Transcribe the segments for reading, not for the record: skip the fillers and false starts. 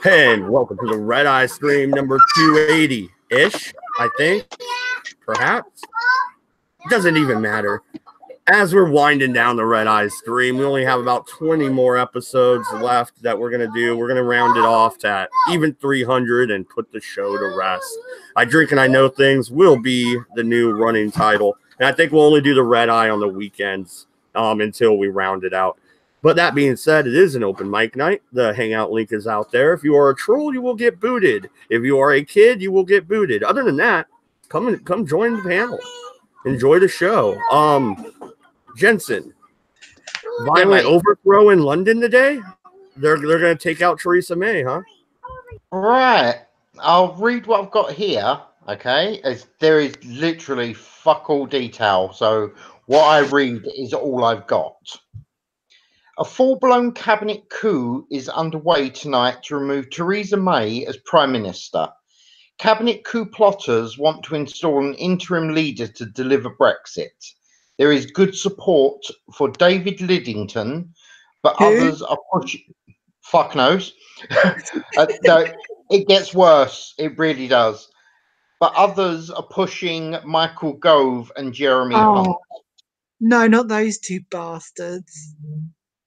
And welcome to the Redeye stream number 280-ish, I think. Perhaps. It doesn't even matter. As we're winding down the Redeye stream, we only have about 20 more episodes left that we're going to do. We're going to round it off to even 300 and put the show to rest. I Drink and I Know Things will be the new running title. And I think we'll only do the Redeye on the weekends until we round it out. But that being said, it is an open mic night. The hangout link is out there. If you are a troll, you will get booted. If you are a kid, you will get booted. Other than that, come join the panel. Enjoy the show. Jensen, violent overthrow in London today? They're going to take out Theresa May, huh? Right. I'll read what I've got here, okay? As there is literally fuck all detail. So what I read is all I've got. A full-blown cabinet coup is underway tonight to remove Theresa May as Prime Minister. Cabinet coup plotters want to install an interim leader to deliver Brexit. There is good support for David Lidington, but others are pushing... Fuck knows. No, it gets worse. It really does. But others are pushing Michael Gove and Jeremy Hunt. No, not those two bastards.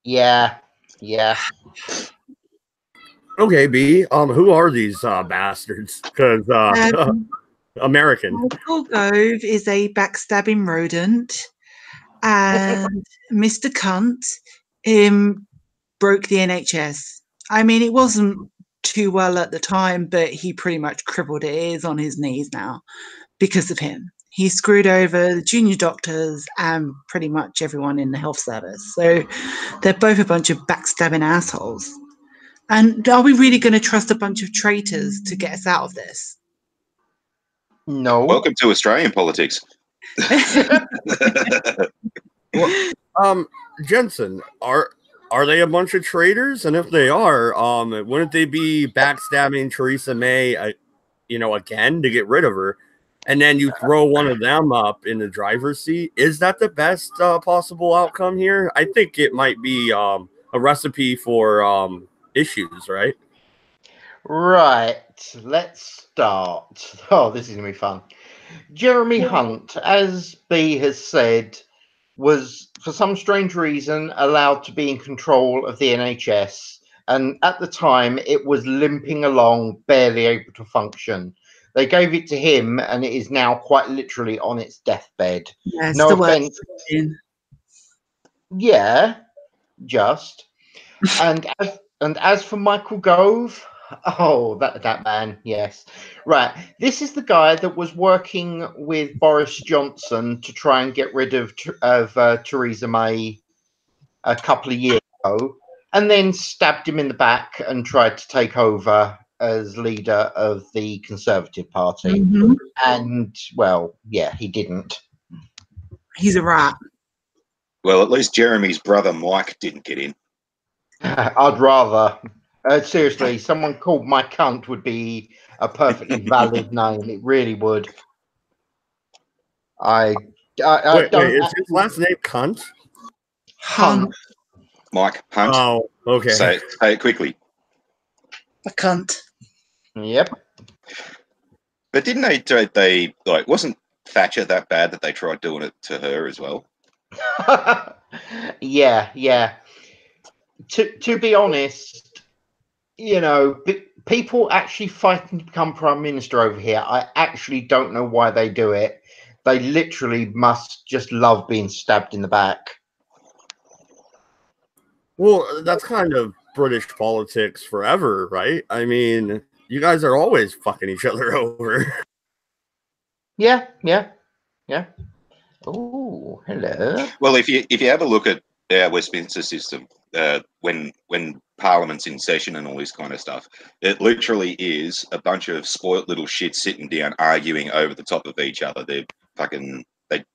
Yeah. Okay, B. Who are these bastards? Because American. Michael Gove is a backstabbing rodent, and Mr. Cunt broke the NHS. I mean, it wasn't too well at the time, but he pretty much crippled it. It is on his knees now because of him. He screwed over the junior doctors and pretty much everyone in the health service. So they're both a bunch of backstabbing assholes. And are we really going to trust a bunch of traitors to get us out of this? No. Welcome to Australian politics. Well, Jensen, are they a bunch of traitors? And if they are, wouldn't they be backstabbing Theresa May, again to get rid of her? And then you throw one of them up in the driver's seat. Is that the best possible outcome here? I think it might be a recipe for issues, right? Right. Let's start. Oh, this is going to be fun. Jeremy Hunt, as B has said, was, for some strange reason, allowed to be in control of the NHS. And at the time, it was limping along, barely able to function. They gave it to him, and it is now quite literally on its deathbed. Yeah, no offense. Yeah, just. And as for Michael Gove, oh, that man, yes. Right. This is the guy that was working with Boris Johnson to try and get rid of Theresa May a couple of years ago, and then stabbed him in the back and tried to take over as leader of the Conservative Party. Mm-hmm. And, well, yeah, he didn't. He's a rat. Well, at least Jeremy's brother Mike didn't get in. I'd rather... seriously, someone called my cunt would be a perfectly valid name. It really would. I Wait, don't. Is his last name Cunt? Hunt. Mike Hunt. Oh, okay. Say it quickly. A cunt. Yep. But didn't they like, wasn't Thatcher that bad that they tried doing it to her as well? Yeah. To be honest, people actually fighting to become prime minister over here. I actually don't know why they do it. They literally must just love being stabbed in the back. Well, that's kind of British politics forever, right? I mean, you guys are always fucking each other over. Yeah. Oh, hello. Well, if you have a look at our Westminster system, when Parliament's in session and all this kind of stuff, it literally is a bunch of spoilt little shits sitting down arguing over the top of each other. They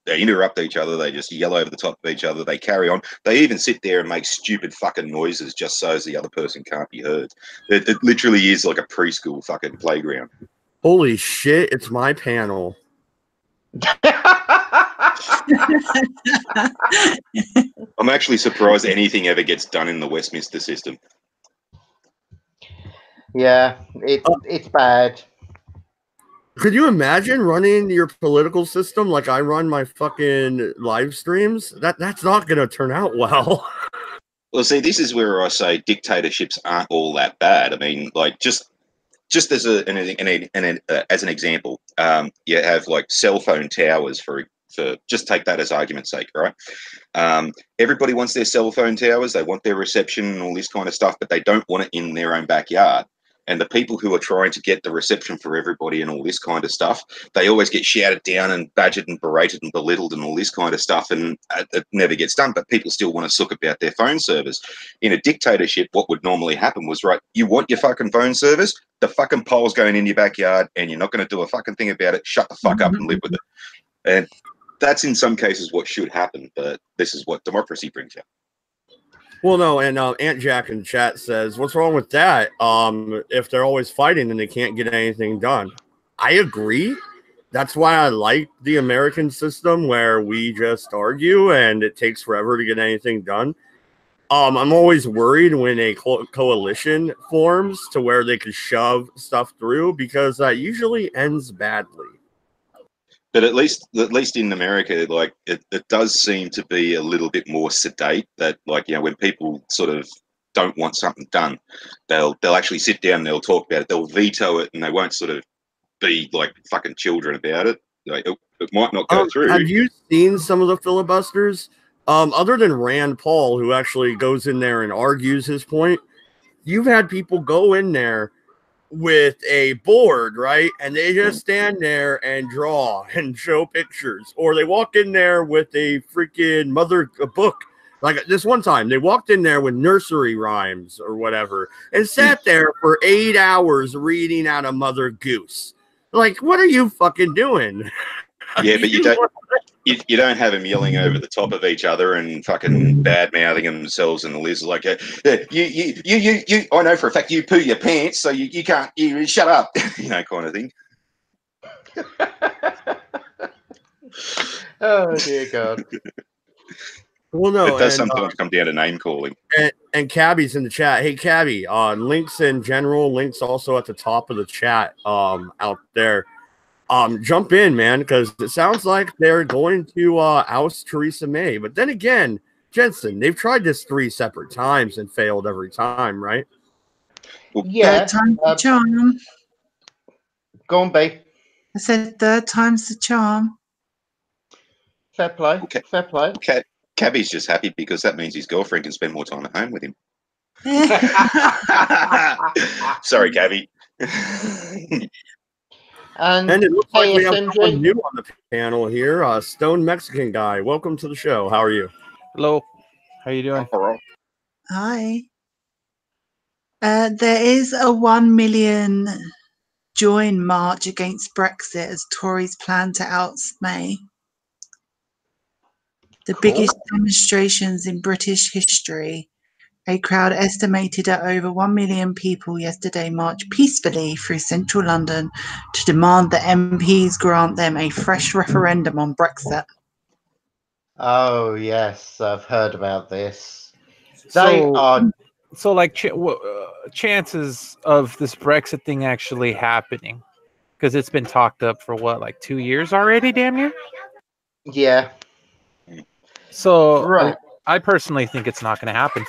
interrupt each other. They just yell over the top of each other. They carry on. They even sit there and make stupid fucking noises just so as the other person can't be heard. It literally is like a preschool fucking playground. Holy shit, it's my panel. I'm actually surprised anything ever gets done in the Westminster system. Yeah, it's bad. Could you imagine running your political system like I run my fucking live streams? That's not going to turn out well. Well, see, this is where I say dictatorships aren't all that bad. I mean, like just as as an example, you have like cell phone towers for just take that as argument's sake, right? Everybody wants their cell phone towers. They want their reception and all this kind of stuff, but they don't want it in their own backyard. And the people who are trying to get the reception for everybody and all this kind of stuff, they always get shouted down and badgered and berated and belittled and all this kind of stuff, and it never gets done. But people still want to suck about their phone service. In a dictatorship, what would normally happen was, right, you want your fucking phone service, the fucking pole's going in your backyard, and you're not going to do a fucking thing about it. Shut the fuck up and live with it. And that's in some cases what should happen, but this is what democracy brings out. Well, no, and Aunt Jack in chat says, what's wrong with that? If they're always fighting and they can't get anything done. I agree. That's why I like the American system where we just argue and it takes forever to get anything done. I'm always worried when a coalition forms to where they could shove stuff through, because that usually ends badly. But at least in America, like it does seem to be a little bit more sedate. That, like, you know, when people sort of don't want something done, they'll actually sit down and they'll talk about it. They'll veto it, and they won't sort of be like fucking children about it. Like, it might not go through. Have you seen some of the filibusters? Other than Rand Paul, who actually goes in there and argues his point, you've had people go in there with a board, right? And they just stand there and draw and show pictures. Or they walk in there with a freaking book. Like this one time, they walked in there with nursery rhymes or whatever and sat there for 8 hours reading out of Mother Goose. Like, what are you fucking doing? Yeah, but you don't have them yelling over the top of each other and fucking bad mouthing themselves and the list like you. I know for a fact you poo your pants, so you can't. You shut up, you know, kind of thing. Oh dear God. Well, no, it does sometimes come down to name calling. And Cabby's in the chat. Hey, Cabby, links in general, links also at the top of the chat out there. Jump in, man, because it sounds like they're going to oust Theresa May. But then again, Jensen, they've tried this 3 separate times and failed every time, right? Yeah. Third time's the charm. Go on, B. I said third time's the charm. Fair play. Okay. Fair play. Okay. Cabby's just happy because that means his girlfriend can spend more time at home with him. Sorry, Cabby. And it looks like we have ASMG. someone new on the panel here. Stone Mexican guy. Welcome to the show. How are you? Hello. How you doing? Hi. There is a 1 million join march against Brexit as Tories plan to oust May. The biggest demonstrations in British history. A crowd estimated at over 1 million people yesterday marched peacefully through central London to demand that MPs grant them a fresh referendum on Brexit. Oh yes, I've heard about this. So like chances of this Brexit thing actually happening, because it's been talked up for what, like 2 years already, damn near. Yeah. So Right. I personally think it's not going to happen.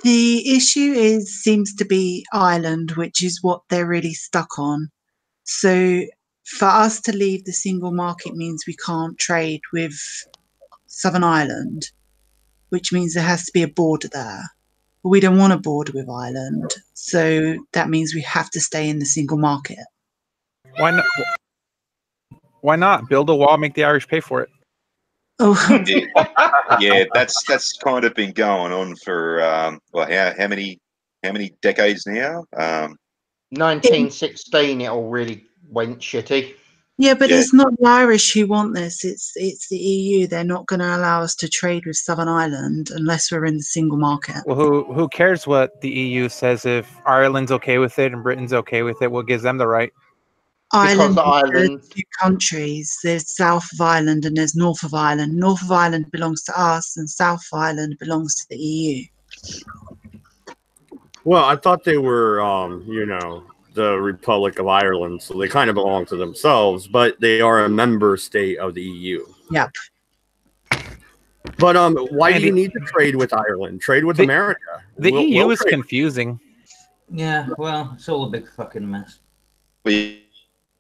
The issue seems to be Ireland, which is what they're really stuck on. So for us to leave the single market means we can't trade with Southern Ireland, which means there has to be a border there. But we don't want a border with Ireland, so that means we have to stay in the single market. Why not? Why not build a wall, make the Irish pay for it? Oh, Yeah, that's kind of been going on for how many decades now? 1916, it all really went shitty. yeah, but Yeah. it's not the Irish who want this. It's the EU. They're not going to allow us to trade with Southern Ireland unless we're in the single market. Well, who cares what the EU says? If Ireland's okay with it and Britain's okay with it, what gives them the right? Ireland, Ireland- there's 2 countries. There's South of Ireland and there's North of Ireland. North of Ireland belongs to us and South of Ireland belongs to the EU. Well, I thought they were, the Republic of Ireland, so they kind of belong to themselves, but they are a member state of the EU. Yep. But why do Andy- you need to trade with Ireland? Trade with The- America. The EU is trade. confusing. Yeah, well, it's all a big fucking mess. We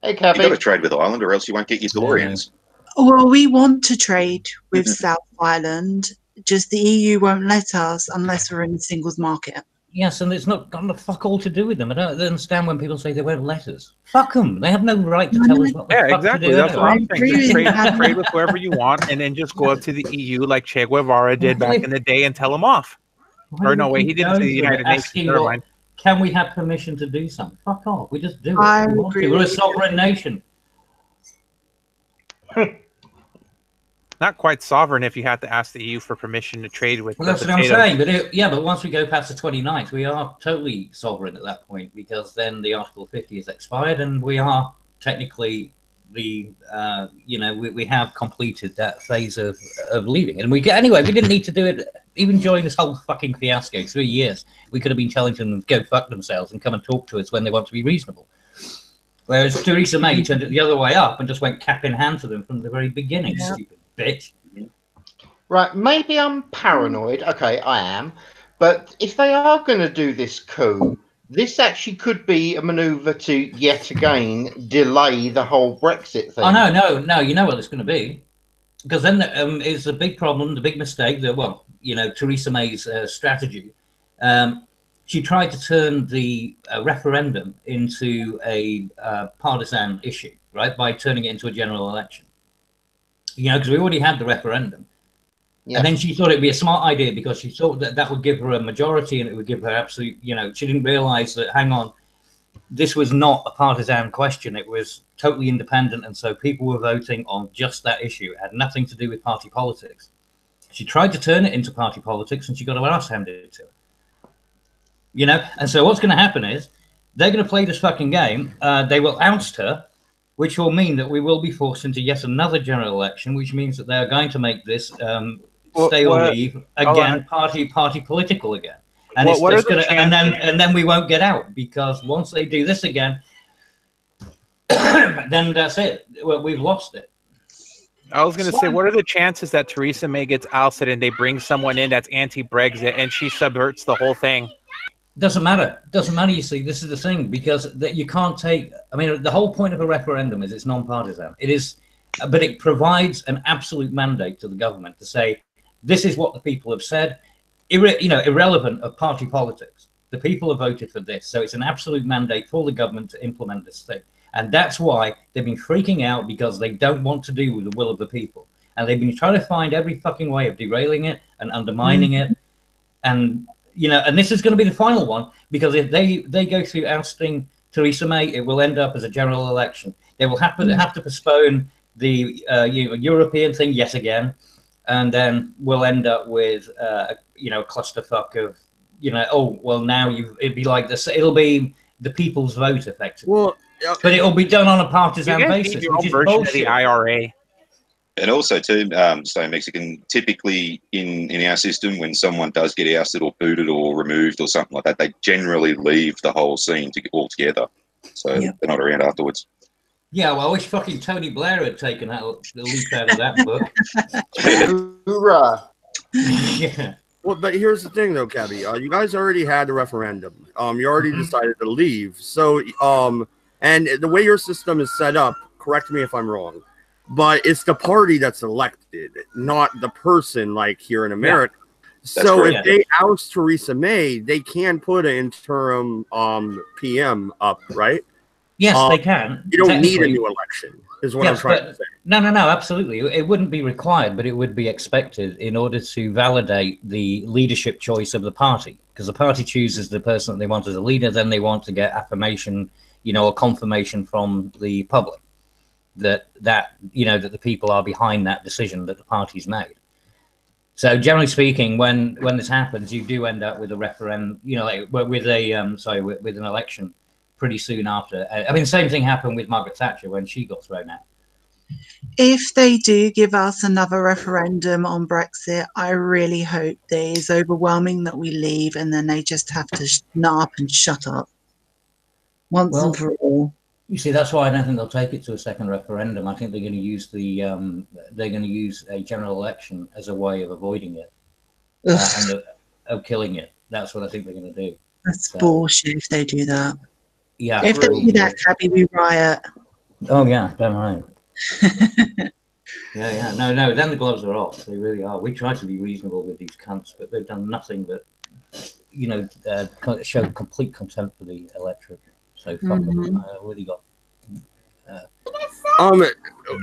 Hey, you got to Cabby. trade with Ireland, or else you won't get your DeLoreans. Well, we want to trade with South Ireland, just the EU won't let us unless we're in the singles market. Yes, and it's not got the fuck all to do with them. I don't understand when people say they won't let us. Fuck them. They have no right to tell us what the Yeah, fuck exactly. to do. That's what I'm I saying. Just agree with that. trade with whoever you want, and then just go up to the EU like Che Guevara did back in the day and tell them off. Why Or do no, we wait, keep he didn't going say the to them United Nations. asking Never what- mind. Can we have permission to do something? Fuck off. We just do it. I We want to. agree We're a with you. sovereign nation. Not quite sovereign if you have to ask the EU for permission to trade with. Well, the that's what I'm potatoes. saying. But but once we go past the 29th, we are totally sovereign at that point, because then the Article 50 is expired and we are technically we have completed that phase of leaving. And we didn't need to do it even during this whole fucking fiasco, 3 years. We could have been telling them to go fuck themselves and come and talk to us when they want to be reasonable. Whereas Theresa May turned it the other way up and just went cap in hand to them from the very beginning, Yeah. stupid bitch. Right, maybe I'm paranoid. Okay, I am. But if they are going to do this coup, this actually could be a maneuver to yet again delay the whole Brexit thing. Oh, no, you know what it's going to be. Because then it's a big problem, the big mistake that, Theresa May's strategy. She tried to turn the referendum into a partisan issue, right, by turning it into a general election. Because we already had the referendum. Yeah. And then she thought it'd be a smart idea because she thought that would give her a majority and it would give her absolute, she didn't realize that, hang on, this was not a partisan question. It was totally independent. And so people were voting on just that issue. It had nothing to do with party politics. She tried to turn it into party politics and she got her ass handed to her. And so what's going to happen is they're going to play this fucking game. They will oust her, which will mean that we will be forced into yet another general election, which means that they're going to make this stay or leave again, party political again. And and then we won't get out, because once they do this again, then that's it. We've lost it. I was going to say, what are the chances that Theresa May gets ousted and they bring someone in that's anti-Brexit and she subverts the whole thing? Doesn't matter. Doesn't matter. You see, this is the thing, because that you can't take. I mean, the whole point of a referendum is it's non-partisan. It is, but it provides an absolute mandate to the government to say, this is what the people have said, irrelevant of party politics. The people have voted for this, so it's an absolute mandate for the government to implement this thing. And that's why they've been freaking out, because they don't want to do with the will of the people, and they've been trying to find every fucking way of derailing it and undermining it, and. And this is going to be the final one, because if they go through ousting Theresa May, it will end up as a general election. They will have to postpone the European thing yet again, and then we'll end up with a clusterfuck of now it'd be like this. It'll be the people's vote effectively. Well, but it'll be done on a partisan You guys basis, need your which own is version of bullshit. the IRA. And also, too, Stone Mexican, typically in our system, when someone does get ousted or booted or removed or something like that, they generally leave the whole scene altogether. So they're not around afterwards. Yeah, well, I wish fucking Tony Blair had taken the leaf out of that book. Hoorah. Yeah. Well, but here's the thing, though, Cabby. You guys already had the referendum. You already decided to leave. So, and the way your system is set up, correct me if I'm wrong, but it's the party that's elected, not the person, like here in America. Yeah. So if they oust Theresa May, they can put an interim PM up, right? Yes, they can. You don't need a new election, is what I'm trying to say. No, absolutely. It wouldn't be required, but it would be expected in order to validate the leadership choice of the party. Because the party chooses the person that they want as a leader, then they want to get affirmation, or confirmation from the public that the people are behind that decision that the party's made. So generally speaking, when this happens, you do end up with a referendum, with an election pretty soon after. I mean, the same thing happened with Margaret Thatcher when she got thrown out. If they do give us another referendum on Brexit, I really hope that it is overwhelming that we leave and then they just have to nut up and shut up once and for all. You see, that's why I don't think they'll take it to a second referendum. I think they're going to use a general election as a way of avoiding it and of killing it. That's what I think they're going to do. That's bullshit if they do that. Yeah. If they do that, Cabby, we riot. Oh yeah, damn right. Yeah. No. Then the gloves are off. They really are. We try to be reasonable with these cunts, but they've done nothing but, show complete contempt for the electorate. So fuck them. I really got.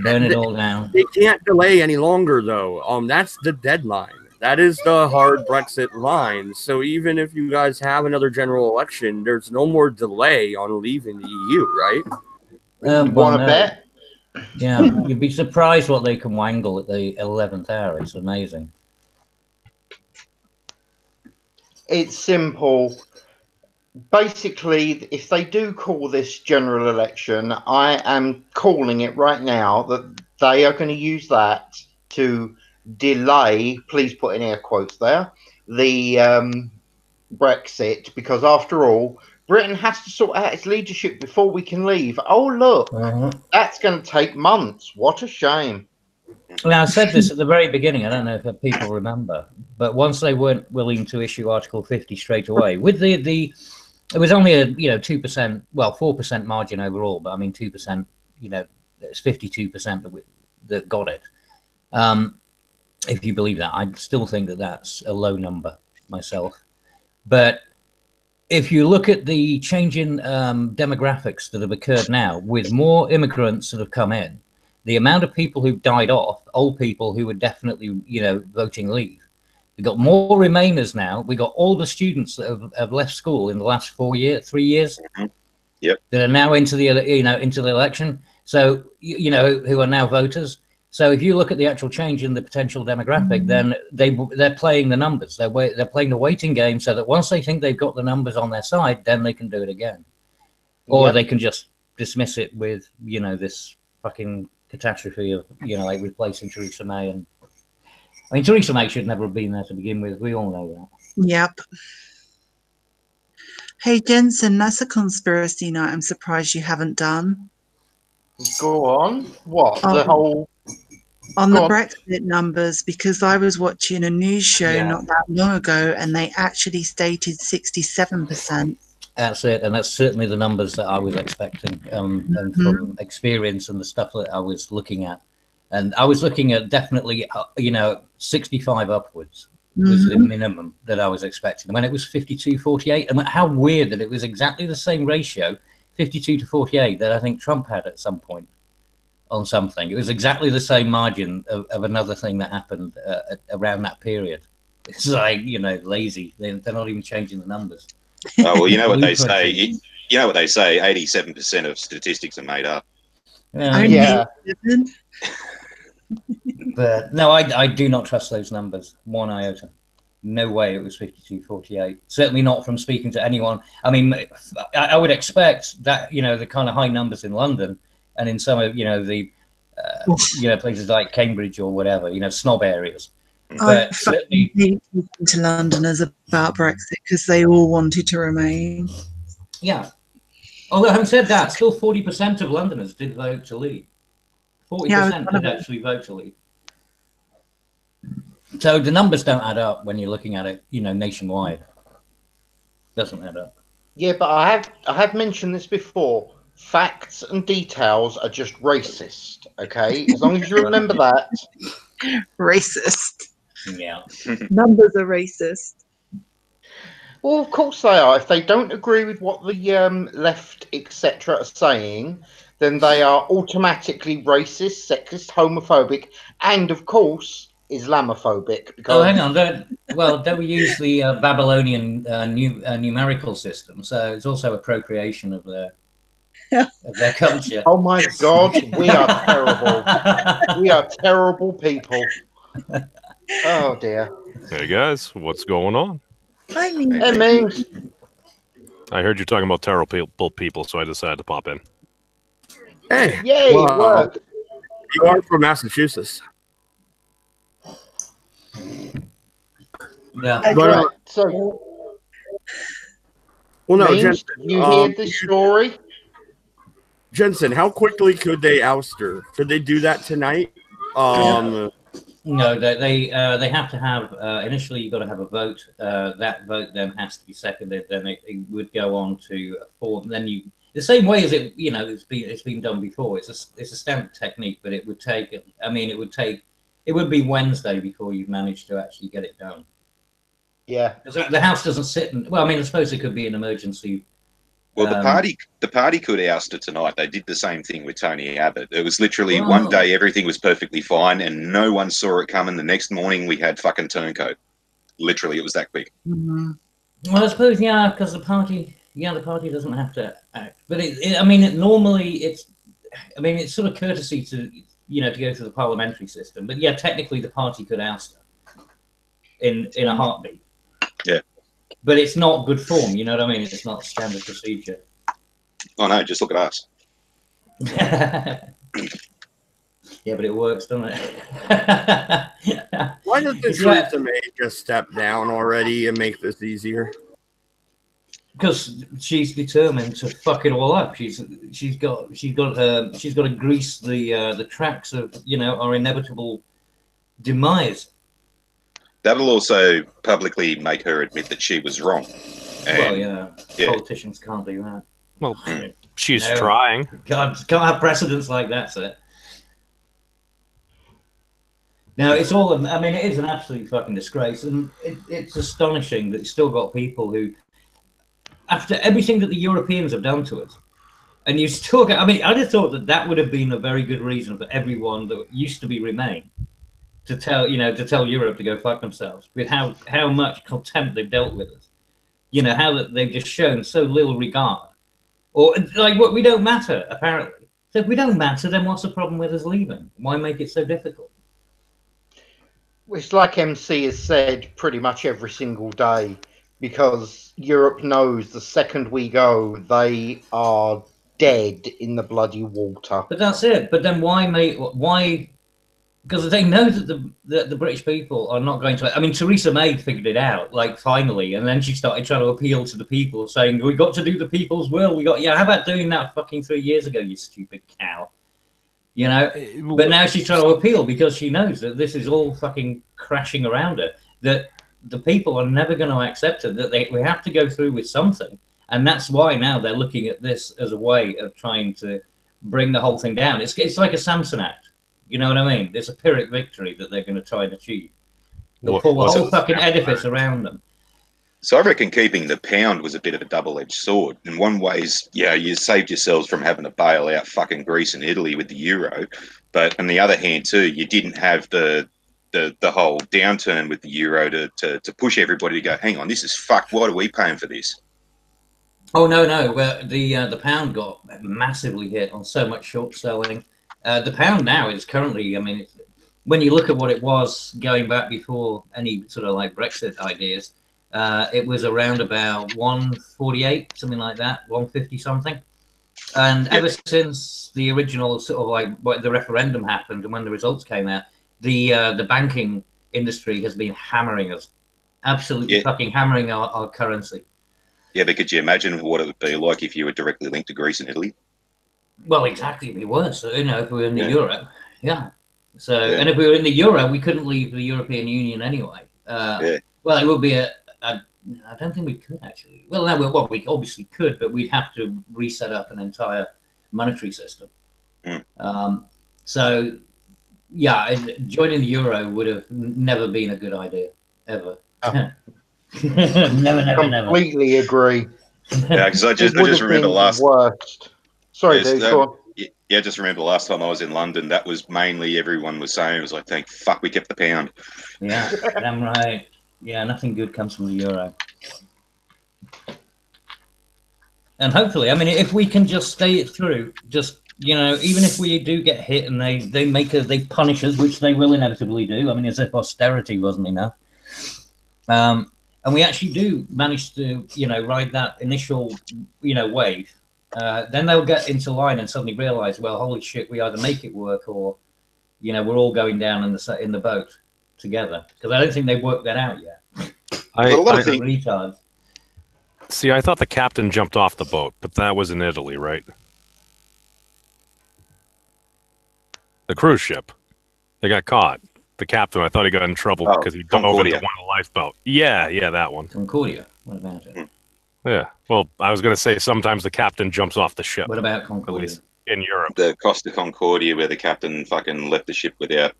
Burn it all down. They can't delay any longer, though. That's the deadline. That is the hard Brexit line. So even if you guys have another general election, there's no more delay on leaving the EU, right? Want to bet? Yeah, you'd be surprised what they can wangle at the 11th hour. It's amazing. It's simple. Basically, if they do call this general election, I am calling it right now that they are going to use that to delay, please put in air quotes there, the Brexit, because after all, Britain has to sort out its leadership before we can leave. Oh, look, that's going to take months. What a shame. Now, I said this at the very beginning. I don't know if people remember, but once they weren't willing to issue Article 50 straight away, with it was only a 2%, well, 4% margin overall, but I mean 2%. It's 52% that got it. If you believe that, I still think that that's a low number myself. But if you look at the change in demographics that have occurred now, with more immigrants that have come in, the amount of people who've died off, old people who were definitely, voting leave. We've got more Remainers now. We got all the students that have left school in the last 3 years. Yep. That are now into the into the election. So who are now voters. So if you look at the actual change in the potential demographic, then they're playing the numbers. They're playing the waiting game, so that once they think they've got the numbers on their side, then they can do it again, or they can just dismiss it with this fucking catastrophe of like replacing Theresa May. And I mean, Theresa May should never have been there to begin with. We all know that. Yep. Hey Jensen, that's a conspiracy night I'm surprised you haven't done. Go on. What? The whole on the Brexit numbers, because I was watching a news show not that long ago and they actually stated 67%. That's it, and that's certainly the numbers that I was expecting, and from experience and the stuff that I was looking at. And I was looking at definitely, 65 upwards was the minimum that I was expecting. When it was 52-48, and how weird that it was exactly the same ratio, 52 to 48, that I think Trump had at some point on something. It was exactly the same margin of another thing that happened around that period. It's like, lazy. They're not even changing the numbers. Oh, well, you know what they say. You know what they say. 87% of statistics are made up. Yeah. But no, I do not trust those numbers one iota. No way it was 52-48. Certainly not from speaking to anyone. I mean, I would expect that the kind of high numbers in London and in some of the places like Cambridge or whatever, snob areas. But certainly to Londoners about Brexit because they all wanted to remain. Yeah. Although having said that, still 40% of Londoners did vote to leave. 40% did actually vote to leave. So the numbers don't add up when you're looking at it, nationwide. Doesn't add up. Yeah, but I have mentioned this before. Facts and details are just racist. Okay, as long as you remember that. Racist. Yeah. Numbers are racist. Well, of course they are. If they don't agree with what the left, etc., are saying, then they are automatically racist, sexist, homophobic, and of course Islamophobic. Because hang on. Don't we use the Babylonian numerical system? So it's also appropriation of their culture. Oh my God, we are terrible. We are terrible people. Oh dear. Hey guys, what's going on? Hi, Ming. Hey, Mings. I heard you talking about terrible people, so I decided to pop in. Hey, Yay, work. You are from Massachusetts. Yeah. Okay. But, Right. So, well, no, means Jensen, you hear this story? Jensen, how quickly could they oust her? Could they do that tonight? No, they have to have initially you've got to have a vote. That vote then has to be seconded. Then it would go on to a form. Then you the same way as it's been done before. It's a standard technique, but it would take. I mean, it would be Wednesday before you managed to actually get it done. Yeah. Because the House doesn't sit. Well, I mean, I suppose it could be an emergency. Well, the party could oust her tonight. They did the same thing with Tony Abbott. It was literally one day everything was perfectly fine, and no one saw it coming. The next morning we had fucking turncoat. Literally, it was that quick. Well, I suppose because the party doesn't have to act. But normally it's sort of courtesy to to go through the parliamentary system. But yeah, technically the party could oust her in a heartbeat. Yeah. But it's not good form, you know what I mean? It's not standard procedure. Oh no, just look at us. Yeah, but it works, doesn't it? Why doesn't Theresa May just step down already and make this easier? Because she's determined to fuck it all up. She's got to grease the tracks of our inevitable demise. That'll also publicly make her admit that she was wrong. And, Politicians can't do that. Well, she's trying. Can't have precedents like that, sir. Now it's all. I mean, it is an absolute fucking disgrace, and it's astonishing that you've still got people who, after everything that the Europeans have done to us, and you still get. I mean, I just thought that would have been a very good reason for everyone that used to be Remain to tell Europe to go fuck themselves with how much contempt they've dealt with us. How that they've just shown so little regard, or what we don't matter apparently. So if we don't matter, then what's the problem with us leaving? Why make it so difficult? It's like MC has said pretty much every single day, because Europe knows the second we go, they are dead in the bloody water. But that's it. But then why? Because they know that the British people are not going to. I mean, Theresa May figured it out, finally, and then she started trying to appeal to the people, saying, "We got to do the people's will. How about doing that fucking 3 years ago, you stupid cow?" But now she's trying to appeal because she knows that this is all fucking crashing around her. That the people are never going to accept it. That we have to go through with something, and that's why now they're looking at this as a way of trying to bring the whole thing down. It's like a Samson act. You know what I mean? There's a Pyrrhic victory that they're going to try and achieve. They'll pull the whole fucking edifice around them. So I reckon keeping the pound was a bit of a double-edged sword. In one ways, you saved yourselves from having to bail out fucking Greece and Italy with the euro. But on the other hand, too, you didn't have the whole downturn with the euro to push everybody to go, hang on, this is fucked. Why are we paying for this? Oh, no. Well, the pound got massively hit on so much short selling. The pound now is currently, when you look at what it was going back before any sort of Brexit ideas, it was around about 148, something like that, 150 something. And ever since the original sort of the referendum happened and when the results came out, the banking industry has been hammering us, absolutely fucking hammering our currency. Yeah, but could you imagine what it would be like if you were directly linked to Greece and Italy? Well, exactly, it'd be worse, if we were in the euro. Yeah. So, and if we were in the euro, we couldn't leave the European Union anyway. Well, it would be I don't think we could actually. Well, no, we obviously could, but we'd have to reset up an entire monetary system. So, joining the euro would have never been a good idea, ever. Oh. Never. Completely agree. Yeah, because I just remember the last. Worst. Sorry, Dave, go on. Yeah, just remember the last time I was in London, that was mainly everyone was saying, it was like, thank fuck we kept the pound. Yeah, damn right. Yeah, nothing good comes from the euro. And hopefully, if we can just stay it through, even if we do get hit and they punish us, which they will inevitably do. As if austerity wasn't enough. And we actually do manage to, ride that initial, wave. Then they'll get into line and suddenly realize, well, holy shit, we either make it work or you know, we're all going down in the boat together, because I don't think they've worked that out yet. But a lot of things. Retards. See, I thought the captain jumped off the boat, but that was in Italy, right? The cruise ship. They got caught. The captain, I thought he got in trouble because he dove over into one of the lifeboat. Yeah, that one. Concordia. What about it? Yeah. Well, I was going to say sometimes the captain jumps off the ship. What about Concordia? At least in Europe. The Costa Concordia, where the captain fucking left the ship without.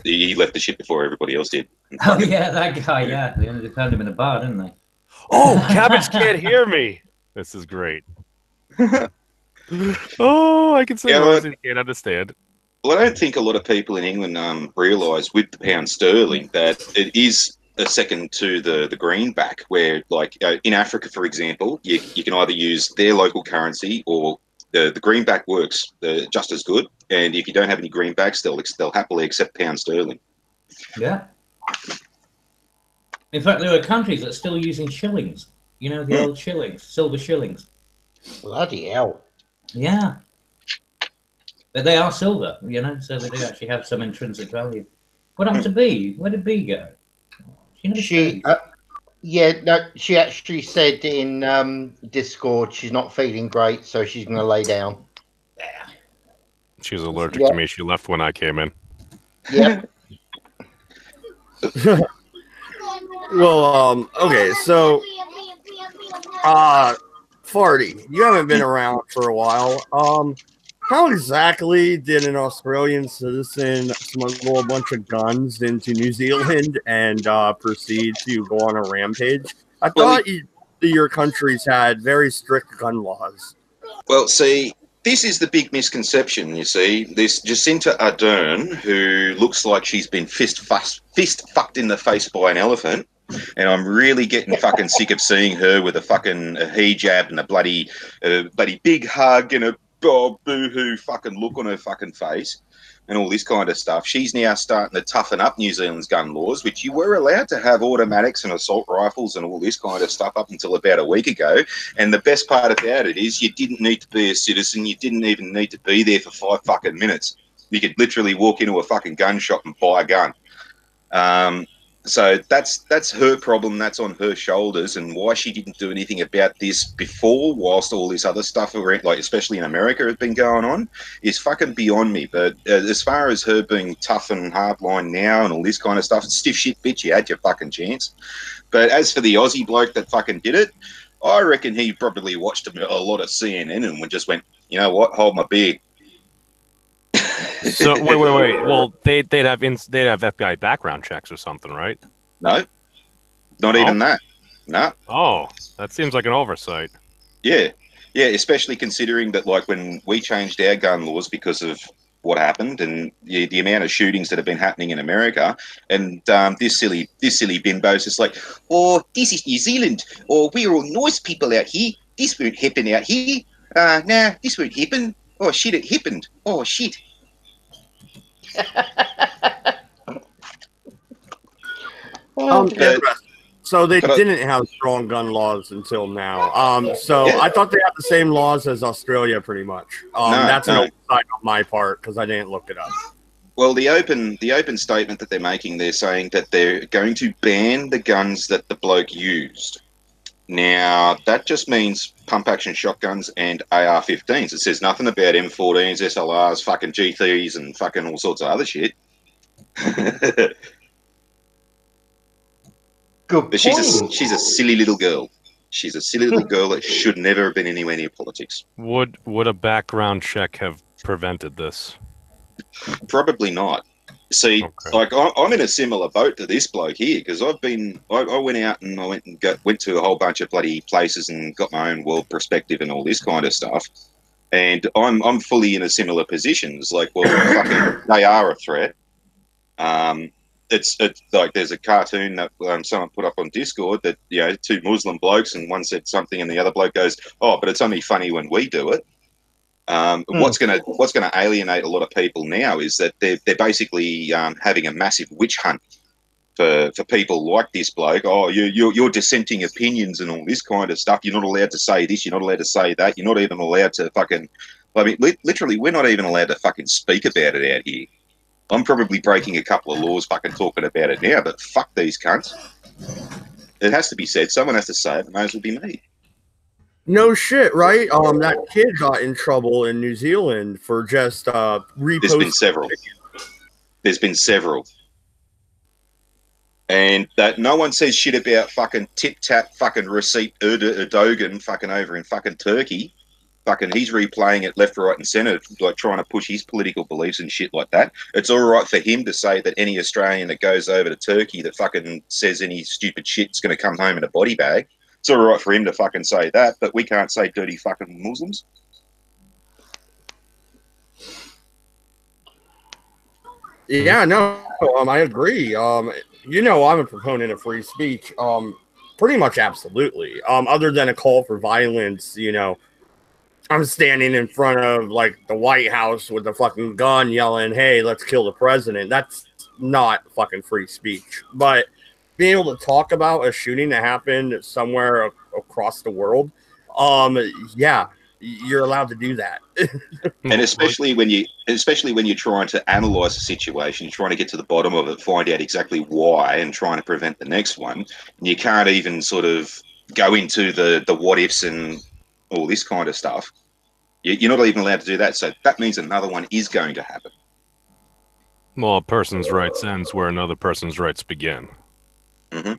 He left the ship before everybody else did. Oh yeah, that guy. Yeah, they found him in a bar, didn't they? Oh, Cabbage can't hear me. This is great. Oh, I can say words and he can't understand. Well, I don't think a lot of people in England realise with the pound sterling that it is a second to the greenback, where like in Africa, for example, you can either use their local currency or the greenback works just as good. And if you don't have any greenbacks, they'll happily accept pound sterling. Yeah. In fact, there are countries that are still using shillings. You know, the old shillings, silver shillings. Bloody hell. Yeah. But they are silver, you know, so they do actually have some intrinsic value. What happened to B? Where did B go? She actually said in Discord she's not feeling great, so she's going to lay down. She was allergic to me. She left when I came in. Yeah. Well, okay, so Farty, you haven't been around for a while. How exactly did an Australian citizen smuggle a bunch of guns into New Zealand and proceed to go on a rampage? I thought your countries had very strict gun laws. Well, see, this is the big misconception, you see. This Jacinta Ardern, who looks like she's been fist fucked in the face by an elephant, and I'm really getting fucking sick of seeing her with a fucking hijab and a bloody big hug and a boo-hoo fucking look on her fucking face and all this kind of stuff. She's now starting to toughen up New Zealand's gun laws, which you were allowed to have automatics and assault rifles and all this kind of stuff up until about a week ago. And the best part about it is you didn't need to be a citizen. You didn't even need to be there for 5 fucking minutes. You could literally walk into a fucking gun shop and buy a gun. So that's her problem. That's on her shoulders, and why she didn't do anything about this before, whilst all this other stuff, like especially in America, has been going on, is fucking beyond me. But as far as her being tough and hardline now and all this kind of stuff, stiff shit, bitch, you had your fucking chance. But as for the Aussie bloke that fucking did it, I reckon he probably watched a lot of CNN and just went, you know what, hold my beer. So wait. Well, they'd have FBI background checks or something, right? No, not even that. No. Oh, that seems like an oversight. Yeah, especially considering that, like, when we changed our gun laws because of what happened and the amount of shootings that have been happening in America, and this silly bimbo's just like, oh, this is New Zealand, or we're all nice people out here. This won't happen out here. Nah, this won't happen. Oh shit, it happened. Oh shit. So they didn't have strong gun laws until now. I thought they had the same laws as Australia, pretty much. That's an oversight on my part because I didn't look it up. Well, the open statement that they're making, they're saying that they're going to ban the guns that the bloke used. Now, that just means pump-action shotguns and AR-15s. It says nothing about M14s, SLRs, fucking G3s, and fucking all sorts of other shit. Good but she's a silly little girl. She's a silly little girl that should never have been anywhere near politics. Would a background check have prevented this? Probably not. See, like I'm in a similar boat to this bloke here because I went out and I went to a whole bunch of bloody places and got my own world perspective and all this kind of stuff, and I'm fully in a similar position. It's like, well, fucking, they are a threat. It's like there's a cartoon that someone put up on Discord that, you know, 2 Muslim blokes and one said something and the other bloke goes, oh, but it's only funny when we do it. What's gonna alienate a lot of people now is that they're basically having a massive witch hunt for people like this bloke. Oh, you're dissenting opinions and all this kind of stuff. You're not allowed to say this. You're not allowed to say that. You're not even allowed to fucking. I mean, literally, we're not even allowed to fucking speak about it out here. I'm probably breaking a couple of laws fucking talking about it now, but fuck these cunts. It has to be said. Someone has to say it. It may as well be me. No shit, right? That kid got in trouble in New Zealand for just reposting. There's been several. There's been several. And that no one says shit about fucking tip-tap fucking receipt Erdogan fucking over in fucking Turkey. Fucking he's replaying it left, right, and centre, like trying to push his political beliefs and shit like that. It's all right for him to say that any Australian that goes over to Turkey that fucking says any stupid shit's going to come home in a body bag. It's all right for him to fucking say that, but we can't say dirty fucking Muslims. Yeah, no, I agree. You know, I'm a proponent of free speech. Pretty much absolutely. Other than a call for violence, you know, I'm standing in front of like the White House with a fucking gun yelling, "Hey, let's kill the president." That's not fucking free speech. But being able to talk about a shooting that happened somewhere across the world, yeah, you're allowed to do that. And especially when you're trying to analyze a situation, you're trying to get to the bottom of it, find out exactly why, and trying to prevent the next one. And you can't even sort of go into the what ifs and all this kind of stuff. You're not even allowed to do that. So that means another one is going to happen. Well, a person's rights ends where another person's rights begin. Mm-hmm.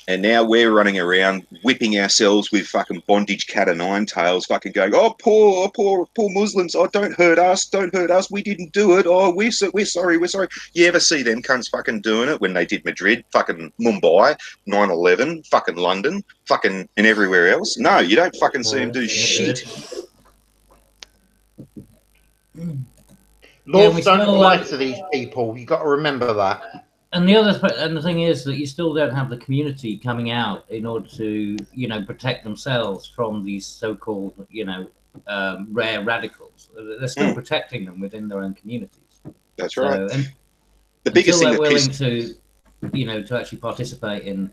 And now we're running around whipping ourselves with fucking bondage cat o' nine tails, fucking going, "Oh, poor Muslims! Oh, don't hurt us! We didn't do it! Oh, we're sorry! You ever see them cunts fucking doing it when they did Madrid, fucking Mumbai, 9/11, fucking London, fucking and everywhere else? No, you don't fucking see them do shit. Laws don't apply to these people. You got to remember that. And the thing is that you still don't have the community coming out in order to, you know, protect themselves from these so-called, you know, rare radicals. They're still protecting them within their own communities. That's right. And the biggest thing they're willing to, you know, to actually participate in,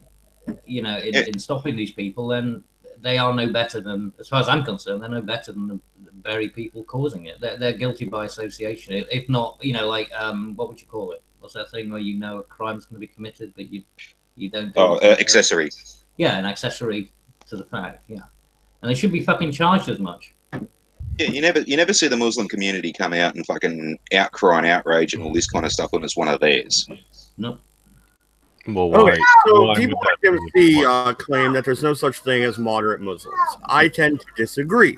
you know, in stopping these people, then they are no better than, as far as I'm concerned, they're no better than the very people causing it. They're guilty by association, if not, you know, like what would you call it? What's that thing where you know a crime's going to be committed, but you don't? Accessory. Yeah, an accessory to the fact. Yeah, and they should be fucking charged as much. Yeah, you never see the Muslim community come out and fucking outcry and outrage and all this kind of stuff when it's one of theirs. No. Well, why? Okay, so people like MC claim that there's no such thing as moderate Muslims. I tend to disagree.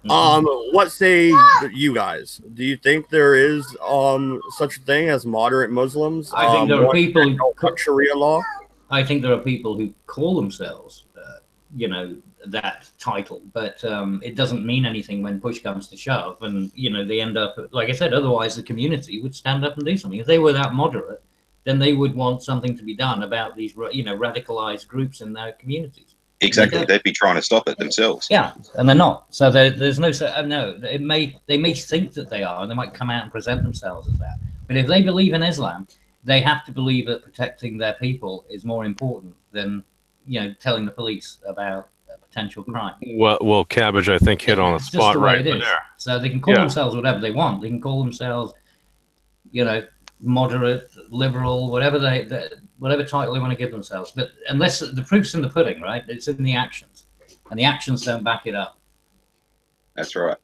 What say you guys? Do you think there is such a thing as moderate Muslims? I think there are people who Sharia law. I think there are people who call themselves, you know, that title, but it doesn't mean anything when push comes to shove, and you know they end up, like I said, otherwise the community would stand up and do something. If they were that moderate, then they would want something to be done about these, you know, radicalized groups in their communities. Exactly, they'd be trying to stop it themselves. Yeah, and they're not. So there's no. No, they may think that they are, and they might come out and present themselves as that. But if they believe in Islam, they have to believe that protecting their people is more important than, you know, telling the police about a potential crime. Well, Cabbage, I think hit on the spot right there. So they can call themselves whatever they want. They can call themselves, you know, moderate, liberal, whatever whatever title they want to give themselves. But unless the proof's in the pudding, right? It's in the actions, and the actions don't back it up. That's right.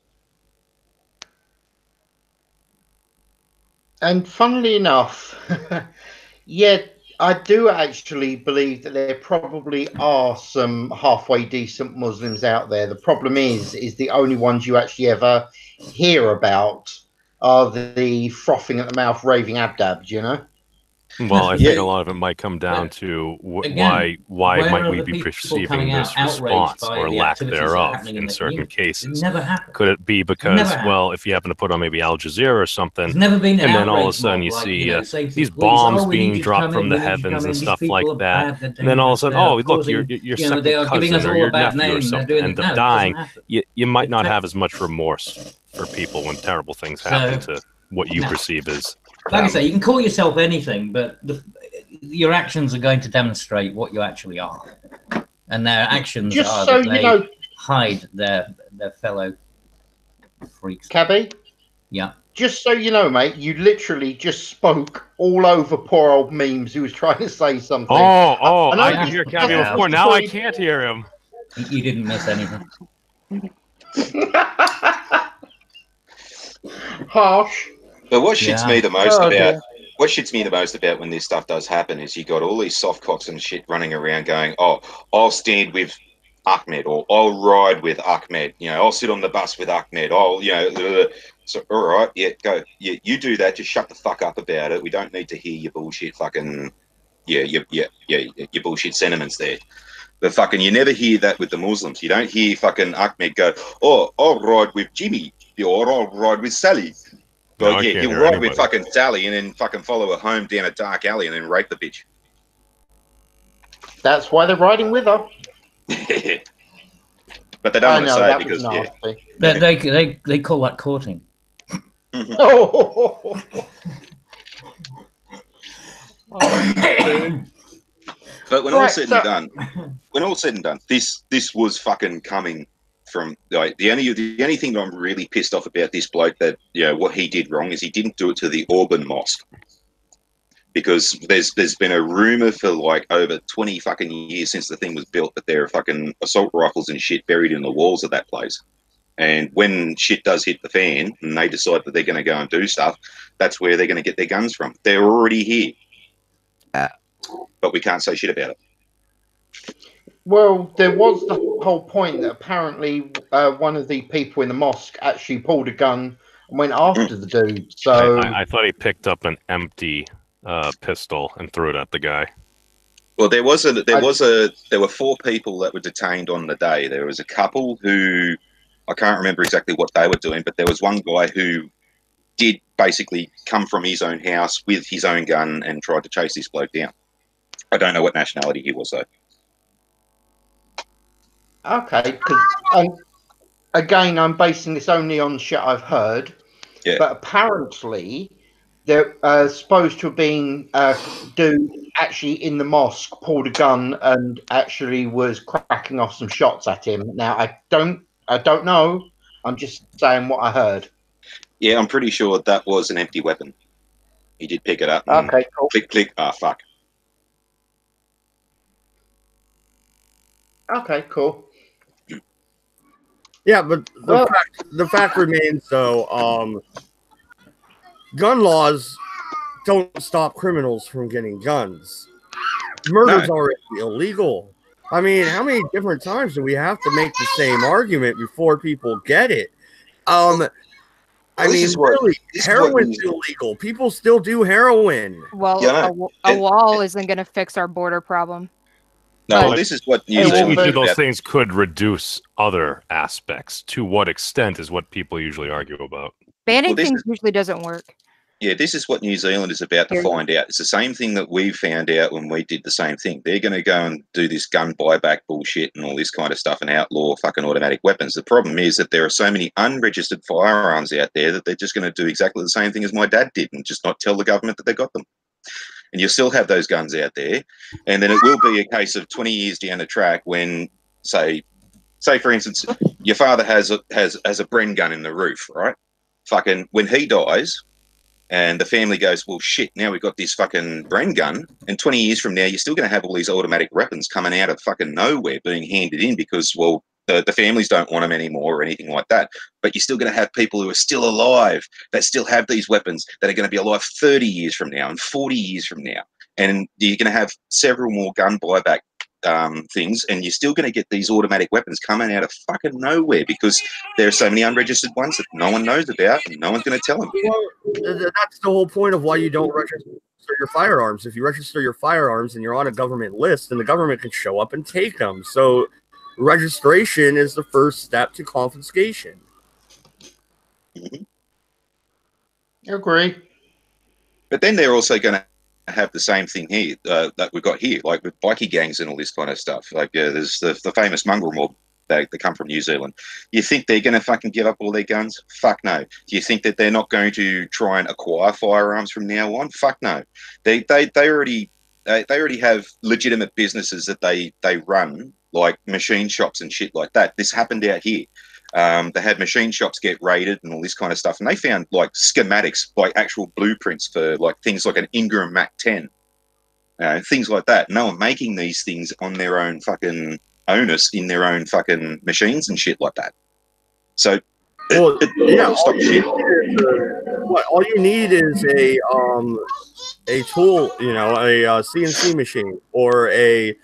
And funnily enough, yeah, I do actually believe that there probably are some halfway decent Muslims out there. The problem is the only ones you actually ever hear about are the frothing at the mouth, raving abdabs, you know? Well, I think a lot of it might come down to why might we be perceiving this response or lack thereof in certain cases? It never happened. Could it be because, well, if you happen to put on maybe Al Jazeera or something, and then all of a sudden you see these bombs being dropped from the heavens and stuff like that, and then all of a sudden, oh, look, your second cousin or your nephew or something end up dying, you might not have as much remorse for people when terrible things happen to what you perceive as. Like I say, you can call yourself anything, but your actions are going to demonstrate what you actually are, and their actions are so that they hide their fellow freaks. Cabby? Yeah. Just so you know, mate, you literally just spoke all over poor old Memes who was trying to say something. I could hear Cabby before. Now I can't hear him. You didn't miss anything. Harsh. But what shits me the most about when this stuff does happen is you got all these soft cocks and shit running around going, "Oh, I'll stand with Ahmed," or "I'll ride with Ahmed." You know, "I'll sit on the bus with Ahmed." So all right, yeah, go. Yeah, you do that. Just shut the fuck up about it. We don't need to hear your bullshit fucking your bullshit sentiments there. But fucking, you never hear that with the Muslims. You don't hear fucking Ahmed go, "Oh, I'll ride with Jimmy," or "I'll ride with Sally." But yeah, he'll ride with fucking Sally and then fucking follow her home down a dark alley and then rape the bitch. That's why they're riding with her. But they don't want to say it because they call that courting. Oh. But when all said and done, this was fucking coming from like the only thing that I'm really pissed off about this bloke, that what he did wrong, is he didn't do it to the Auburn Mosque, because there's been a rumor for like over 20 fucking years since the thing was built that there are fucking assault rifles and shit buried in the walls of that place. And when shit does hit the fan and they decide that they're going to go and do stuff, that's where they're going to get their guns from. They're already here. But we can't say shit about it. Well, there was the whole point that apparently one of the people in the mosque actually pulled a gun and went after the dude. So I thought he picked up an empty pistol and threw it at the guy. Well, there were 4 people that were detained on the day. There was a couple who, I can't remember exactly what they were doing, but there was one guy who did basically come from his own house with his own gun and tried to chase this bloke down. I don't know what nationality he was, though. Okay, because again, I'm basing this only on shit I've heard. Yeah. But apparently, they're supposed to have been dude actually in the mosque pulled a gun and actually was cracking off some shots at him. Now I don't know. I'm just saying what I heard. Yeah, I'm pretty sure that was an empty weapon. He did pick it up. Okay, cool. Click, click. Ah, fuck. Okay, cool. Yeah, but the fact remains, though, gun laws don't stop criminals from getting guns. Murder's already illegal. I mean, how many different times do we have to make the same argument before people get it? Heroin's illegal. People still do heroin. Well, a wall isn't going to fix our border problem. No, this is what New Zealand Each of those things could reduce other aspects. To what extent is what people usually argue about. Banning things usually doesn't work. Yeah, this is what New Zealand is about to find out. It's the same thing that we found out when we did the same thing. They're going to go and do this gun buyback bullshit and all this kind of stuff and outlaw fucking automatic weapons. The problem is that there are so many unregistered firearms out there that they're just going to do exactly the same thing as my dad did and just not tell the government that they got them. And you'll still have those guns out there. And then it will be a case of 20 years down the track when, say for instance, your father has a Bren gun in the roof, right? Fucking when he dies and the family goes, well, shit, now we've got this fucking Bren gun. And 20 years from now, you're still going to have all these automatic weapons coming out of fucking nowhere being handed in because, well, the families don't want them anymore or anything like that. But you're still going to have people who are still alive that still have these weapons that are going to be alive 30 years from now and 40 years from now. And you're going to have several more gun buyback things, and you're still going to get these automatic weapons coming out of fucking nowhere because there are so many unregistered ones that no one knows about and no one's going to tell them. Well, that's the whole point of why you don't register your firearms. If you register your firearms and you're on a government list, then the government can show up and take them. So registration is the first step to confiscation. Mm-hmm. Agree. But then they're also going to have the same thing here that we've got here, like with bikie gangs and all this kind of stuff. Like there's the famous mongrel mob that come from New Zealand. You think they're going to fucking give up all their guns? Fuck no. Do you think that they're not going to try and acquire firearms from now on? Fuck no. They already have legitimate businesses that they run, like machine shops and shit like that. This happened out here. They had machine shops get raided and all this kind of stuff, and they found like schematics, like actual blueprints for like things like an Ingram Mac 10, things like that. And they were making these things on their own fucking onus in their own fucking machines and shit like that. So, well, yeah, stop shit. All you need is a tool, you know, a CNC machine or a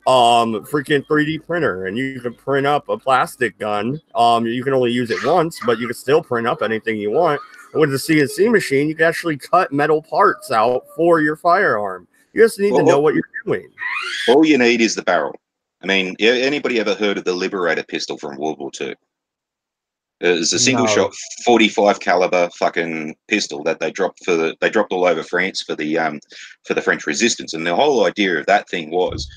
freaking 3D printer, and you can print up a plastic gun. You can only use it once, but you can still print up anything you want. And with the CNC machine, you can actually cut metal parts out for your firearm. You just need to know what you're doing. All you need is the barrel. I mean, anybody ever heard of the Liberator pistol from World War II? It's a single shot 45 caliber fucking pistol that they dropped all over France for the French resistance. And the whole idea of that thing was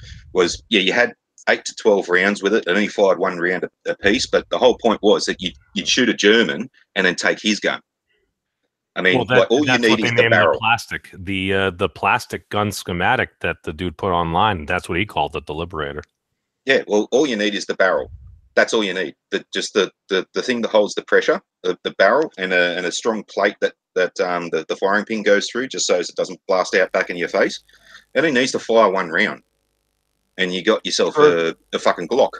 you had 8 to 12 rounds with it and only fired 1 round a piece, but the whole point was that you'd shoot a German and then take his gun. I mean, all you need is the barrel. The plastic gun schematic that the dude put online, that's what he called it, the Liberator. Yeah, well, all you need is the barrel. That's all you need. Just the thing that holds the pressure, the barrel, and a strong plate that the firing pin goes through, just so it doesn't blast out back in your face. It only needs to fire 1 round, and you got yourself a fucking Glock.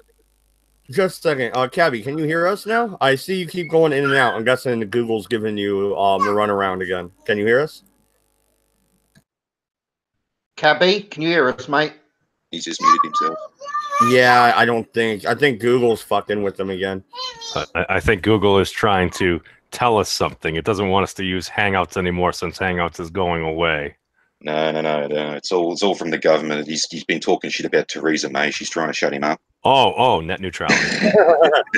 Just a second, Cabby, can you hear us now? I see you keep going in and out. I'm guessing Google's giving you the runaround again. Can you hear us? Cabby, can you hear us, mate? He's just muted himself. Yeah, I think Google's fucking with them again. I think Google is trying to tell us something. It doesn't want us to use Hangouts anymore since Hangouts is going away. No. It's all from the government. He's been talking shit about Theresa May. She's trying to shut him up. Oh, net neutrality.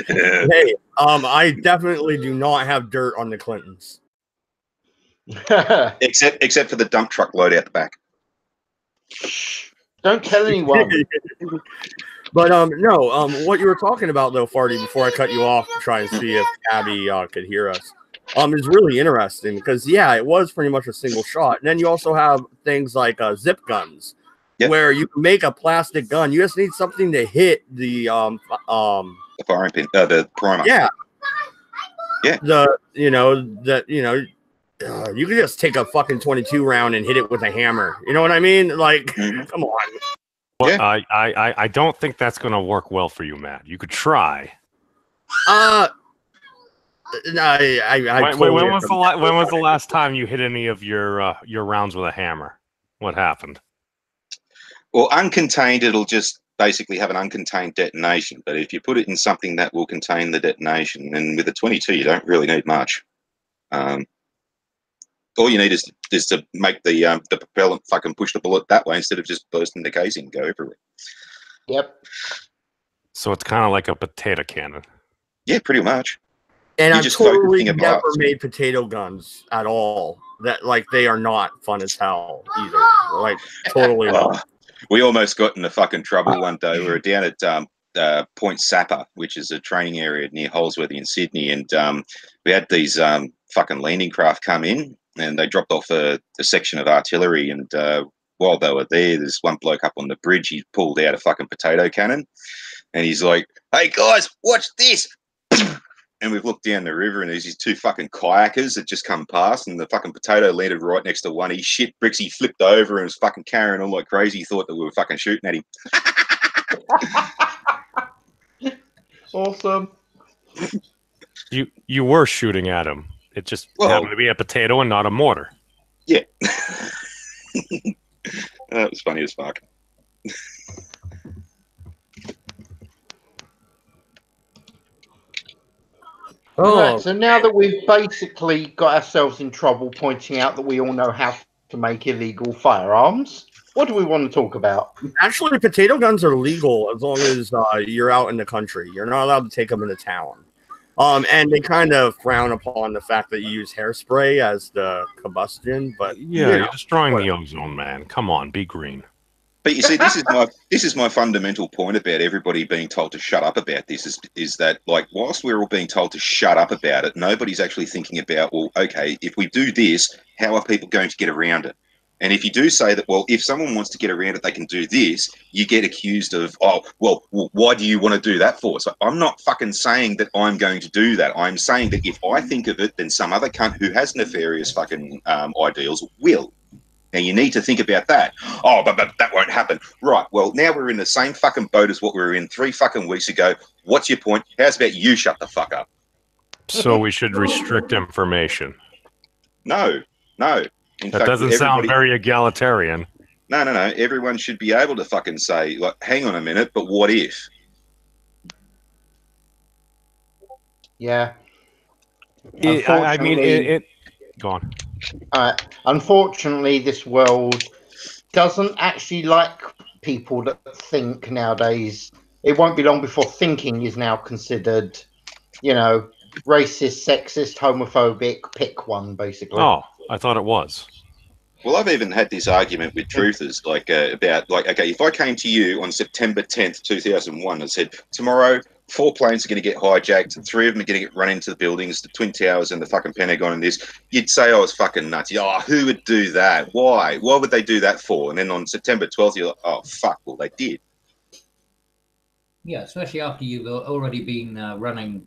Hey, I definitely do not have dirt on the Clintons. except for the dump truck load out the back. Don't tell anyone. But no, what you were talking about though, Farty, before I cut you off to try and see if Abby could hear us, is really interesting because it was pretty much a single shot. And then you also have things like zip guns, where you can make a plastic gun. You just need something to hit the firing pin, the primer. Yeah. You can just take a fucking 22 round and hit it with a hammer. You know what I mean? Like, come on. Well, I don't think that's going to work well for you, Matt. You could try. No, when was the last time you hit any of your rounds with a hammer? What happened? Well, uncontained, it'll just basically have an uncontained detonation. But if you put it in something that will contain the detonation, and with a 22, you don't really need much. All you need is to make the propellant fucking push the bullet that way instead of just bursting the casing and go everywhere. Yep. So it's kind of like a potato cannon. Yeah, pretty much. And I've totally never made potato guns at all. They are not fun as hell either. Like, totally not. We almost got into fucking trouble one day. We were down at Point Sapper, which is a training area near Holsworthy in Sydney, and we had these fucking landing craft come in, and they dropped off a section of artillery. And while they were there, there's one bloke up on the bridge. He pulled out a fucking potato cannon, and he's like, "Hey guys, watch this!" And we've looked down the river, and there's these 2 fucking kayakers that just come past, and the fucking potato landed right next to one. He shit bricks. He flipped over and was fucking carrying on like crazy. He thought that we were fucking shooting at him. Awesome. You were shooting at him. It just happened to be a potato and not a mortar. Yeah. That was funny as fuck. Right, so now that we've basically got ourselves in trouble pointing out that we all know how to make illegal firearms, what do we want to talk about? Actually, potato guns are legal as long as you're out in the country. You're not allowed to take them into town. And they kind of frown upon the fact that you use hairspray as the combustion, but you're destroying the ozone, man. Come on, be green. But you see, this is my fundamental point about everybody being told to shut up about this is that, like, whilst we're all being told to shut up about it, nobody's actually thinking about, well, okay, if we do this, how are people going to get around it? And if you do say that, well, if someone wants to get around it, they can do this, you get accused of, oh, well, why do you want to do that for? So I'm not fucking saying that I'm going to do that. I'm saying that if I think of it, then some other cunt who has nefarious fucking ideals will. Now, you need to think about that. Oh, but that won't happen. Right, well, now we're in the same fucking boat as what we were in 3 fucking weeks ago. What's your point? How's about you shut the fuck up? So we should restrict information. No. In that fact, doesn't sound very egalitarian. No. Everyone should be able to fucking say, like, hang on a minute, but what if? Yeah. I mean, go on. Unfortunately, this world doesn't actually like people that think nowadays. It won't be long before thinking is now considered, racist, sexist, homophobic. Pick one, basically. Oh, I thought it was. Well, I've even had this argument with truthers, about okay, if I came to you on September 10th, 2001, and said, tomorrow, 4 planes are going to get hijacked, 3 of them are going to get run into the buildings, the Twin Towers and the fucking Pentagon and this, you'd say I was fucking nuts. Oh, who would do that? Why? Why would they do that for? And then on September 12th, you're like, oh, fuck, well, they did. Yeah, especially after you've already been running.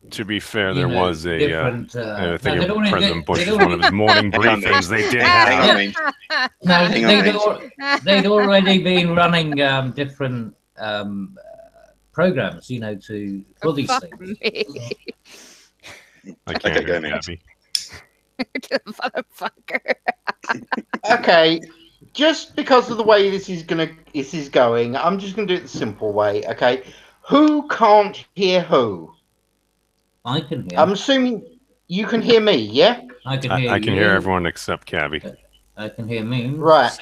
To be fair, there was a. I think President Bush was one of his morning briefings. They did have. They'd already been running different programs, for these things. I can't go, Gabby. Motherfucker. Okay. Just because of the way this is going, I'm just gonna do it the simple way, okay? Who can't hear who? I can hear. I'm assuming you can hear me, yeah? I can hear. I can hear everyone except Cabby. I can hear memes. Right.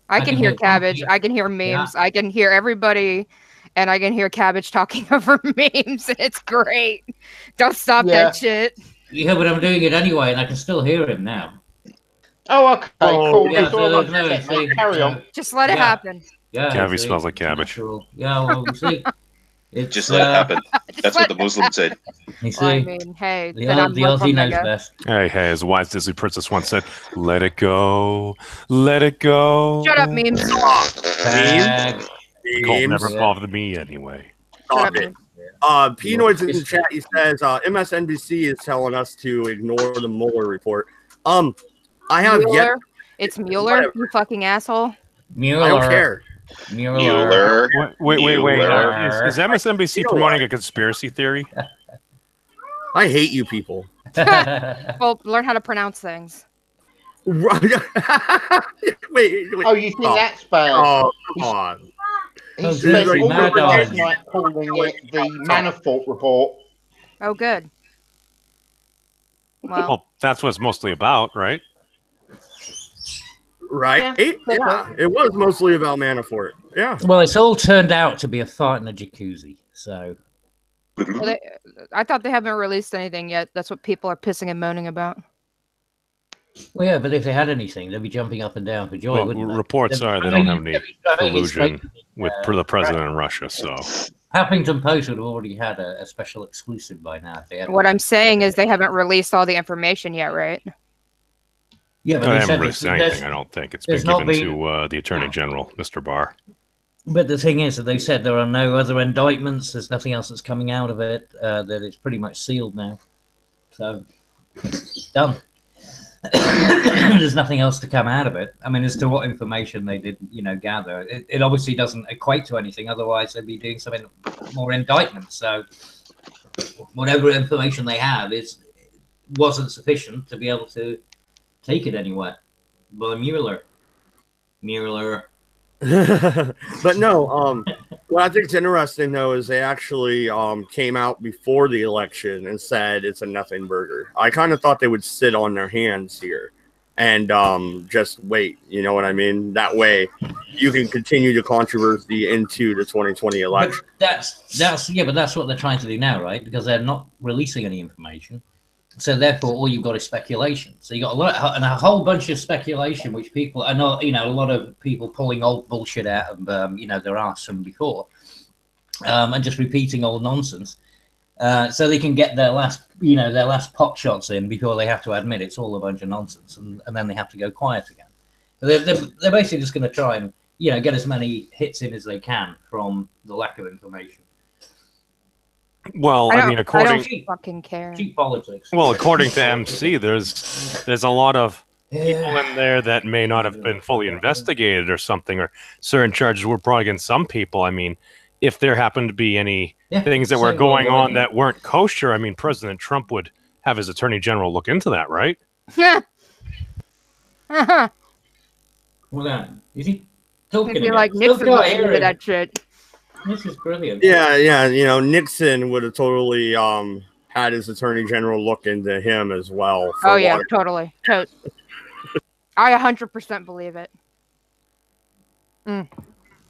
I can hear Cabbage. I can hear memes. Yeah. I can hear everybody, and I can hear Cabbage talking over memes. And it's great. Don't stop that shit. Yeah, but I'm doing it anyway, and I can still hear him now. Oh, okay, cool. Yeah, so carry on. Just let it happen. Yeah, Cabby smells like cabbage. Yeah, well, see, it's, just let it happen. That's what the Muslim said. You see, I mean, hey, the Aussie knows best. Hey, as wise Disney princess once said, "Let it go, let it go." Shut up, memes. Memes never bothered me anyway. Stop it. Pinoid's in the chat. He says MSNBC is telling us to ignore the Mueller report. I have Mueller? It's Mueller, whatever. You fucking asshole. Mueller. I don't care. Mueller. Wait. Is MSNBC promoting a conspiracy theory? I hate you people. Well, learn how to pronounce things. wait. Oh, you think that's bad? Oh, come on. He spent all the night calling it the Manafort report. Oh, good. Well, that's what it's mostly about, right? Right? Yeah, it was mostly about Manafort. Yeah. Well, it's all turned out to be a fart in a jacuzzi. So, well, I thought they haven't released anything yet. That's what people are pissing and moaning about. Well, yeah, but if they had anything, they'd be jumping up and down for joy. Well, reports are they don't have any collusion with the president in Russia. So, Huffington Post would have already had a special exclusive by now. If they had what I'm saying is they haven't released all the information yet, right? Yeah, but they haven't released anything. I don't think it's been given to the Attorney General, Mr. Barr. But the thing is that they said there are no other indictments. There's nothing else that's coming out of it. That it's pretty much sealed now. So done. There's nothing else to come out of it. I mean, as to what information they did, gather, it obviously doesn't equate to anything. Otherwise, they'd be doing something more indictments. So whatever information they have wasn't sufficient to be able to take it anywhere. But Mueller. But no, what I think is interesting though is they actually came out before the election and said it's a nothing burger. I kind of thought they would sit on their hands here and just wait. You know what I mean? That way you can continue the controversy into the 2020 election. But that's what they're trying to do now, right? Because they're not releasing any information. So therefore, all you've got is speculation. So you got a whole bunch of speculation, which people I know, a lot of people pulling old bullshit out of, their arse from before, and just repeating old nonsense, so they can get their last pot shots in before they have to admit it's all a bunch of nonsense, and then they have to go quiet again. They're basically just going to try and get as many hits in as they can from the lack of information. Well, I mean, I don't fucking care. Cheap politics. Well, according to MC, there's a lot of people in there that may not have been fully investigated or something, or certain charges were brought against some people. I mean, if there happened to be any things that were going on that weren't kosher, I mean, President Trump would have his attorney general look into that, right? Yeah. Well, is he talking? I feel like Nixon looked into that shit. This is brilliant. Yeah. Nixon would have totally had his attorney general look into him as well. Oh yeah, totally. I 100% believe it.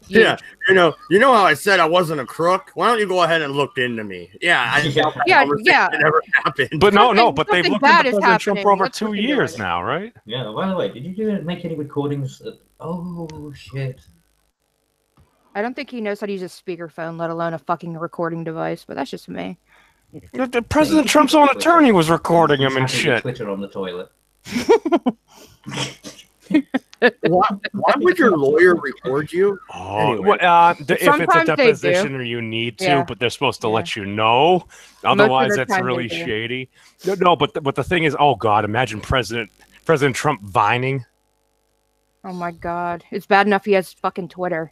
Yeah, you know how I said I wasn't a crook? Why don't you go ahead and look into me? Yeah. It never happened. But but they've looked into President Trump for over 2 years now, right? Yeah. By the way, did you make any recordings? Oh shit. I don't think he knows how to use a speakerphone, let alone a fucking recording device. But that's just me. President Trump's own attorney was recording him and shit. Twitter on the toilet. Why would your lawyer record you? Anyway. If it's a deposition or you need to, but they're supposed to let you know. Otherwise, that's really shady. No, but the thing is, oh God, imagine President Trump vining. Oh my God, it's bad enough he has fucking Twitter.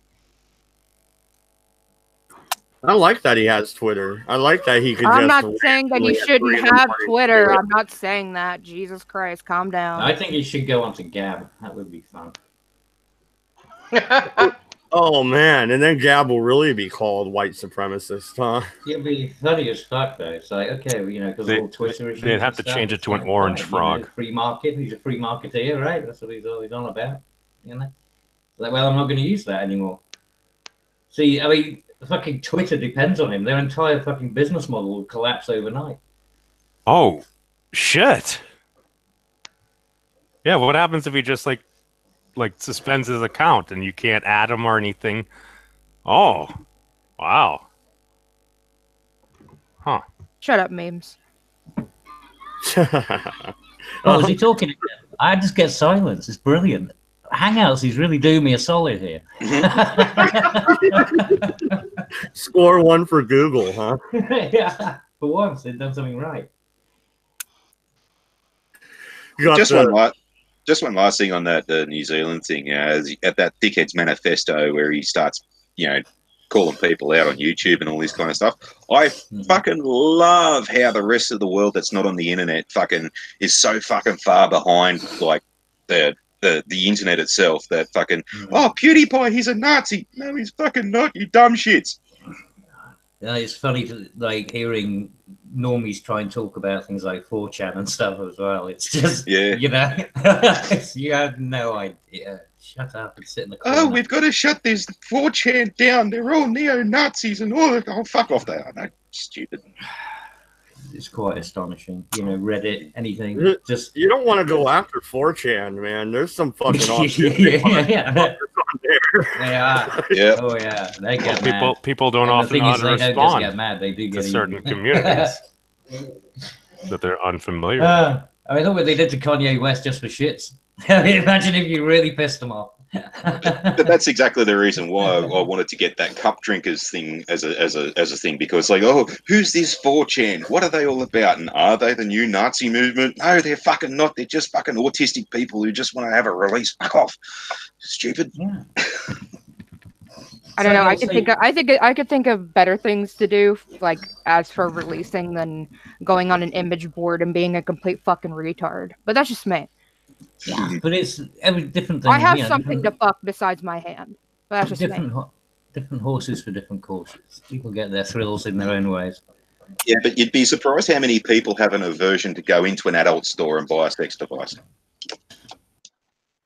I like that he has Twitter. I like that he can. I'm not saying that he shouldn't have Twitter. I'm not saying that. Jesus Christ, calm down. I think he should go onto Gab. That would be fun. Oh man, and then Gab will really be called white supremacist, huh? It'd be funny as fuck though. It's like, okay, because all Twitter. They'd have to change it to an orange frog. Free market. He's a free marketeer, right? That's what he's always on about. Like, well, I'm not going to use that anymore. See, I mean. Fucking Twitter depends on him. Their entire fucking business model will collapse overnight. Oh, shit. Yeah, what happens if he just like suspends his account and you can't add him or anything? Oh, wow. Huh. Shut up, memes. Is he talking again? I just get silence. It's brilliant. Hangouts, he's really doing me a solid here. Score one for Google, huh? Yeah, for once they've done something right. Just one last thing on that New Zealand thing. At that Dickhead's Manifesto where he starts, calling people out on YouTube and all this kind of stuff. I fucking love how the rest of the world that's not on the internet fucking is so fucking far behind, like the internet itself, that fucking PewDiePie, he's a Nazi. No, he's fucking not, you dumb shits. Yeah, it's funny to hearing normies try and talk about things like 4chan and stuff as well. It's just you have no idea. Shut up and sit in the corner. Oh, we've got to shut this 4chan down. They're all neo-Nazis and all that. Oh, fuck off, they are. No, stupid. It's quite astonishing. Reddit, anything. You don't want to go after 4chan, man. There's some fucking awesome Yeah. Oh yeah. They get mad. People don't often know how to respond. They don't just get mad. They do get to certain communities that they're unfamiliar with. I mean, look what they did to Kanye West just for shits. Imagine if you really pissed them off. But that's exactly the reason why I wanted to get that cup drinkers thing as a thing, because who's this 4chan? What are they all about? And are they the new Nazi movement? No, they're fucking not. They're just fucking autistic people who just want to have a release. Fuck off, stupid. Yeah. I don't know. I could think of better things to do, like as for releasing, than going on an image board and being a complete fucking retard. But that's just me. Yeah, but it's every different thing. I have something to fuck besides my hand. But that's just different horses for different courses. People get their thrills in their own ways. Yeah, but you'd be surprised how many people have an aversion to go into an adult store and buy a sex device.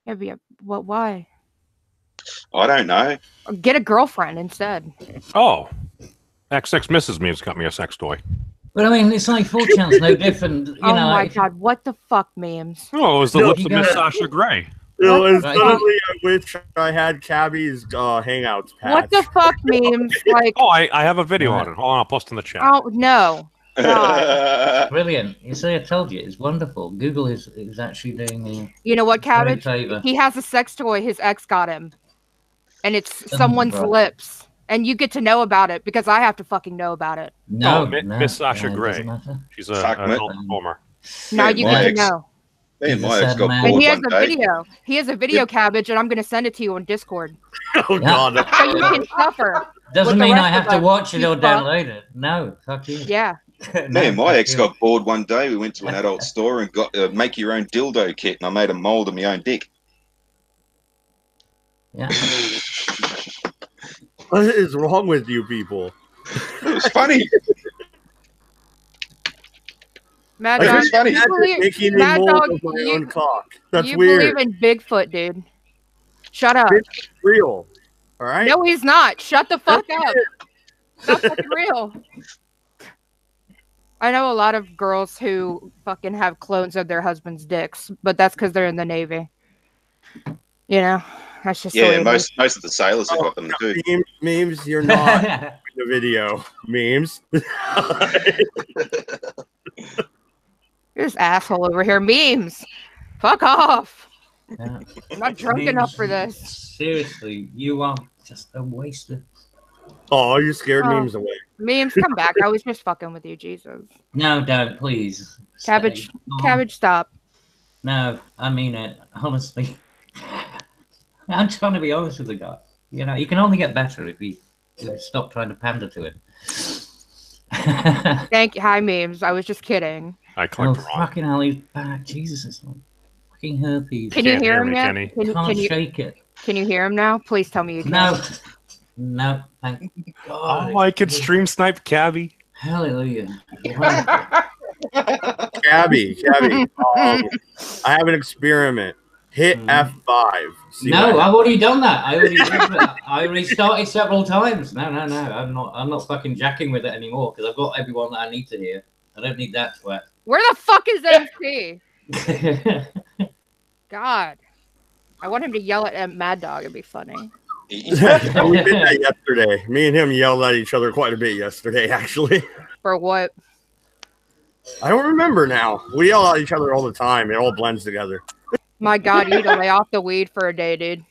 Yeah, but why? I don't know. Or get a girlfriend instead. Oh, XX misses me has got me a sex toy. But I mean, it's like 4chan's no different. Oh my god, what the fuck, memes? Oh, it was the lips of Miss Sasha Grey. Suddenly I wish I had Cabby's Hangouts patch. What the fuck, memes? Like, I have a video on it. Hold on, I'll post in the chat. Oh no. God. Brilliant. You see, I told you, it's wonderful. Google is actually doing me. You know what, Cabbage? Favor. He has a sex toy his ex got him. And it's someone's lips. And you get to know about it because I have to fucking know about it. No, Miss Sasha Grey. She's a adult performer. Now you get to know. And my ex got and he has a video. He has a video, Cabbage, and I'm going to send it to you on Discord. Oh, God. So you can suffer. Doesn't mean I have to watch it or download it. No, fuck you. Yeah. Me and my ex got bored one day. We went to an adult store and got a make your own dildo kit, and I made a mold of my own dick. Yeah. What is wrong with you people? It was funny. Mad Dog, That's you weird. believe in Bigfoot, dude. Shut up. It's real. All right. No, he's not. Shut the fuck up. It's not fucking real. I know a lot of girls who fucking have clones of their husband's dicks, but that's because they're in the Navy. You know, that's just most of the sailors have got them too. Memes, you're not in the video. Memes. You're this asshole over here. Memes. Fuck off. Yeah. I'm not drunk enough for this. Seriously, you are just a waster. Oh, you scared memes away. Memes, come back. I was just fucking with you, Jesus. No, don't, please. Cabbage, Cabbage, stop. No, I mean it. Honestly. I'm trying to be honest with the guy. You know, you can only get better if you stop trying to pander to him. Thank you. Hi, memes. I was just kidding. I clicked wrong. Fucking hell, he's back. Jesus, it's like fucking herpes. Can you hear him yet? Can't shake it. Can you hear him now? Please tell me you can. No, thank God. Oh, I could stream snipe Cabby. Hallelujah. Cabby. I have an experiment. Hit F5. No, I've already done that. I restarted several times. No. I'm not fucking jacking with it anymore because I've got everyone that I need to hear. I don't need that sweat. Where the fuck is MC? God. I want him to yell at Mad Dog. It'd be funny. We did that yesterday. Me and him yelled at each other quite a bit yesterday, actually. For what? I don't remember now. We yell at each other all the time. It all blends together. My God, you need to lay off the weed for a day, dude.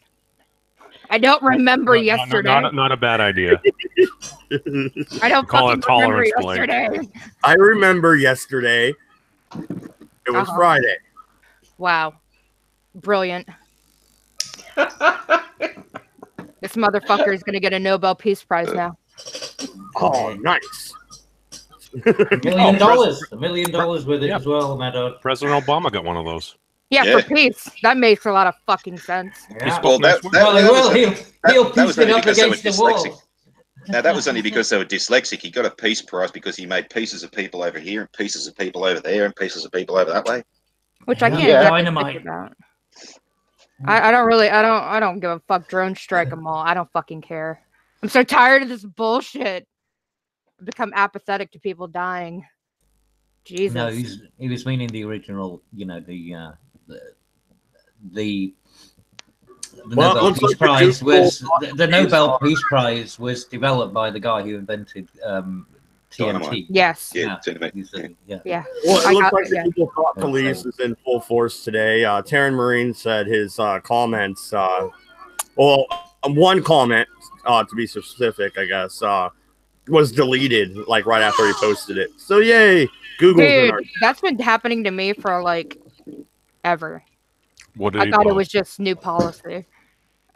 I don't remember yesterday. Not a bad idea. I don't call it tolerance yesterday. I remember yesterday. It was Friday. Wow. Brilliant. This motherfucker is going to get a Nobel Peace Prize now. Oh, nice. $1 million with it as well, Maddo. President Obama got one of those. Yeah, for peace. That makes a lot of fucking sense. Yeah. Well, he'll piece it up against the wall. Now, that was only because they were dyslexic. He got a peace prize because he made pieces of people over here and pieces of people over there and pieces of people over that way. Which I can't think about. I don't give a fuck. Drone strike them all. I don't fucking care. I'm so tired of this bullshit. I've become apathetic to people dying. Jesus. No, he was meaning the original, you know, the Nobel Peace Prize was the Nobel Peace Prize was developed by the guy who invented TNT. Yes. Yeah. Yeah. Well, it looks like the People Thought Police is in full force today. Taryn Marine said his comments. One comment, to be specific, I guess, was deleted like right after he posted it. So yay, Google. Dude, that's been happening to me for like ever. I thought it was just new policy.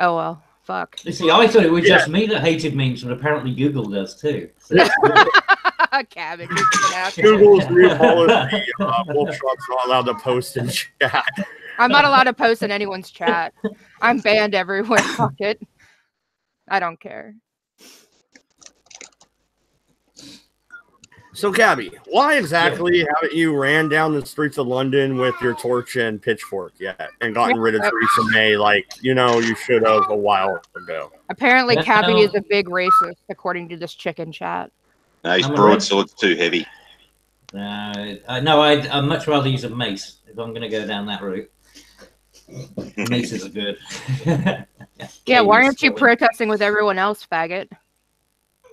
Oh well, fuck. You see, I thought it was just me that hated memes, but apparently Google does too. So Cabbage. Google's new policy. Wolfshark's not allowed to post in chat. I'm not allowed to post in anyone's chat. I'm banned everywhere. Fuck it. I don't care. So, Gabby, why exactly haven't you ran down the streets of London with your torch and pitchfork yet and gotten rid of Theresa May like, you know, you should have a while ago? Apparently, Cabby is a big racist, according to this chicken chat. No, his broadsword's too heavy. No, I'd much rather use a mace if I'm going to go down that route. Maces are good. Yeah, why aren't you protesting with everyone else, faggot?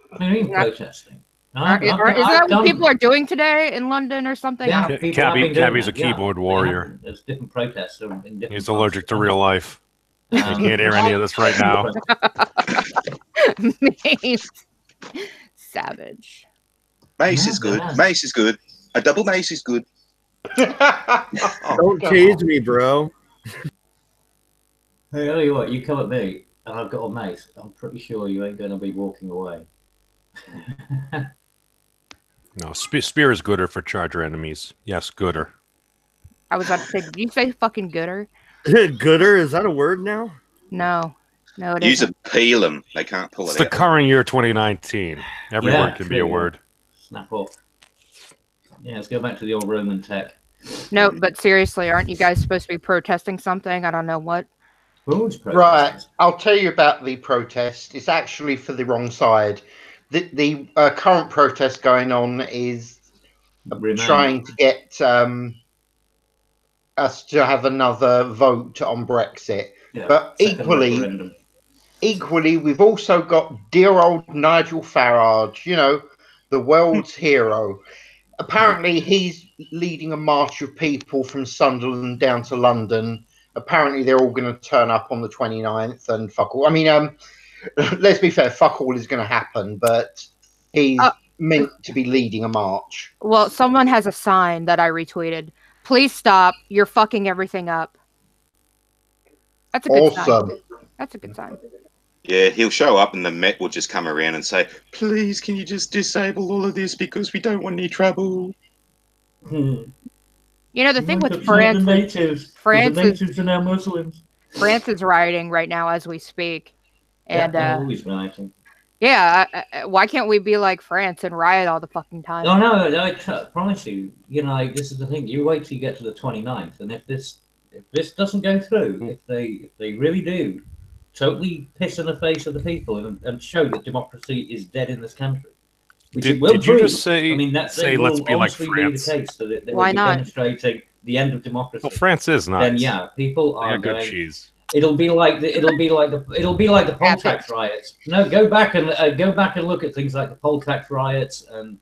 What do you mean protesting? Isn't that what people are doing today in London or something? Yeah, Cabby's a keyboard warrior. There's different protests. In different He's allergic to real life. You can't hear any of this right now. Savage. Mace is good. Mace is good. A double mace is good. Don't tease me, bro. Hey, tell you what, you come at me and I've got a mace. I'm pretty sure you ain't going to be walking away. No, spear is gooder for charger enemies. Yes, gooder. I was about to say, did you say fucking gooder? Gooder? Is that a word now? No, it Use isn't. a peel them. They can't pull It's it the out. current year 2019. Every word can be a word. Snap off. Yeah, let's go back to the old Roman tech. No, but seriously, aren't you guys supposed to be protesting something? I don't know what. Right, I'll tell you about the protest. It's actually for the wrong side. The current protest going on is trying to get us to have another vote on Brexit. Yeah, but equally, we've also got dear old Nigel Farage, you know, the world's hero. Apparently, he's leading a march of people from Sunderland down to London. Apparently, they're all going to turn up on the 29th and fuck all. I mean, let's be fair, fuck all is going to happen, but he's meant to be leading a march. Well, someone has a sign that I retweeted. Please stop. You're fucking everything up. That's a good sign. That's a good sign. Yeah, he'll show up and the Met will just come around and say, please, can you just disable all of this because we don't want any trouble? You know, the thing with France, the natives are now Muslims. France is rioting right now as we speak. And they're always rioting. Yeah, why can't we be like France and riot all the fucking time? Oh, no, I promise you, you know, like, this is the thing. You wait till you get to the 29th, and if this doesn't go through, if they really do totally piss in the face of the people and show that democracy is dead in this country, which it will did prove. you just say, I mean, let's be like France? Be the case that why not? Demonstrating the end of democracy. Well, France is not. Then yeah, people are good going. Cheese. It'll be like the poll tax riots. No, go back and look at things like the poll tax riots, and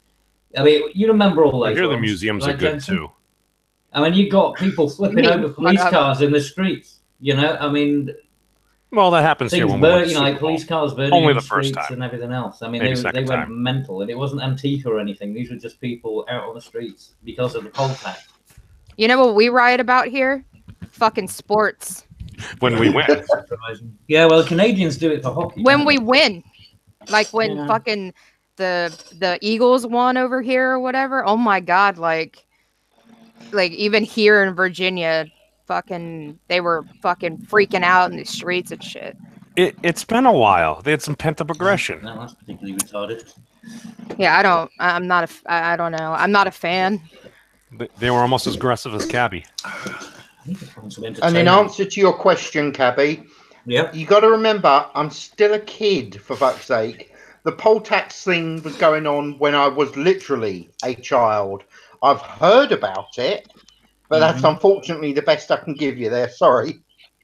I mean, you remember all those. I hear the museums are good too. I mean, you got people flipping over police cars in the streets. You know, I mean, well, that happens here when we're like police cars burning only in the first time and everything else. I mean, they went mental, and it wasn't Antifa or anything. These were just people out on the streets because of the poll tax. You know what we riot about here? Fucking sports. When we win. Yeah, well, the Canadians do it for hockey. When we win. Like when fucking the Eagles won over here or whatever. Oh my God, like even here in Virginia, fucking they were fucking freaking out in the streets and shit. It's been a while. They had some pent-up aggression. No, that's particularly retarded. Yeah, I don't know. I'm not a fan. They were almost as aggressive as Cabby. And in answer to your question, Cabby, you got to remember, I'm still a kid, for fuck's sake. The poll tax thing was going on when I was literally a child. I've heard about it, but that's unfortunately the best I can give you there. Sorry.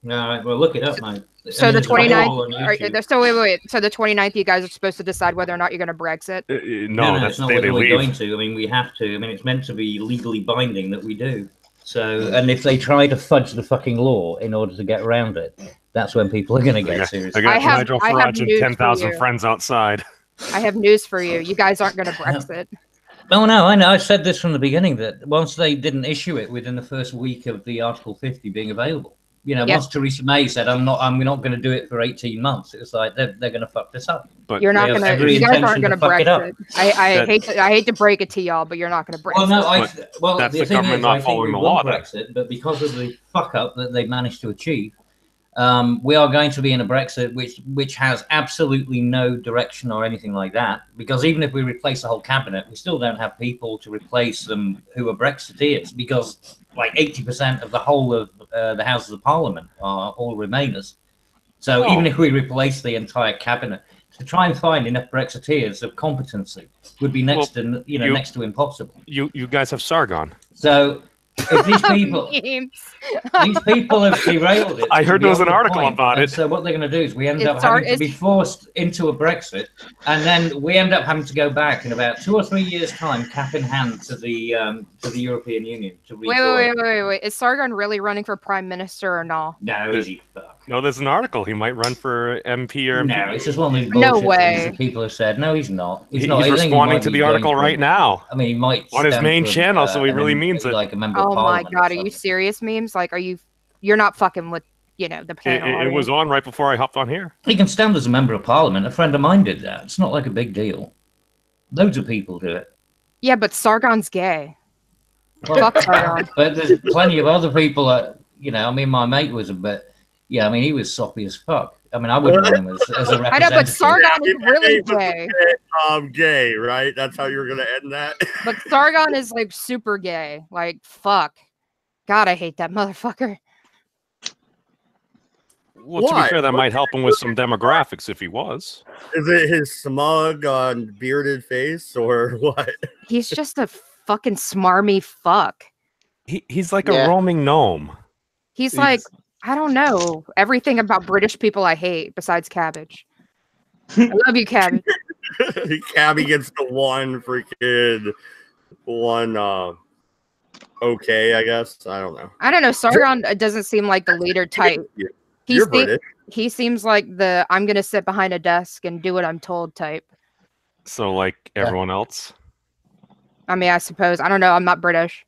All right, well, look it up, mate. So the 29th. So wait. So the 29th, you guys are supposed to decide whether or not you're going to Brexit. No, that's not whether we're going to. I mean, we have to. I mean, it's meant to be legally binding that we do. So, and if they try to fudge the fucking law in order to get around it, that's when people are going to get serious. I got Nigel Farage and 10,000 friends outside. I have news for you. You guys aren't going to Brexit. Oh, no, I know. I said this from the beginning that once they didn't issue it within the first week of the Article 50 being available, you know, once Theresa May said, we're not going to do it for 18 months, it was like, they're going to fuck this up. But you're not going to, you guys aren't going to Brexit. I hate to break it to y'all, but you're not going to Brexit. Well, that's the government not following the law. Brexit, but because of the fuck up that they managed to achieve, we are going to be in a Brexit which has absolutely no direction or anything like that. Because even if we replace the whole cabinet, we still don't have people to replace them who are Brexiteers, because like 80% of the whole of the Houses of Parliament are all Remainers. So even if we replace the entire cabinet, to try and find enough Brexiteers of competency would be next to impossible. You guys have Sargon. So If these people have derailed it. I heard there was an article about it. So what they're going to do is we end up having to be forced into a Brexit, and then we end up having to go back in about 2 or 3 years' time, cap in hand, to the European Union. Wait. Is Sargon really running for prime minister or no? No, is he? No, there's an article. He might run for MP or MP. No, it's just one of these bullshit things that people have said. No, he's not. He's not. He's responding to the article right now. I mean, he might on his main channel, so he really means it. Like a member oh of my god, are you serious, memes? Like, you're not fucking with, the panel. It was on right before I hopped on here. He can stand as a member of parliament. A friend of mine did that. It's not like a big deal. Loads of people do it. Yeah, but Sargon's gay. Fuck Sargon. But there's plenty of other people that, I mean, my mate was a bit. Yeah, I mean, he was soppy as fuck. I mean, I wouldn't want him as a representative. I know, but Sargon is really gay. Gay, right? That's how you were going to end that? But Sargon is, like, super gay. Like, fuck. God, I hate that motherfucker. Well, to be fair, that might help him with some demographics if he was. Is it his smug, bearded face, or what? He's just a fucking smarmy fuck. He's like a roaming gnome. He's like... I don't know. Everything about British people I hate, besides cabbage. I love you, cabbage. Cabby gets the one, okay, I guess. I don't know. I don't know. Sargon doesn't seem like the leader type. You're British. He seems like the I'm going to sit behind a desk and do what I'm told type. So like everyone else? I mean, I suppose. I don't know. I'm not British.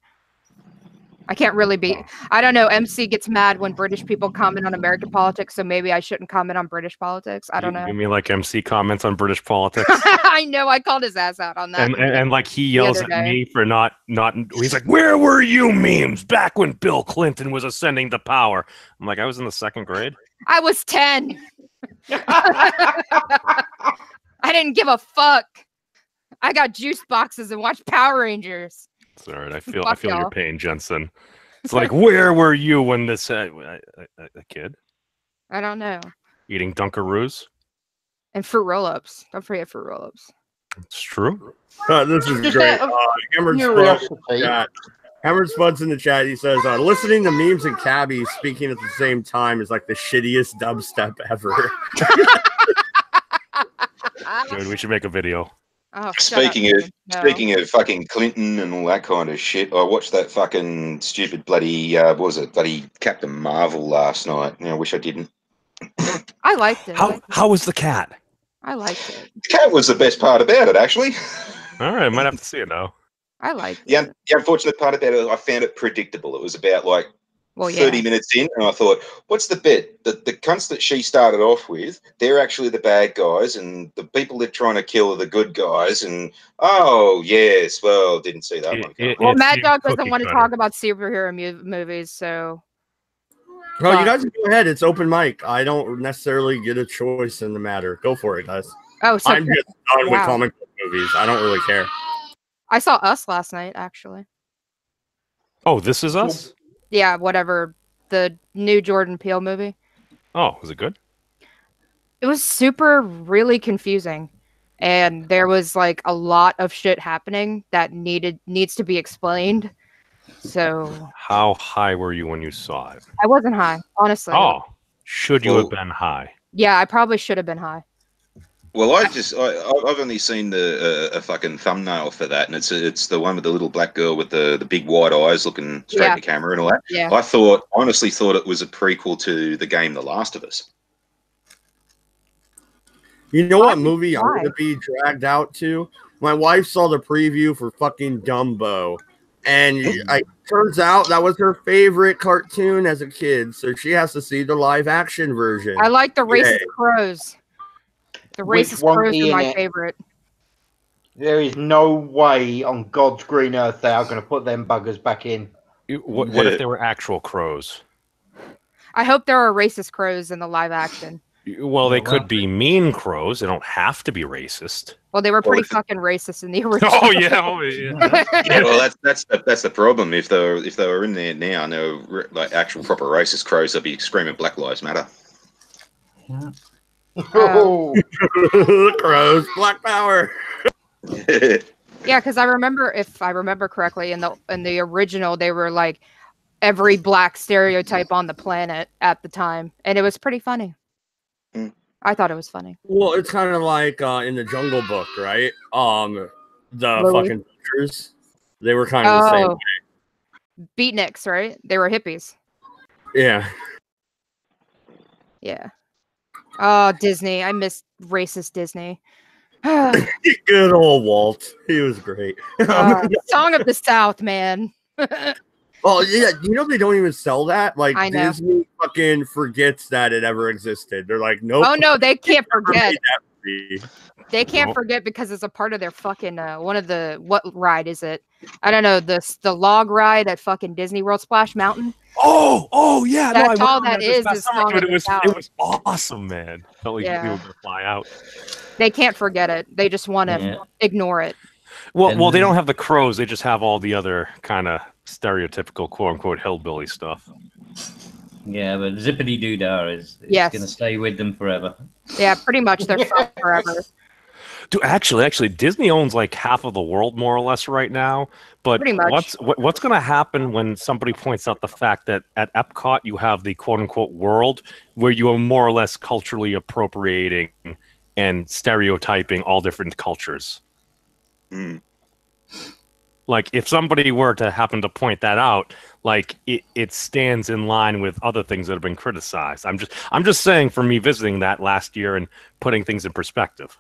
I can't really be. I don't know. MC gets mad when British people comment on American politics, so maybe I shouldn't comment on British politics. I don't know. You mean like MC comments on British politics? I know. I called his ass out on that. And like he yells at me for not. He's like, "Where were you, memes, back when Bill Clinton was ascending to power?" I'm like, I was in the 2nd grade. I was 10. I didn't give a fuck. I got juice boxes and watched Power Rangers. It's all right. I feel your pain, Jensen. It's like, where were you when this a kid? I don't know. Eating Dunkaroos and fruit roll-ups. Don't forget fruit roll-ups. It's true. This is great. Hammer's Spud's in the chat. He says, listening to memes and cabbies speaking at the same time is like the shittiest dubstep ever. Dude, we should make a video. Oh, speaking of fucking Clinton and all that kind of shit, I watched that fucking stupid bloody bloody Captain Marvel last night. I wish I didn't. I liked it. How was the cat? I liked it. The cat was the best part about it, actually. All right, I might have to see it now. I liked it. The unfortunate part about it, I found it predictable. It was about like 30 minutes in, and I thought, what's the bit? The cunts that she started off with, they're actually the bad guys, and the people they're trying to kill are the good guys, and didn't see that one. Well, Mad Dog doesn't want to talk about superhero movies, so... No, you guys go ahead. It's open mic. I don't necessarily get a choice in the matter. Go for it, guys. Oh, so I'm just done with comic book movies. I don't really care. I saw Us last night, actually. Oh, This Is Us? Yeah, whatever. The new Jordan Peele movie. Oh, was it good? It was really confusing. And there was like a lot of shit happening that needs to be explained. So how high were you when you saw it? I wasn't high, honestly. Oh, should you have been high? Yeah, I probably should have been high. Well, I've only seen a fucking thumbnail for that, and it's the one with the little black girl with the big white eyes looking straight at the camera and all that. Yeah. I honestly thought it was a prequel to the game The Last of Us. You know what movie I'm going to be dragged out to? My wife saw the preview for fucking Dumbo, and it turns out that was her favorite cartoon as a kid, so she has to see the live action version. I like the racist crows. The racist crows are my favorite. There is no way on God's green earth they are going to put them buggers back in. What if they were actual crows? I hope there are racist crows in the live action. Well, they could be mean crows. They don't have to be racist. Well, they were pretty fucking racist in the original. Oh yeah. Yeah, well, that's the problem. If they were in there now and they were like actual proper racist crows, they'd be screaming Black Lives Matter. Yeah. Crows, Black Power. Yeah, because I remember, if I remember correctly, in the original, they were like every black stereotype on the planet at the time, and it was pretty funny. I thought it was funny. Well, it's kind of like in the Jungle Book, right? The Louis. fucking teachers, they were kind of the same way. Beatniks, right? They were hippies. Yeah. Yeah. Oh, Disney. I miss racist Disney. Good old Walt. He was great. Song of the South, man. Oh yeah, you know they don't even sell that. Like I know. Disney fucking forgets that it ever existed. They're like, nope. Oh no, they can't forget. They can't forget because it's a part of their fucking one of the, what ride is it? I don't know, the log ride at fucking Disney World, Splash Mountain. Oh yeah, that's all that is. It was awesome, man. Felt like we were gonna fly out. They can't forget it. They just want to ignore it. Well, they don't have the crows. They just have all the other kind of stereotypical quote-unquote hillbilly stuff. Yeah, but Zippity Doodah is going to stay with them forever. Yeah, pretty much. They're forever. Dude, actually, Disney owns like half of the world, more or less, right now. But pretty much. What's going to happen when somebody points out the fact that at Epcot you have the quote-unquote world where you are more or less culturally appropriating and stereotyping all different cultures? Like, if somebody were to happen to point that out, like it stands in line with other things that have been criticized. I'm just saying, for me visiting that last year and putting things in perspective.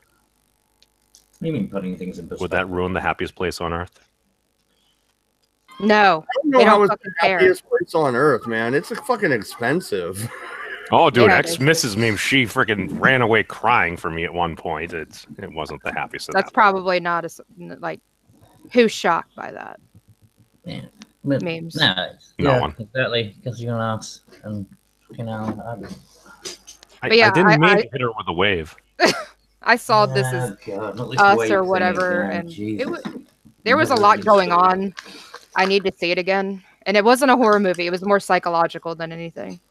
What do you mean putting things in perspective? Would that ruin the happiest place on earth? No. I don't know how it's the happiest place on earth, man. It's fucking expensive. Oh, dude, ex-Mrs. Meme, she freaking ran away crying for me at one point. It wasn't the happiest of That's probably not like, who's shocked by that? Yeah. Memes. No one. Exactly, because you're gonna ask, and you know. I didn't mean to hit her with a wave. I saw This Is Us or whatever, and there was a lot going on. I need to see it again, and it wasn't a horror movie. It was more psychological than anything.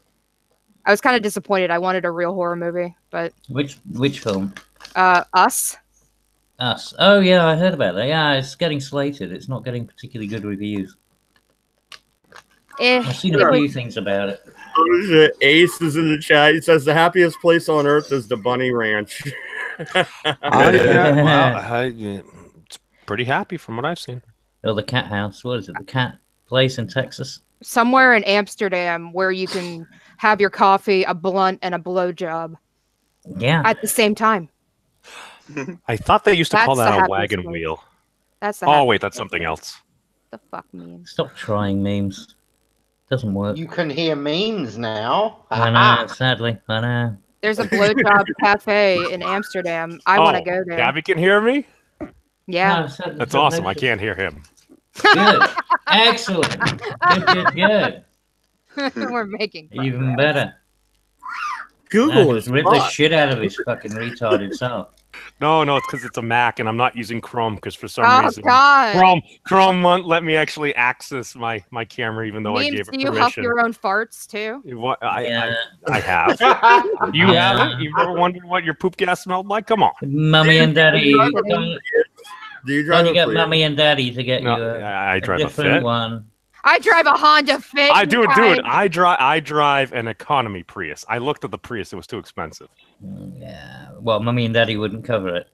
I was kind of disappointed. I wanted a real horror movie, but which film? Us. Us. Oh yeah, I heard about that. Yeah, it's getting slated. It's not getting particularly good reviews. I've seen a few things about it. Ace is in the chat. He says the happiest place on earth is the Bunny Ranch. It's pretty happy from what I've seen. Oh, the cat house. What is it? The cat place in Texas? Somewhere in Amsterdam where you can have your coffee, a blunt, and a blowjob. Yeah. At the same time. I thought they used to call that a wagon wheel. That's the Oh, wait, that's something else. The fuck memes? Stop trying memes. Doesn't work. You can hear memes now. I know, sadly. I know. There's a blowjob cafe in Amsterdam. I want to go there. Gabby can hear me? Yeah. No, that's awesome. I can't hear him. Good. Excellent. Good. We're making fun. Even better. Google is rip the shit out of his fucking retarded self. No, it's because it's a Mac and I'm not using Chrome because for some reason Chrome won't let me actually access my camera even though I gave it permission. Do you huff your own farts too? I have. You haven't? You've ever wondered what your poop gas smelled like? Come on. Mummy and Daddy. Do you drive you get Mummy and Daddy to get you I drive a different one? I drive a Honda Fit. Dude, I drive an economy Prius. I looked at the Prius; it was too expensive. Yeah, well, Mummy and Daddy wouldn't cover it.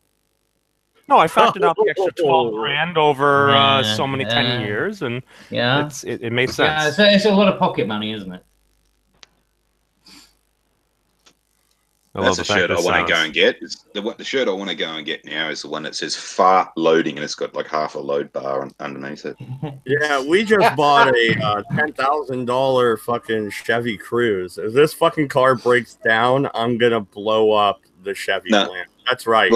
No, I factored out the extra $12,000 over so many 10 years, and it made sense. Yeah, it's a lot of pocket money, isn't it? That's the shirt I want to go and get. The shirt I want to go and get now is the one that says "far loading" and it's got like half a load bar underneath it. Yeah, we just bought a $10,000 fucking Chevy Cruze. If this fucking car breaks down, I'm gonna blow up the Chevy plant. That's right.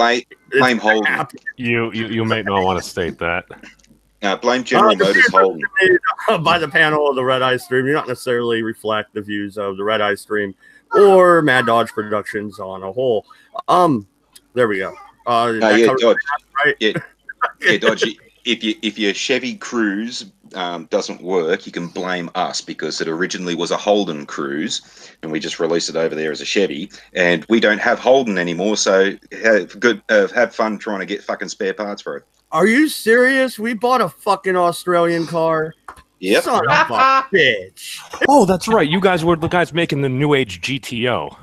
Blame Holden. You may not want to state that. Blame General Motors Holden. By the panel of the Redeye stream, you not necessarily reflect the views of the Redeye stream or Mad Dodge Productions on a whole. There we go. Dodge. Right? Yeah, Dodge. If your Chevy Cruze doesn't work, you can blame us because it originally was a Holden Cruze, and we just released it over there as a Chevy, and we don't have Holden anymore. So have fun trying to get fucking spare parts for it. Are you serious? We bought a fucking Australian car. Yep. Son of a bitch. Oh, that's right. You guys were the guys making the new age GTO.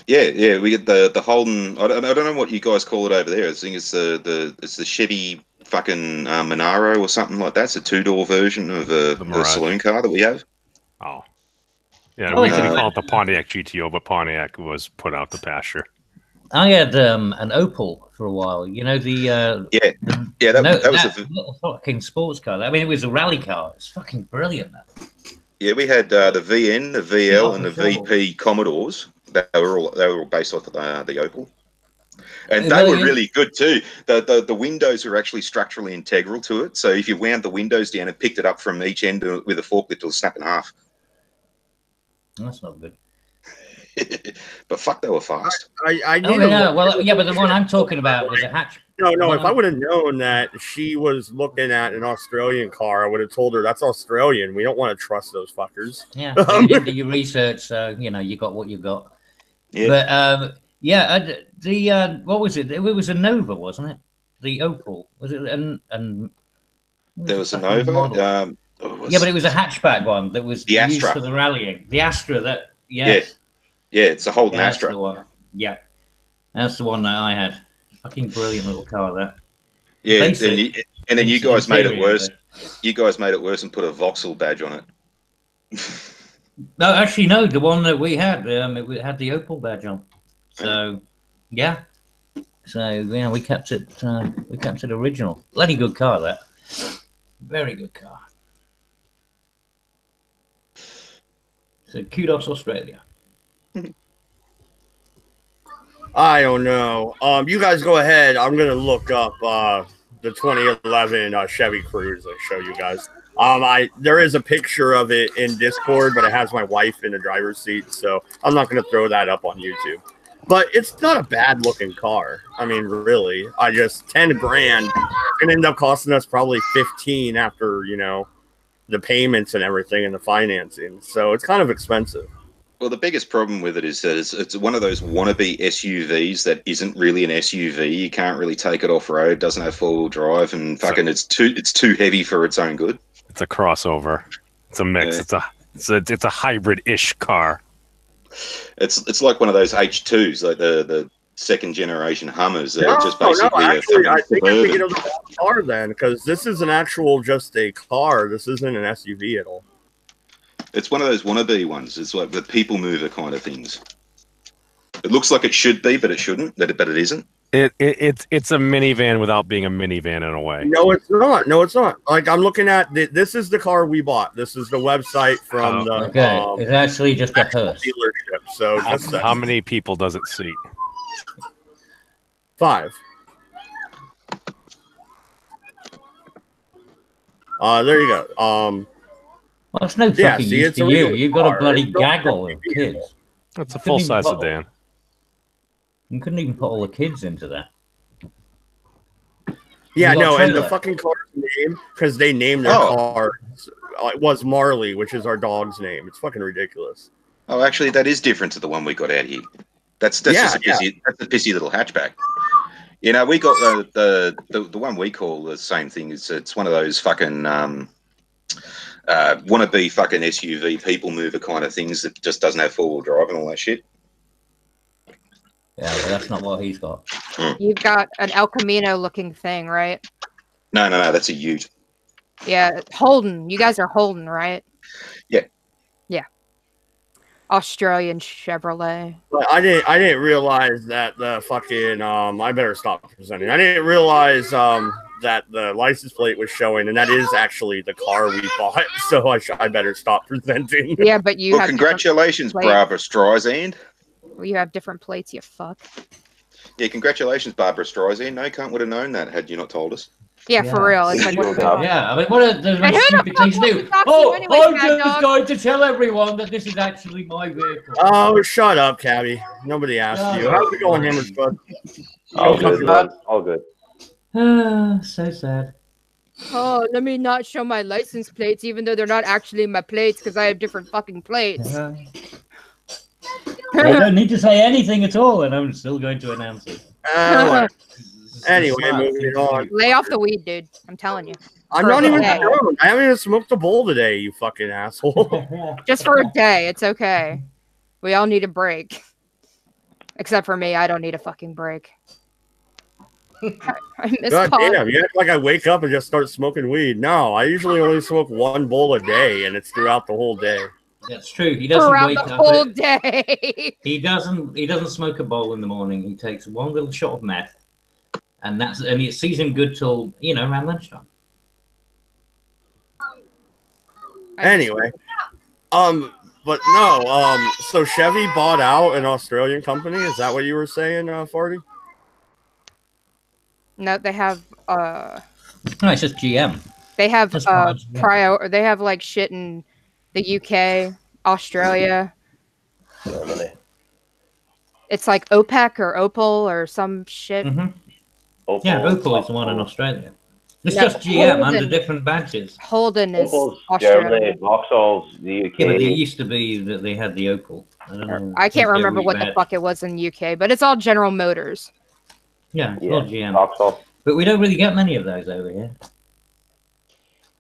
Yeah. We get the Holden. I don't know what you guys call it over there. I think it's the Chevy fucking Monaro or something like that. It's a 2-door version of a saloon car that we have. Oh. Yeah, we didn't call it the Pontiac GTO, but Pontiac was put out to pasture. I had an Opel for a while. You know the that was a little fucking sports car. I mean, it was a rally car. It's fucking brilliant. That. Yeah, we had the VN, the VL, and the VP Commodores. They were all based off of the Opel, and they were really good too. The windows were actually structurally integral to it. So if you wound the windows down and picked it up from each end with a forklift, it'll snap in half. That's not good. But fuck, they were fast. But the one I'm talking about was a hatch. No. If I would have known that she was looking at an Australian car, I would have told her that's Australian. We don't want to trust those fuckers. Yeah, you did your research, so you got what you got. Yeah. But what was it? It was a Nova, wasn't it? The Opel was it? And there was a Nova. But it was a hatchback one that was used for the rallying. The Astra, that Yeah, it's a Holden Astra. That's the one that I had. Fucking brilliant little car, that. Yeah, and then you guys made it worse. You guys made it worse and put a Vauxhall badge on it. No, actually, no. The one that we had, it had the Opel badge on. So, yeah. So we kept it. We kept it original. Bloody good car, that. Very good car. So kudos, Australia. I don't know. You guys go ahead. I'm gonna look up the 2011 Chevy Cruze. I'll show you guys. There is a picture of it in Discord, but it has my wife in the driver's seat, so I'm not gonna throw that up on YouTube. But it's not a bad looking car. I mean, really. I just 10 grand can end up costing us probably 15 after the payments and everything and the financing. So it's kind of expensive. Well, the biggest problem with it is that it's one of those wannabe SUVs that isn't really an SUV. You can't really take it off road. Doesn't have 4-wheel drive, and fucking it's too heavy for its own good. It's a crossover. It's a mix. Yeah. It's a hybrid-ish car. It's like one of those H2s, like the second generation Hummers. Just basically actually, I think I'm thinking of the car then, because this is an actual just a car. This isn't an SUV at all. It's one of those wannabe ones. It's like the people mover kind of things. It looks like it should be, but it shouldn't. But it isn't. It's a minivan without being a minivan in a way. No, it's not. No, it's not. Like I'm looking at this is the car we bought. This is the website from it's actually just a hearse dealership. So how many people does it seat? 5. There you go. Well, it's no fucking use to you. You've got a bloody gaggle of kids. That's a full-size sedan. You couldn't even put all the kids into that. Yeah, no, and the fucking car's name, because they named their car, it was Marley, which is our dog's name. It's fucking ridiculous. Oh, actually, that is different to the one we got out here. That's just a pissy little hatchback. We got the one we call the same thing. It's one of those fucking wannabe fucking SUV people mover kind of things that just doesn't have 4-wheel drive and all that shit. Yeah, but that's not what he's got. You've got an El Camino looking thing, right? No, that's a Ute. Yeah, Holden. You guys are Holden, right? Yeah. Yeah. Australian Chevrolet. I didn't realize that the fucking I better stop presenting. I didn't realize that the license plate was showing, and that is actually the car we bought. So I better stop presenting. Yeah, but you have congratulations, Barbara Streisand. You have different plates, you fuck. Yeah, congratulations, Barbara Streisand. No cunt would have known that had you not told us. Yeah, for real. It's like, I mean, what are those stupid things to do? I'm just going to tell everyone that this is actually my vehicle. Oh, shut up, Cabby. Nobody asked you. How's it going, Hammers Bud? All good, bud. All good. So sad. Oh, let me not show my license plates, even though they're not actually my plates, because I have different fucking plates. I don't need to say anything at all, and I'm still going to announce it. Anyway, moving on. Lay off the weed, dude. I'm telling you. I'm not even stoned. I haven't even smoked a bowl today, you fucking asshole. Just for a day, it's okay. We all need a break. Except for me, I don't need a fucking break. I miss God damn, you act like I wake up and just start smoking weed. No, I usually only smoke one bowl a day, and it's throughout the whole day. That's true. He doesn't throughout wake the up whole day. He doesn't smoke a bowl in the morning. He takes one little shot of meth, and it sees him good till around lunchtime. Anyway, but no, so Chevy bought out an Australian company. Is that what you were saying, Farty? No, they have No, it's just GM. They have they have like shit in the UK, Australia. Germany. It's like OPEC or Opal or some shit. Opal, yeah, Opal is the one in Australia. It's just GM under different badges. Holden is Opal's Australia. Germany, Vauxhall's the UK. Yeah, but they used to be that they had the Opal. I can't remember what the fuck it was in the UK, but it's all General Motors. Yeah, it's all GM. Vauxhall. But we don't really get many of those over here.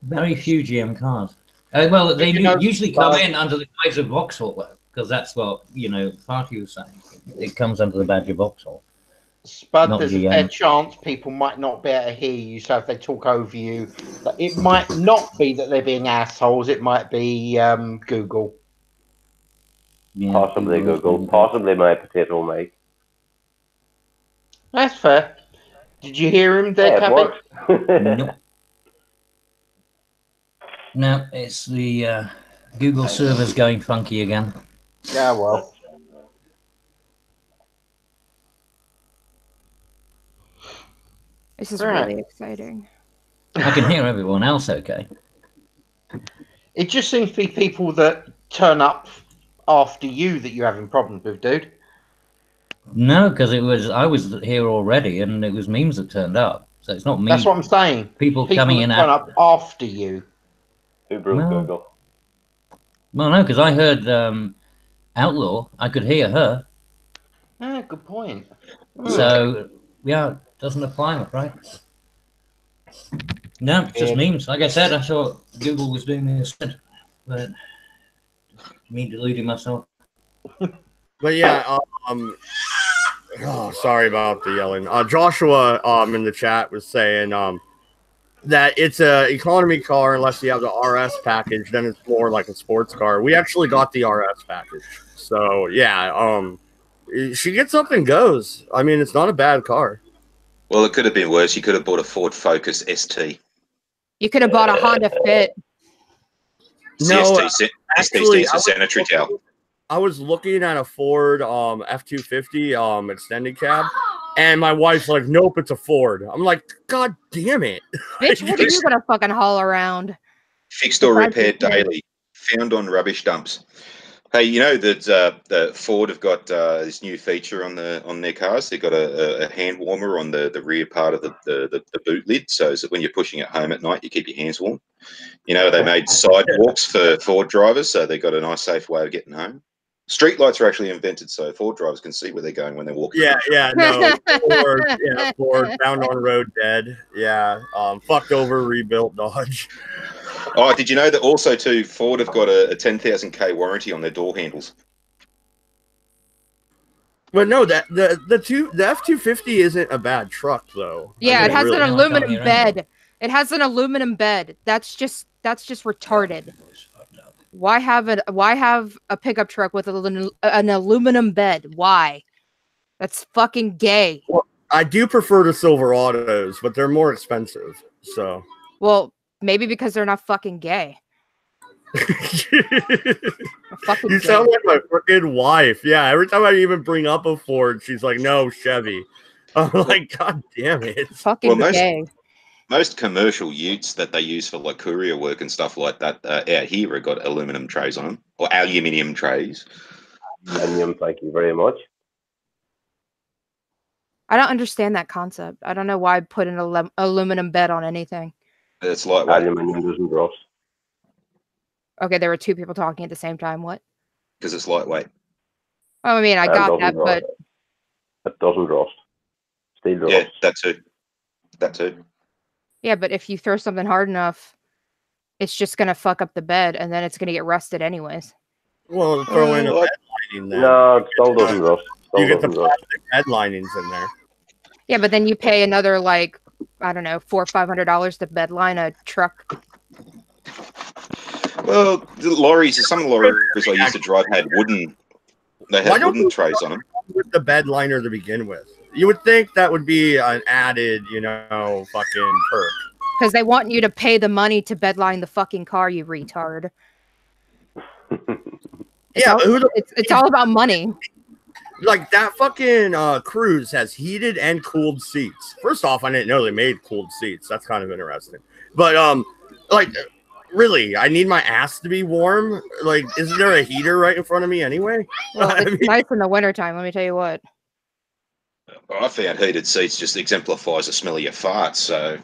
Very few GM cars. Well, they usually come in under the guise of Vauxhall, because that's what Farty was saying. It comes under the badge of Vauxhall. Spud, there's a fair chance people might not be able to hear you, so if they talk over you, it might not be that they're being assholes. It might be Google. Yeah. Possibly Google. Possibly my potato mic. That's fair. Did you hear him there, Cabby? Nope. No, it's the Google servers going funky again. Yeah, well. This is really exciting. I can hear everyone else okay. It just seems to be people that turn up after you that you're having problems with, dude. No, because I was here already, and it was memes that turned up. So it's not me. That's what I'm saying. People coming in turn up after you. Who broke Google? Well, no, because I heard Outlaw. I could hear her. Ah, good point. So yeah, it doesn't apply, I'm afraid. No, it's just memes. Like I said, I thought Google was doing this, but me deluding myself. But yeah, sorry about the yelling. Joshua in the chat was saying that it's a economy car unless you have the RS package, then it's more like a sports car. We actually got the RS package. So yeah, she gets up and goes. I mean, it's not a bad car. Well, it could have been worse. You could have bought a Ford Focus ST. You could have bought a Honda Fit. No, actually, it's a sanitary towel. I was looking at a Ford F-250 extended cab, and my wife's like, "Nope, it's a Ford." I'm like, "God damn it, bitch! What are you gonna fucking haul around?" Fixed or repaired daily, found on rubbish dumps. Hey, you know that the Ford have got this new feature on their cars. They've got a hand warmer on the rear part of the boot lid, so that when you're pushing it home at night, you keep your hands warm. You know, they made sidewalks for Ford drivers, so they've got a nice, safe way of getting home. Street lights are actually invented, so Ford drivers can see where they're going when they're walking. Ford found on road dead. Yeah, fucked over, rebuilt Dodge. Oh, did you know that also too? Ford have got a 10,000K warranty on their door handles. But no, the F-250 isn't a bad truck though. Yeah, it has an aluminum bed. It has an aluminum bed. That's just retarded. Why have a pickup truck with an aluminum bed? Why? That's fucking gay. Well, I do prefer the Silverados, but they're more expensive. So. Well, maybe because they're not fucking gay. You sound like my freaking wife. Yeah, every time I even bring up a Ford, she's like, "No, Chevy." I'm like, "God damn it!" Fucking gay. Most commercial utes that they use for like courier work and stuff like that out here have got aluminum trays on them, or aluminium trays. Aluminium, thank you very much. I don't understand that concept. I don't know why put an aluminum bed on anything. It's lightweight. Aluminium doesn't rust. Okay, there were two people talking at the same time. What? Because it's lightweight. Oh, I mean, I got that, but it doesn't rust. Steel rust. Yeah, that too. That too. Yeah, but if you throw something hard enough, it's just gonna fuck up the bed, and then it's gonna get rusted anyways. Well, throw in a bed lining then. No, it still doesn't rust. You get the plastic bed linings in there. Yeah, but then you pay another, like, I don't know, $400 or $500 to bed line a truck. Well, the lorries, some of the lorries I used to drive had wooden. They had wooden trays on them. With the bed liner to begin with, you would think that would be an added, fucking perk. Because they want you to pay the money to bedline the fucking car, you retard. It's all about money. Like, that fucking cruise has heated and cooled seats. First off, I didn't know they made cooled seats. That's kind of interesting. But like, really, I need my ass to be warm. Like, isn't there a heater right in front of me anyway? Well, it's nice in the wintertime, let me tell you what. I found heated seats just exemplifies the smell of your farts, so...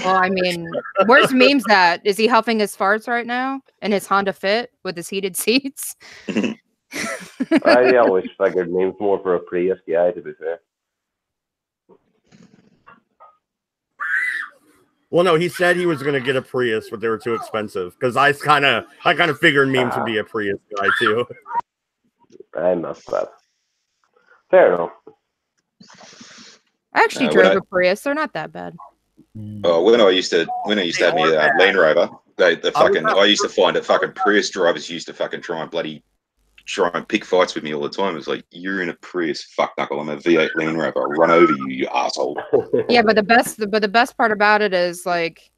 Well, I mean, where's Memes at? Is he huffing his farts right now in his Honda Fit with his heated seats? I always figured Memes more for a Prius guy, to be fair. Well, no, he said he was going to get a Prius, but they were too expensive. Because I kind of figured Memes would be a Prius guy too. I messed that. Fair enough. I actually drove a Prius. They're not that bad. Oh, when I used to have my Land Rover, I used to find that fucking Prius drivers used to fucking try and pick fights with me all the time. It's like, you're in a Prius, fuck knuckle. I'm a V8 Land Rover. I'll run over you, you asshole. Yeah, but the best part about it is, like,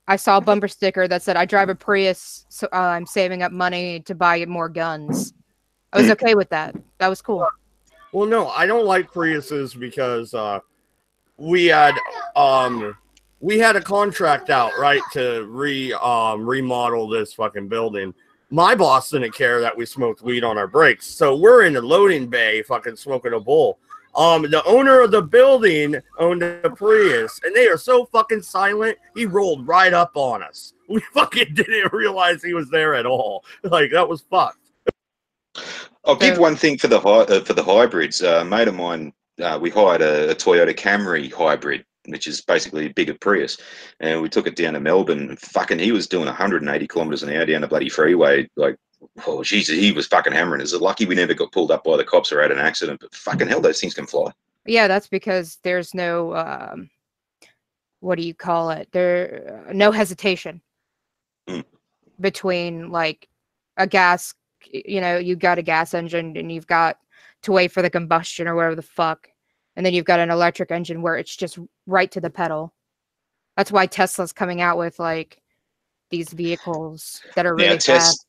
I saw a bumper sticker that said, "I drive a Prius, so I'm saving up money to buy more guns." I was okay with that. That was cool. Well, no, I don't like Priuses because we had a contract out, right, to remodel this fucking building. My boss didn't care that we smoked weed on our breaks, so we're in the loading bay fucking smoking a bowl. The owner of the building owned a Prius, and they are so fucking silent, he rolled right up on us. We fucking didn't realize he was there at all. Like, that was fucked. I'll give one thing for the hybrids. A mate of mine, we hired a Toyota Camry hybrid, which is basically a bigger Prius, and we took it down to Melbourne. And fucking, he was doing 180 kilometers an hour down the bloody freeway. Like, oh Jesus, he was fucking hammering us. Lucky we never got pulled up by the cops or had an accident. But fucking hell, those things can fly. Yeah, that's because there's no what do you call it? No hesitation between, like, a gas. You've got a gas engine and you've got to wait for the combustion or whatever the fuck. And then you've got an electric engine where it's just right to the pedal. That's why Tesla's coming out with, like, these vehicles that are really fast.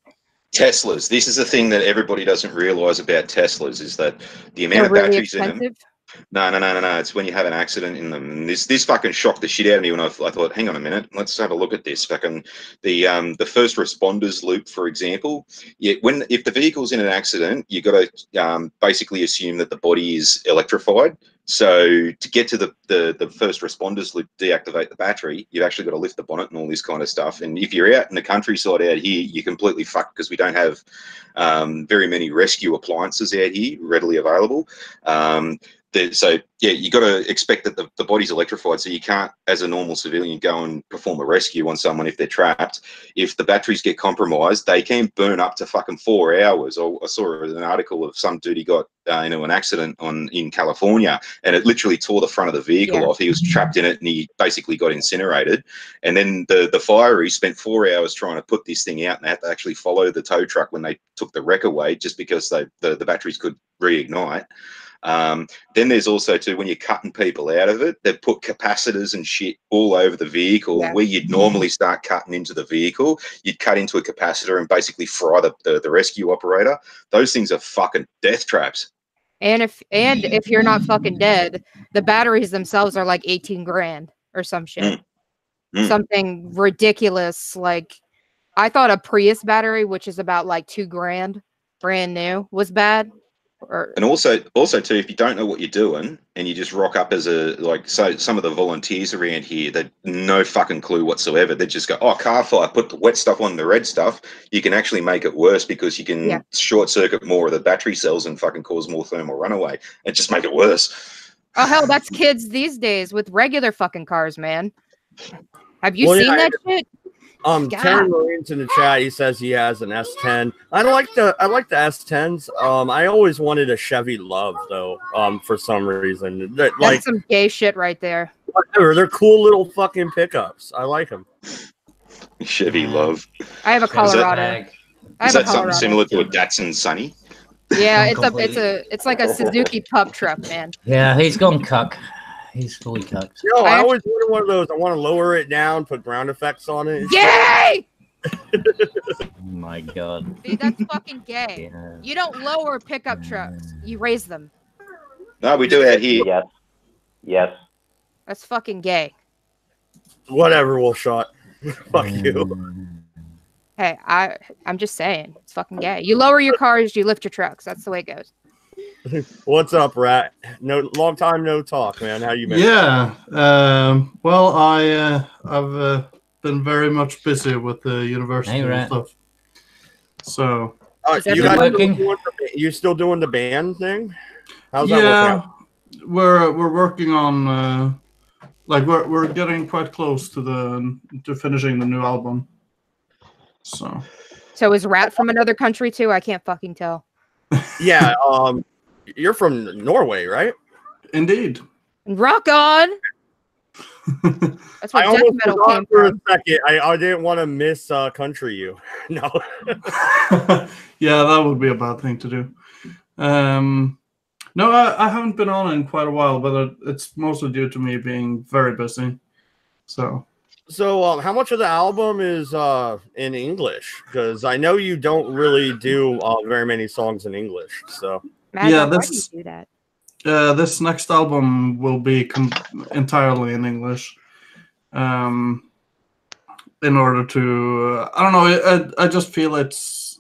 Teslas. This is the thing that everybody doesn't realize about Teslas, is that the amount of batteries in them. No. It's when you have an accident in them. And this fucking shocked the shit out of me when I thought, hang on a minute, let's have a look at this. Fucking the first responders loop, for example. Yeah, if the vehicle's in an accident, you got to basically assume that the body is electrified. So to get to the first responders loop, deactivate the battery, you've actually got to lift the bonnet and all this kind of stuff. And if you're out in the countryside out here, you're completely fucked because we don't have very many rescue appliances out here readily available. So yeah, you got to expect that the body's electrified, so you can't, as a normal civilian, go and perform a rescue on someone if they're trapped. If the batteries get compromised, they can burn up to fucking 4 hours. I saw an article of some dude, he got an accident in California, and it literally tore the front of the vehicle off. He was trapped in it, and he basically got incinerated. And then the fireys spent 4 hours trying to put this thing out, and they had to actually follow the tow truck when they took the wreck away, just because the batteries could reignite. Then there's also too, when you're cutting people out of it, they've put capacitors and shit all over the vehicle. Where you'd normally start cutting into the vehicle, you'd cut into a capacitor and basically fry the rescue operator. Those things are fucking death traps. And if you're not fucking dead, the batteries themselves are like 18 grand or some shit. Something ridiculous. Like, I thought a Prius battery, which is about like 2 grand brand new, was bad. And also too, if you don't know what you're doing and you just rock up as so some of the volunteers around here, they no fucking clue whatsoever. They just go, oh, car fire, put the wet stuff on the red stuff. You can actually make it worse because you can short circuit more of the battery cells and fucking cause more thermal runaway and just make it worse. Oh hell, that's kids these days with regular fucking cars, man. Have you seen that shit? Terry Marine's in the chat. He says he has an S10. I like the S10s. I always wanted a Chevy Love though. For some reason, That's some gay shit right there. Whatever. They're cool little fucking pickups. I like them. Chevy Love. I have a Colorado. Is that something similar to a Datsun Sunny? Yeah, it's like a Suzuki pub truck, man. Yeah, he's gone cuck. He's fully cucked. No, I always wanted one of those. I want to lower it down, put ground effects on it. Yay! Oh my god. See, that's fucking gay. Yeah. You don't lower pickup trucks. You raise them. No, we do it here. Yes. Yes. That's fucking gay. Whatever, we'll shot. Fuck you. Hey, I'm just saying. It's fucking gay. You lower your cars, you lift your trucks. That's the way it goes. What's up, Rat? No, long time no talk, man. How you been? Yeah. Well, I've been very much busy with the university and stuff. So, you guys you still doing the band thing? How's that working out? We're working on like we're getting quite close to finishing the new album. So is Rat from another country too? I can't fucking tell. Yeah. You're from Norway, right? Indeed. Rock on. That's where death metal came for from. A second. I didn't want to miss country you. No. Yeah, that would be a bad thing to do. No, I haven't been on in quite a while, but it's mostly due to me being very busy. So how much of the album is in English? Because I know you don't really do very many songs in English. So yeah, this next album will be entirely in English. In order to, I don't know, I just feel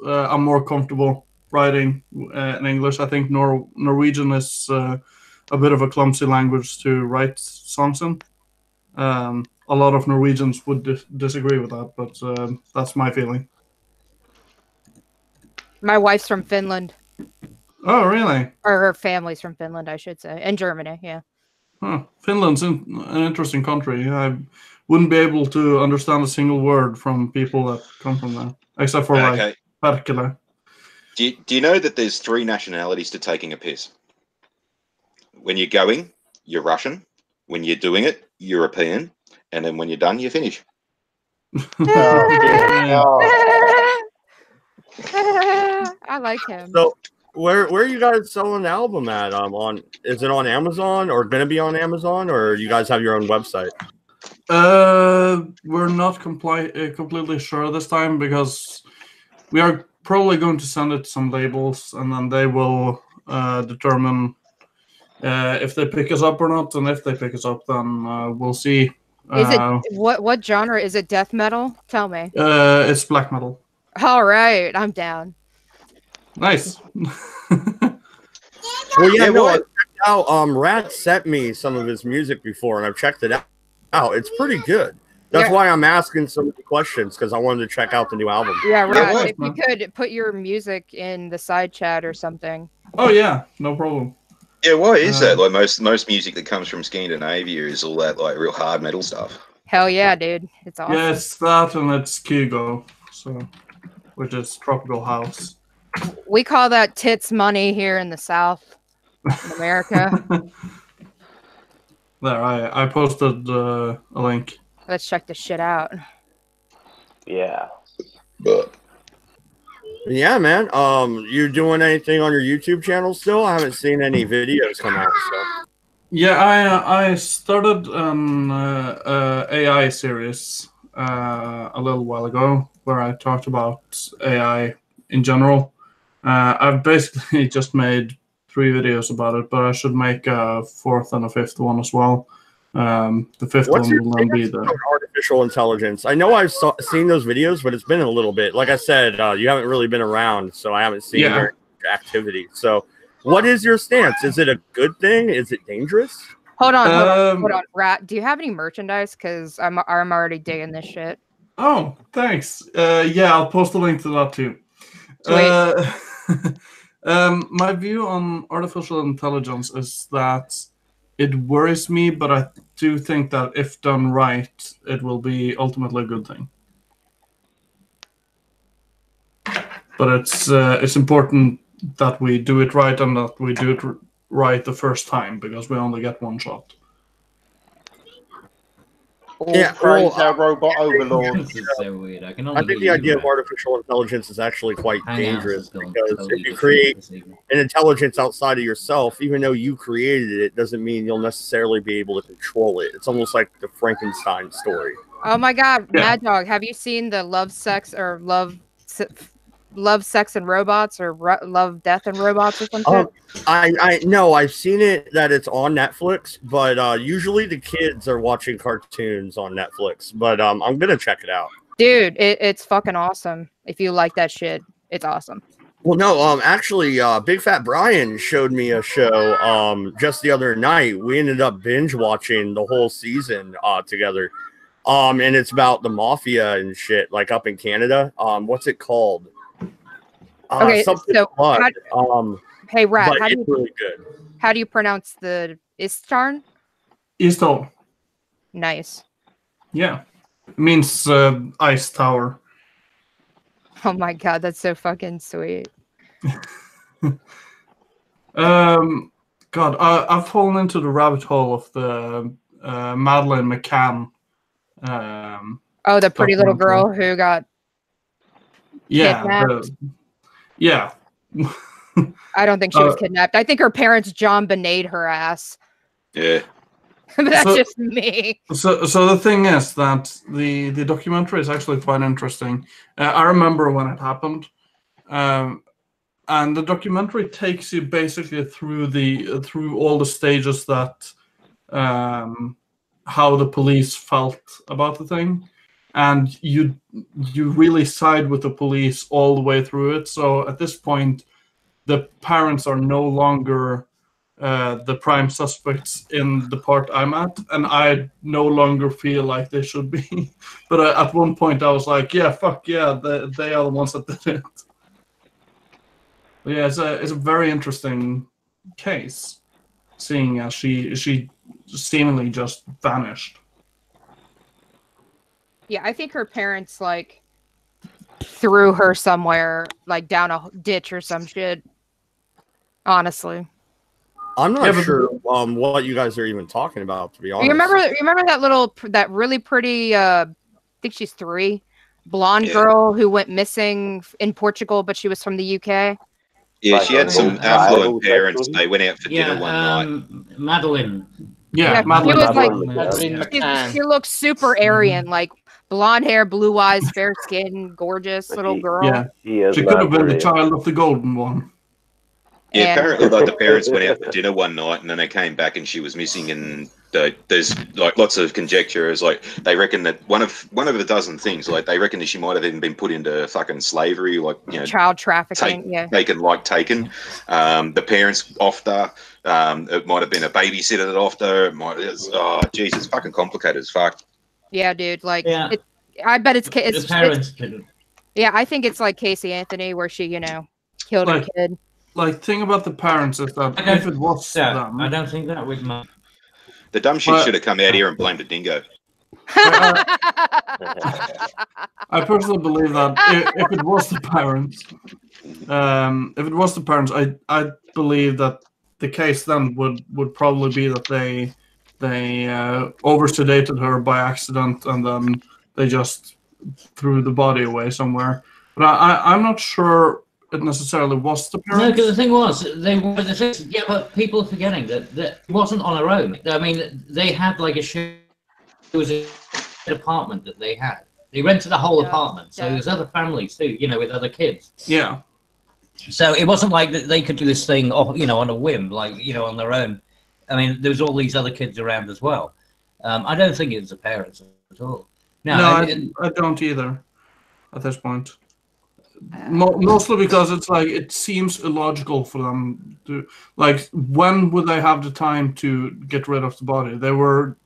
I'm more comfortable writing in English. I think Norwegian is a bit of a clumsy language to write songs in. A lot of Norwegians would disagree with that, but that's my feeling. My wife's from Finland. Oh, really? Or her family's from Finland, I should say. And Germany, yeah. Huh. Finland's an interesting country. I wouldn't be able to understand a single word from people that come from there, except for like Perkele. Do you know that there's 3 nationalities to taking a piss? When you're going, you're Russian. When you're doing it, European. And then when you're done, you finish. I like him. So where are you guys selling the album at? Is it on Amazon or gonna be on Amazon, or you guys have your own website? We're not completely sure this time, because we are probably going to send it to some labels, and then they will determine if they pick us up or not. And if they pick us up, then we'll see. Is it what genre? Is it death metal? Tell me. It's black metal. All right, I'm down. Nice. Well, yeah, no, I checked out. Rat sent me some of his music before, and I've checked it out. It's pretty good. That's why I'm asking some questions, because I wanted to check out the new album. Yeah, Rat, if you could put your music in the side chat or something. Oh yeah, no problem. Yeah, why is that? Like most music that comes from Scandinavia is all that like real hard metal stuff. Hell yeah, dude. It's awesome. Yeah, it's that, and it's Kygo, which is tropical house. We call that tits money here in the South, in America. There, I posted a link. Let's check this shit out. Yeah. Yeah, man. You doing anything on your YouTube channel still? I haven't seen any videos come out. So. Yeah, I started an AI series a little while ago where I talked about AI in general. I've basically just made 3 videos about it, but I should make a 4th and a 5th one as well. The 5th one will then be the artificial intelligence. I know I've seen those videos, but it's been a little bit. Like I said, you haven't really been around, so I haven't seen your activity. So, what is your stance? Is it a good thing? Is it dangerous? Hold on, Rat. Do you have any merchandise? Because I'm already digging this shit. Oh, thanks. Yeah, I'll post a link to that too. My view on artificial intelligence is that it worries me, but I do think that if done right, it will be ultimately a good thing. But it's important that we do it right and that we do it right the first time, because we only get one shot. Praise our robot overlords. This is so weird. I think the idea of artificial intelligence is actually quite dangerous, because if you create an intelligence outside of yourself, even though you created it, doesn't mean you'll necessarily be able to control it. It's almost like the Frankenstein story. Oh my God, Mad Dog, have you seen the Love, Sex, and Robots, or Love, Death, and Robots or something? I know I've seen it, that it's on Netflix, but usually the kids are watching cartoons on Netflix. But I'm gonna check it out. Dude, it's fucking awesome. If you like that shit, it's awesome. Well, no, actually, Big Fat Brian showed me a show just the other night. We ended up binge watching the whole season together. And it's about the mafia and shit, like up in Canada. What's it called? Okay, so hey, Rat, it's really good. How do you pronounce the Istarn? Istarn. Nice. Yeah, it means ice tower. Oh my God, that's so fucking sweet. God, I've fallen into the rabbit hole of the Madeleine McCann. The pretty little girl who got kidnapped. Yeah. I don't think she was kidnapped. I think her parents John Benade her ass. Yeah. But that's just me. So the thing is that the documentary is actually quite interesting. I remember when it happened, and the documentary takes you basically through all the stages that how the police felt about the thing, and you really side with the police all the way through it. So at this point, the parents are no longer the prime suspects in the part I'm at, and I no longer feel like they should be. But at one point I was like, yeah, fuck yeah, they are the ones that did it. But yeah, it's a very interesting case, seeing as she seemingly just vanished. Yeah, I think her parents like threw her somewhere, like down a ditch or some shit. Honestly, I'm not sure what you guys are even talking about, to be honest. You remember that really pretty I think she's 3, blonde girl who went missing in Portugal, but she was from the UK? Yeah, she had some affluent parents. They went out for dinner one night. Madeline. Yeah, Madeline. She was Madeline. she looked super Aryan, like blonde hair, blue eyes, fair skin, gorgeous little girl. Yeah, she could have been the child of the golden one. Yeah, apparently, like the parents went out for dinner one night, and then they came back, and she was missing. And there's like lots of conjecture. Is like they reckon that one of a dozen things. Like they reckon that she might have even been put into fucking slavery, like child trafficking. Taken. The parents offed her. It might have been a babysitter that offed her. Geez, it's fucking complicated as fuck. Yeah, dude. Like, I bet it's the parents. Yeah, I think it's like Casey Anthony, where she, killed her kid. Like, thing about the parents is that if it was them, I don't think that would matter. The dumb shit should have come out here and blamed a dingo. I personally believe that if it was the parents, I believe that the case then would probably be that they over-sedated her by accident, and then they just threw the body away somewhere. But I'm not sure it necessarily was the parents. No, because the thing was, but people are forgetting that it wasn't on her own. I mean, they had like it was an apartment that they had. They rented the whole apartment, so there's other families too, with other kids. Yeah. So it wasn't like that they could do this thing, on a whim, like on their own. I mean, there was all these other kids around as well. I don't think it was the parents at all. I don't either at this point. Mostly because it's like it seems illogical for them to when would they have the time to get rid of the body? They were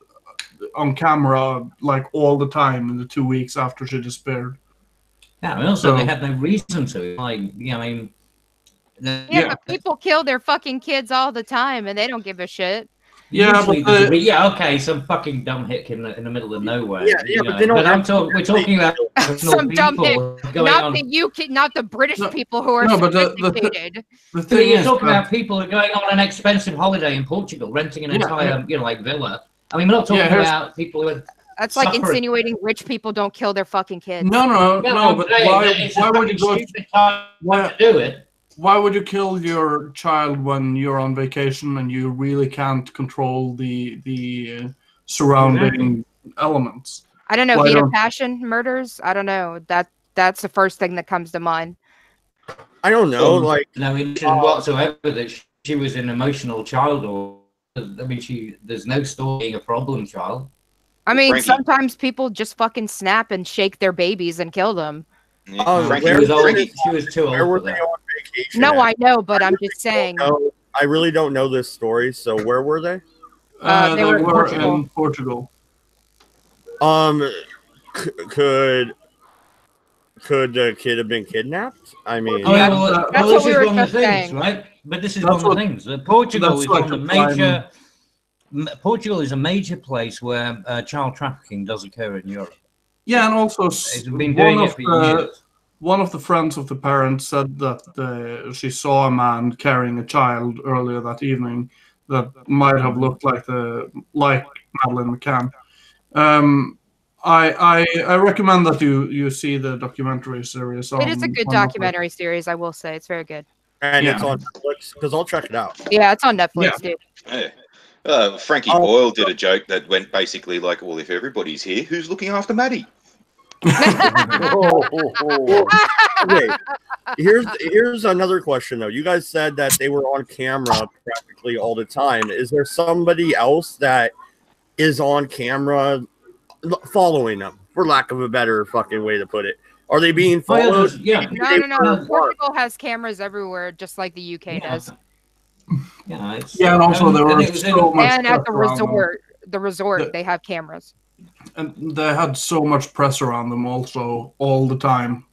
on camera like all the time in the 2 weeks after she disappeared. Yeah, and also they had no reason to. But people kill their fucking kids all the time, and they don't give a shit. Yeah, yeah, okay, some fucking dumb hick in the middle of nowhere. Yeah, but they don't. But we're talking about some dumb hick, not the UK, not the British people who are sophisticated. The thing you're talking about people who are going on an expensive holiday in Portugal, renting an entire, like villa. I mean, we're not talking about people who are. That's like insinuating rich people don't kill their fucking kids. No. But why would you go? To do it? Why would you kill your child when you're on vacation and you really can't control the surrounding elements? I don't know. Heat of passion murders. I don't know. That's the first thing that comes to mind. I don't know. No mention whatsoever that she was an emotional child, or I mean, there's no story being a problem child. I mean, sometimes people just fucking snap and shake their babies and kill them. She was too old for that. No, I know, but I'm just saying. I really don't know this story. So where were they? They were in Portugal. Could the kid have been kidnapped? I mean, that's what we were just saying, right? But this is one of the things. Portugal is one of the major. Portugal is a major place where child trafficking does occur in Europe. Yeah, and also one of the friends of the parents said that she saw a man carrying a child earlier that evening that might have looked like Madeleine McCann. I recommend that you see the documentary series. It is a good documentary series, I will say. It's very good. And it's on Netflix, because I'll check it out. Yeah, it's on Netflix, dude. Yeah. Frankie Boyle did a joke that went basically like, well, if everybody's here, who's looking after Maddie? Okay. Here's another question though. You guys said that they were on camera practically all the time. Is there somebody else that is on camera following them, for lack of a better fucking way to put it? Are they being followed? No. Portugal has cameras everywhere, just like the UK does. Yeah, and also there was so much. And at the resort, they have cameras. And they had so much press around them also all the time.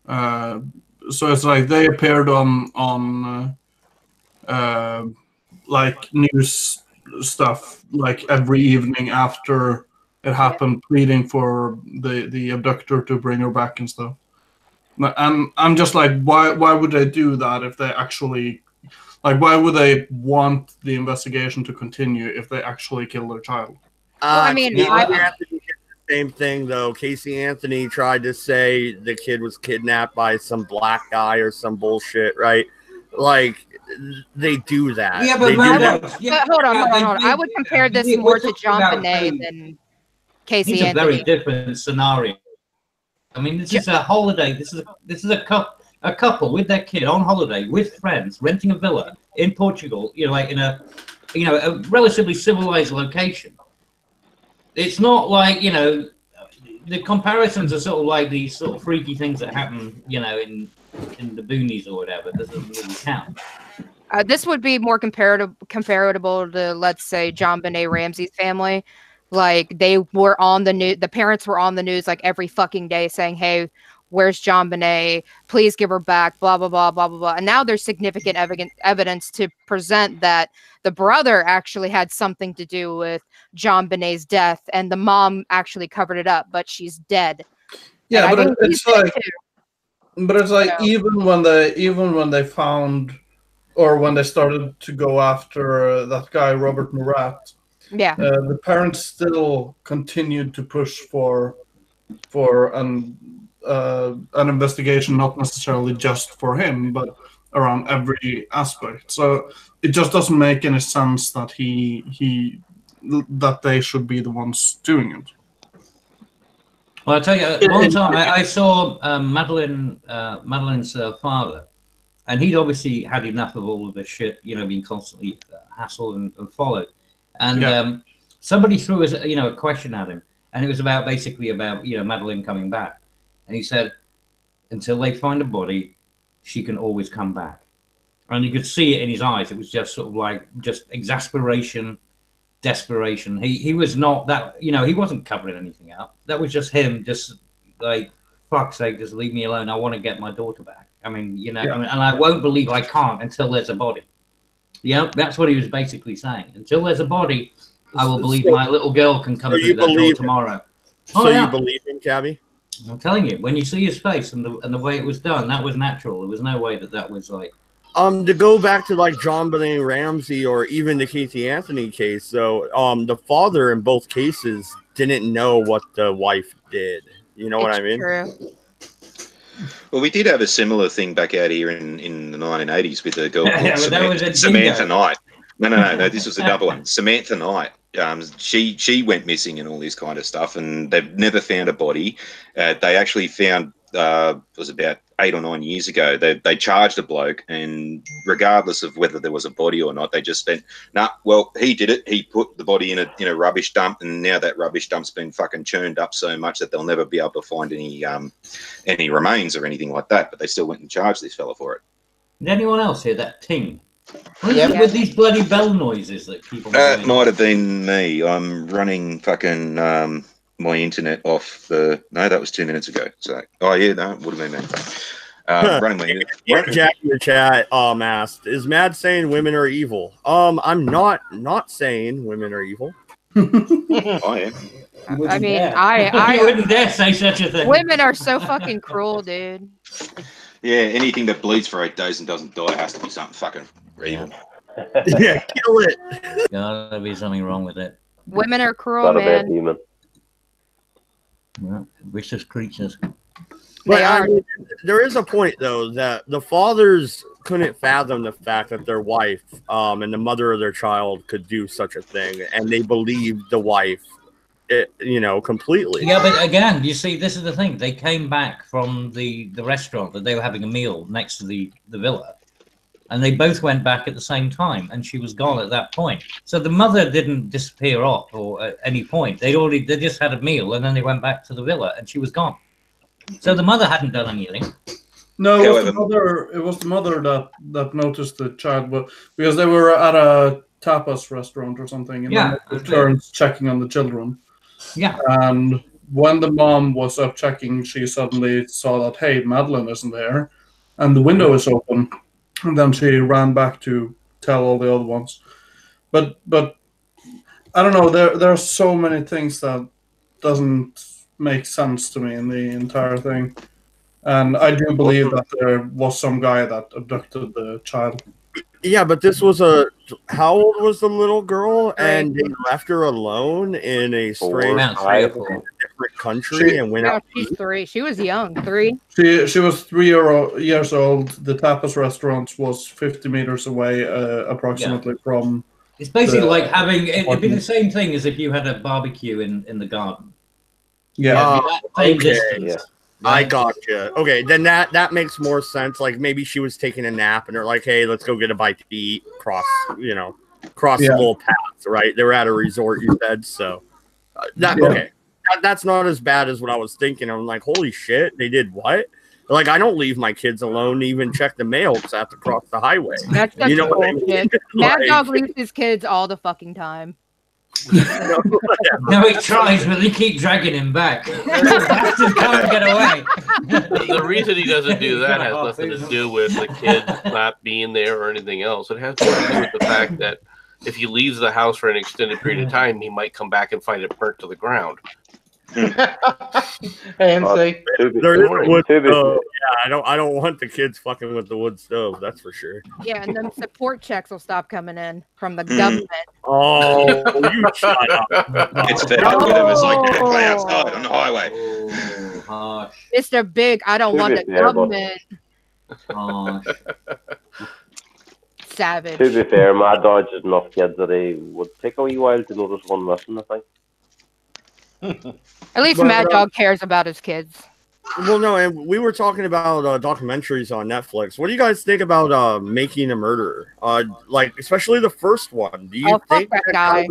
So it's like they appeared on like news stuff like every evening after it happened, pleading for the abductor to bring her back and stuff. And I'm just like, why would they do that if they actually, like, why would they want the investigation to continue if they actually kill their child? I mean, Anthony did the same thing though. Casey Anthony tried to say the kid was kidnapped by some black guy or some bullshit, right? Like they do that. Yeah, but hold on. I would compare this more to John Bonet than Casey Anthony. It's a very different scenario. I mean, this is a holiday. This is a couple with their kid on holiday with friends, renting a villa in Portugal. Like in a relatively civilized location. It's not like, the comparisons are sort of like these sort of freaky things that happen, in the boonies or whatever. This doesn't really count. This would be more comparable to, let's say, John Benet Ramsey's family. Like, they were on the news. The parents were on the news like every fucking day saying, hey, where's John Benet? Please give her back, blah, blah, blah, blah, blah, blah. And now there's significant evidence to present that the brother actually had something to do with John Benet's death, and the mom actually covered it up, but she's dead. Yeah, but it's like, even when they found, or when they started to go after that guy Robert Murat, the parents still continued to push for an investigation, not necessarily just for him, but around every aspect. So it just doesn't make any sense that that they should be the ones doing it. Well, I'll tell you, one time I saw Madeleine's father, and he'd obviously had enough of all of this shit, being constantly hassled and followed. And somebody threw a question at him, and it was basically about Madeleine coming back. And he said, until they find a body, she can always come back. And you could see it in his eyes. It was just sort of like just exasperation, desperation. He was not that, he wasn't covering anything up. That was just him, just like, fuck's sake, just leave me alone. I want to get my daughter back. I mean, and I won't believe I can't until there's a body. Yeah, that's what he was basically saying. Until there's a body, I will believe my little girl can come through that door tomorrow. So you believe him, Cabby? I'm telling you, when you see his face and the way it was done, that was natural. There was no way that was like. To go back to like John Benet Ramsey or even the Casey Anthony case, though, the father in both cases didn't know what the wife did. You know what I mean? True. Well, we did have a similar thing back out here in the 1980s with a girl called Samantha Knight. No. This was another one. Samantha Knight. She went missing and all this kind of stuff, and they've never found a body. They actually found it was about 8 or 9 years ago. They charged a bloke, and regardless of whether there was a body or not, they just spent well, he did it. He put the body in a rubbish dump, and now that rubbish dump's been fucking churned up so much that they'll never be able to find any remains or anything like that. But they still went and charged this fella for it. Did anyone else hear that ting? What is it with these bloody bell noises that people? That might have been me. I'm running fucking my internet off the. No, that was 2 minutes ago. So, oh yeah, no, it would have been me. Running my internet. Jack in the chat asked, "Is Mad saying women are evil?" I'm not saying women are evil. I am. I mean, I wouldn't dare say such a thing. Women are so fucking cruel, dude. Yeah, anything that bleeds for 8 days and doesn't die has to be something fucking evil. Yeah, kill it. Gotta be something wrong with it. Women are cruel, man. Well, vicious creatures. But I mean, there is a point though that the fathers couldn't fathom the fact that their wife and the mother of their child could do such a thing, and they believed the wife, completely. Yeah, but again, you see, this is the thing. They came back from the restaurant that they were having a meal next to the villa, and they both went back at the same time, and she was gone at that point. So the mother didn't disappear off or at any point. They just had a meal, and then they went back to the villa, and she was gone. So the mother hadn't done anything. No, it was the mother. It was the mother that noticed the child, but because they were at a tapas restaurant or something, and then they turns checking on the children. Yeah. And when the mom was up checking, she suddenly saw that, hey, Madeline isn't there, and the window is open. And then she ran back to tell all the other ones. But I don't know. There are so many things that doesn't make sense to me in the entire thing. And I do believe that there was some guy that abducted the child. Yeah, but this was how old was the little girl? And they left her alone in a strange different country and went out. She's 3. She was young, 3. She was 3 years old. The tapas restaurant was 50 meters away, approximately from. It's basically like having it'd be the same thing as if you had a barbecue in the garden. Yeah. Okay. Yeah. I gotcha. Okay, then that makes more sense. Like maybe she was taking a nap and they're like, "Hey, let's go get a bite to eat." Cross the little paths, right? They were at a resort, you said. So okay, that's not as bad as what I was thinking. I'm like, holy shit, they did what? Like, I don't leave my kids alone to even check the mail because I have to cross the highway. That's what I mean? Mad Dog leaves his kids all the fucking time. No, he tries, but they keep dragging him back. Bastard can't get away. The reason he doesn't do that has nothing to do with the kid not being there or anything else. It has to do with the fact that if he leaves the house for an extended period of time, he might come back and find it burnt to the ground. Hey, MC. I don't want the kids fucking with the wood stove. That's for sure. Yeah, and then support checks will stop coming in from the government. Oh, you shut up! It's fed up with them. It's like play outside on the highway. Mr. Big, I don't want the government. Savage. To be fair, my dodge is enough kids that it would take a wee while to notice one missing, I think. At least Mad Dog cares about his kids. Well, no, and we were talking about documentaries on Netflix. What do you guys think about Making a Murderer? Like, especially the first one. Do you think that guy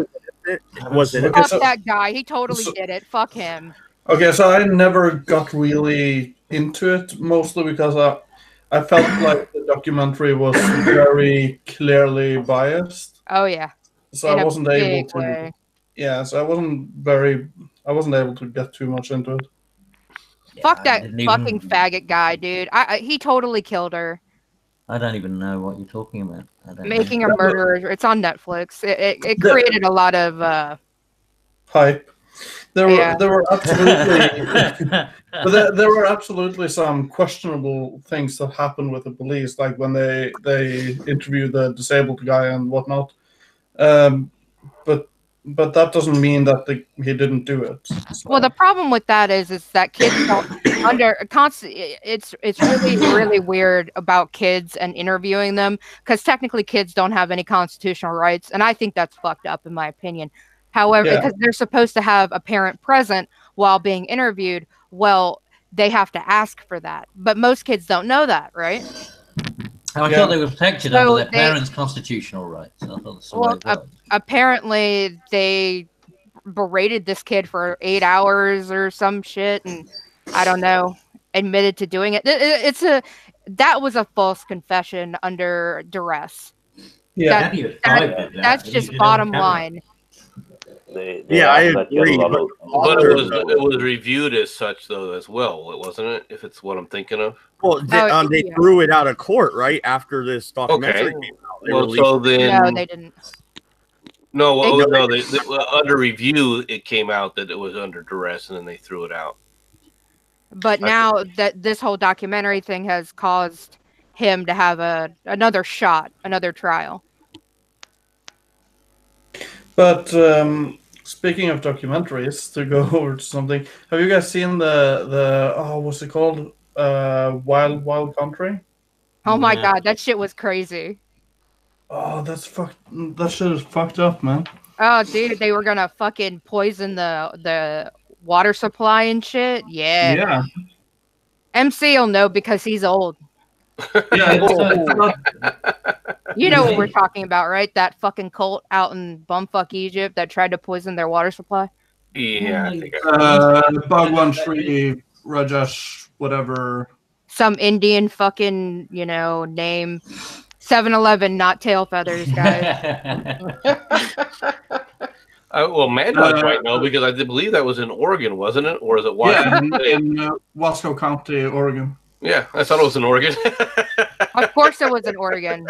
was it? Fuck that guy. He totally did it. Fuck him. Okay, so I never got really into it, mostly because I felt like the documentary was very clearly biased. Oh yeah. So I wasn't able to. Yeah, so I wasn't able to get too much into it. Fuck that fucking faggot guy, dude. He totally killed her. I don't even know what you're talking about. Making a Murderer. It's on Netflix. It created a lot of hype. There were absolutely, but there were absolutely some questionable things that happened with the police, like when they interviewed the disabled guy and whatnot. But that doesn't mean that he didn't do it. So. Well, the problem with that is that kids don't it's really weird about kids and interviewing them, because technically kids don't have any constitutional rights, and I think that's fucked up in my opinion. However, because they're supposed to have a parent present while being interviewed, well, they have to ask for that. But most kids don't know that, right? I thought they were protected under their parents' constitutional rights. Apparently they berated this kid for 8 hours or some shit, and I don't know, admitted to doing it. That was a false confession under duress. Yeah, that's just bottom line. I agree. But it was reviewed as such, though, as well, wasn't it? If it's what I'm thinking of. Well, they threw it out of court right after this documentary came out. No, they didn't. No, they under review, it came out that it was under duress, and then they threw it out. But now that this whole documentary thing has caused him to have another trial. But speaking of documentaries, to go over to something, have you guys seen the what's it called? Wild Wild Country? Oh my god, that shit was crazy. Oh, that shit is fucked up, man. Oh, dude, they were gonna fucking poison the water supply and shit. Yeah. MC will know because he's old. Yeah, you know what we're talking about, right? That fucking cult out in bumfuck Egypt that tried to poison their water supply. Yeah, I think Bhagwan Sri Rajesh, whatever. Some Indian fucking, name. 7-Eleven, not tail feathers, guys. Well, Mad Dog might know because I believe that was in Oregon, wasn't it? Or is it Washington? Yeah, in Wasco County, Oregon. Yeah, I thought it was in Oregon. Of course it was in Oregon.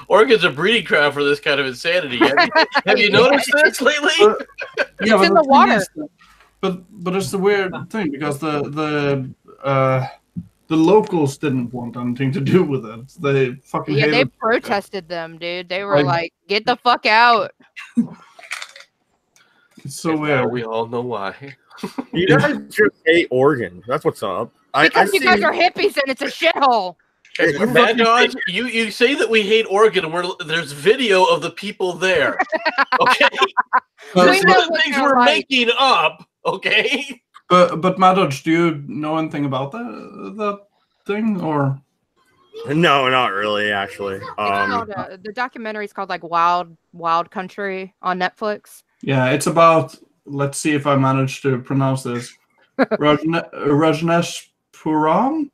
Oregon's a breeding ground for this kind of insanity. Have you noticed this lately? It's in the water. But it's the weird thing because the locals didn't want anything to do with it. They fucking hated they protested them, dude. They were like, "Get the fuck out!" It's so weird. We all know why. You guys just hate Oregon. That's what's up. Because you guys are hippies and it's a shithole. Mad Dog, you say that we hate Oregon, and there's video of the people there. Okay, these are the things we're making up. Okay. But Mad Dog, do you know anything about that thing or? No, not really. Actually, the documentary is called like Wild Country on Netflix. Yeah, it's about. Let's see if I manage to pronounce this. Rajneesh Puram.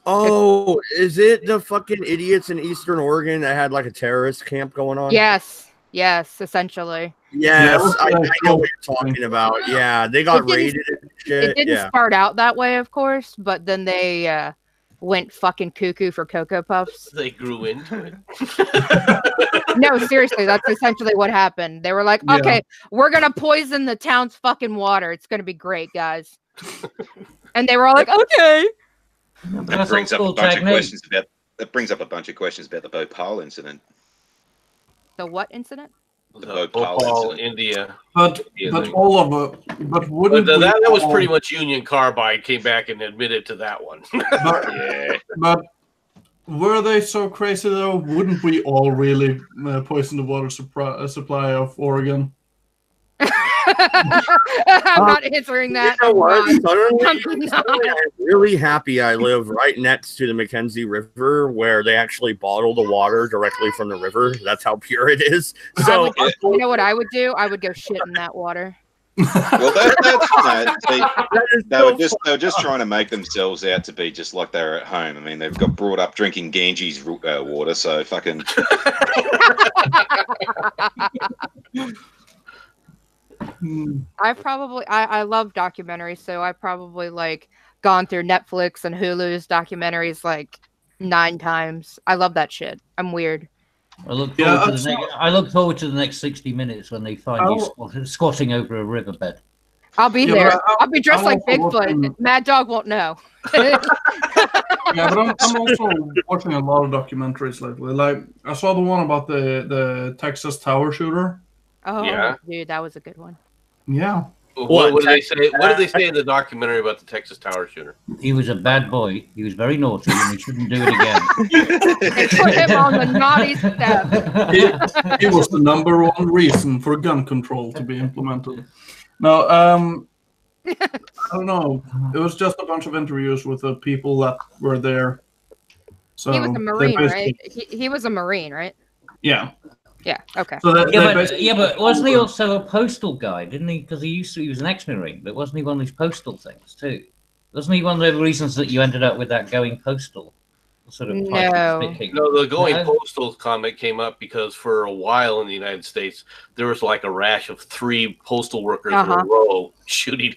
Oh, is it the fucking idiots in Eastern Oregon that had like a terrorist camp going on? Yes, essentially. Yes, I know what you're talking about. Yeah, they got raided and shit. It didn't start out that way, of course, but then they went fucking cuckoo for Cocoa Puffs. They grew into it. No, seriously, that's essentially what happened. They were like, okay, we're going to poison the town's fucking water. It's going to be great, guys. And they were all like, okay. That brings up a bunch of questions about. That brings up a bunch of questions about the Bhopal incident. The what incident? The Bhopal, India. But all of it. But wouldn't that was pretty much Union Carbide came back and admitted to that one. But were they so crazy though? Wouldn't we all really poison the water supply of Oregon? I'm not answering that. You know what? Suddenly, I'm really happy I live right next to the Mackenzie River where they actually bottle the water directly from the river. That's how pure it is. So you know what I would do? I would go shit in that water. Well, they were just trying to make themselves out to be just like they're at home. I mean, they've got brought up drinking Ganges water, so fucking. I love documentaries, so I probably like gone through Netflix and Hulu's documentaries like 9 times. I love that shit. I'm weird. I look forward to the next 60 minutes when they find you squatting over a riverbed. I'll be there. I'll be dressed like Bigfoot. Mad Dog won't know. Yeah, but I'm also watching a lot of documentaries lately. Like I saw the one about the Texas Tower shooter. Oh, yeah, dude, that was a good one. Yeah. What did they say? What did they say in the documentary about the Texas Tower shooter? He was a bad boy. He was very naughty, and he shouldn't do it again. They put him on the naughty step. He was the #1 reason for gun control to be implemented. No, I don't know. It was just a bunch of interviews with the people that were there. So he was a Marine, right? He was a Marine, right? Yeah. Yeah. Okay. So but wasn't he also a postal guy? Didn't he? Because he was an ex-Marine, but wasn't he one of these postal things too? Wasn't he one of the reasons that you ended up with that going postal sort of? No, the going postal comment came up because for a while in the United States there was like a rash of 3 postal workers in a row shooting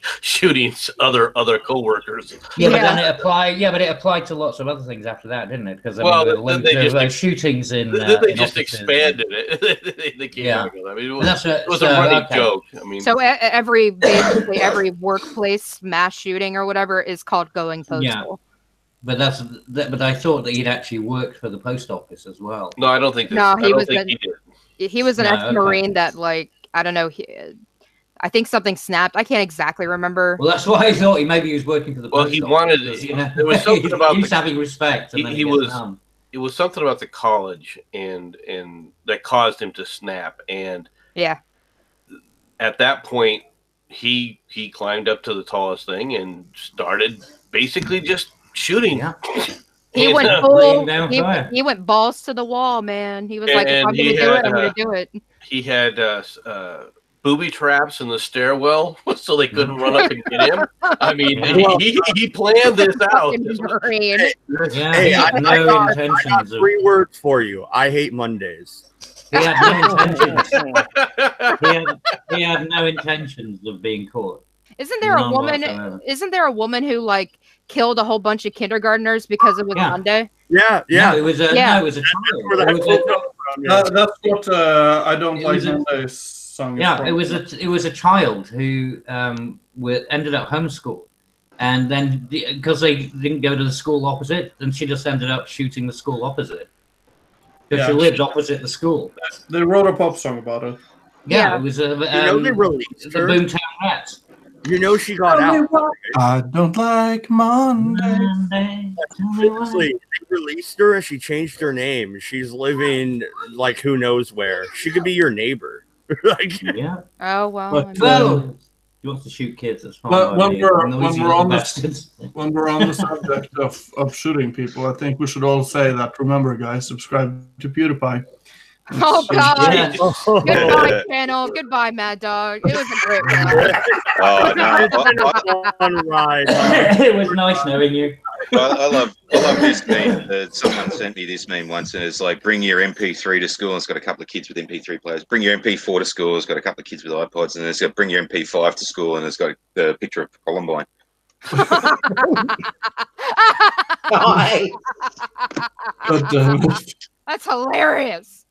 other co-workers. Yeah, but then it applied. Yeah, but it applied to lots of other things after that, didn't it? Because there were just shootings in. They just expanded it. They came out with it. I mean, it was a running joke. I mean, so basically every workplace mass shooting or whatever is called going postal. Yeah. But but I thought that he'd actually worked for the post office as well. No, I don't think. He was an ex-Marine that, like, I don't know. I think something snapped. I can't exactly remember. Well, that's why I thought he was working for the. Well, he wanted. There was something about he was having respect. It was something about the college and that caused him to snap. And yeah, at that point, he climbed up to the tallest thing and started basically just shooting. Yeah. He went full. He went balls to the wall, man. He was like, "If I'm going to do it, I'm going to do it." He had booby traps in the stairwell so they couldn't run up and get him. I mean, he planned this out. Hey, I got 3 words for you. I hate Mondays. He had no intentions. He had no intentions of being caught. Isn't there a woman? Whatsoever. Isn't there a woman who like killed a whole bunch of kindergartners because it was Monday? Yeah. No, it was a child. That's what I don't like Monday's song. Yeah, it was a child who ended up homeschooled, and then because they didn't go to the school opposite, then she just ended up shooting the school opposite because she lived opposite the school. They wrote a pop song about it. Yeah, it was they released her. The Boomtown Rats. You know she got out. I don't like Monday. Seriously, they released her and she changed her name. She's living like who knows where. She could be your neighbor. Like, yeah. Oh well. He wants to shoot kids. That's fine. When we're on the subject of shooting people, I think we should all say that. Remember, guys, subscribe to PewDiePie. Oh God! Yeah. Goodbye, channel. Goodbye, Mad Dog. It was a great ride. Oh no! It was nice knowing you. I love this meme. Someone sent me this meme once, and it's like, bring your MP3 to school, and it's got a couple of kids with MP3 players. Bring your MP4 to school, it's got a couple of kids with iPods, and it's got bring your MP5 to school, and it's got a picture of Columbine. That's hilarious.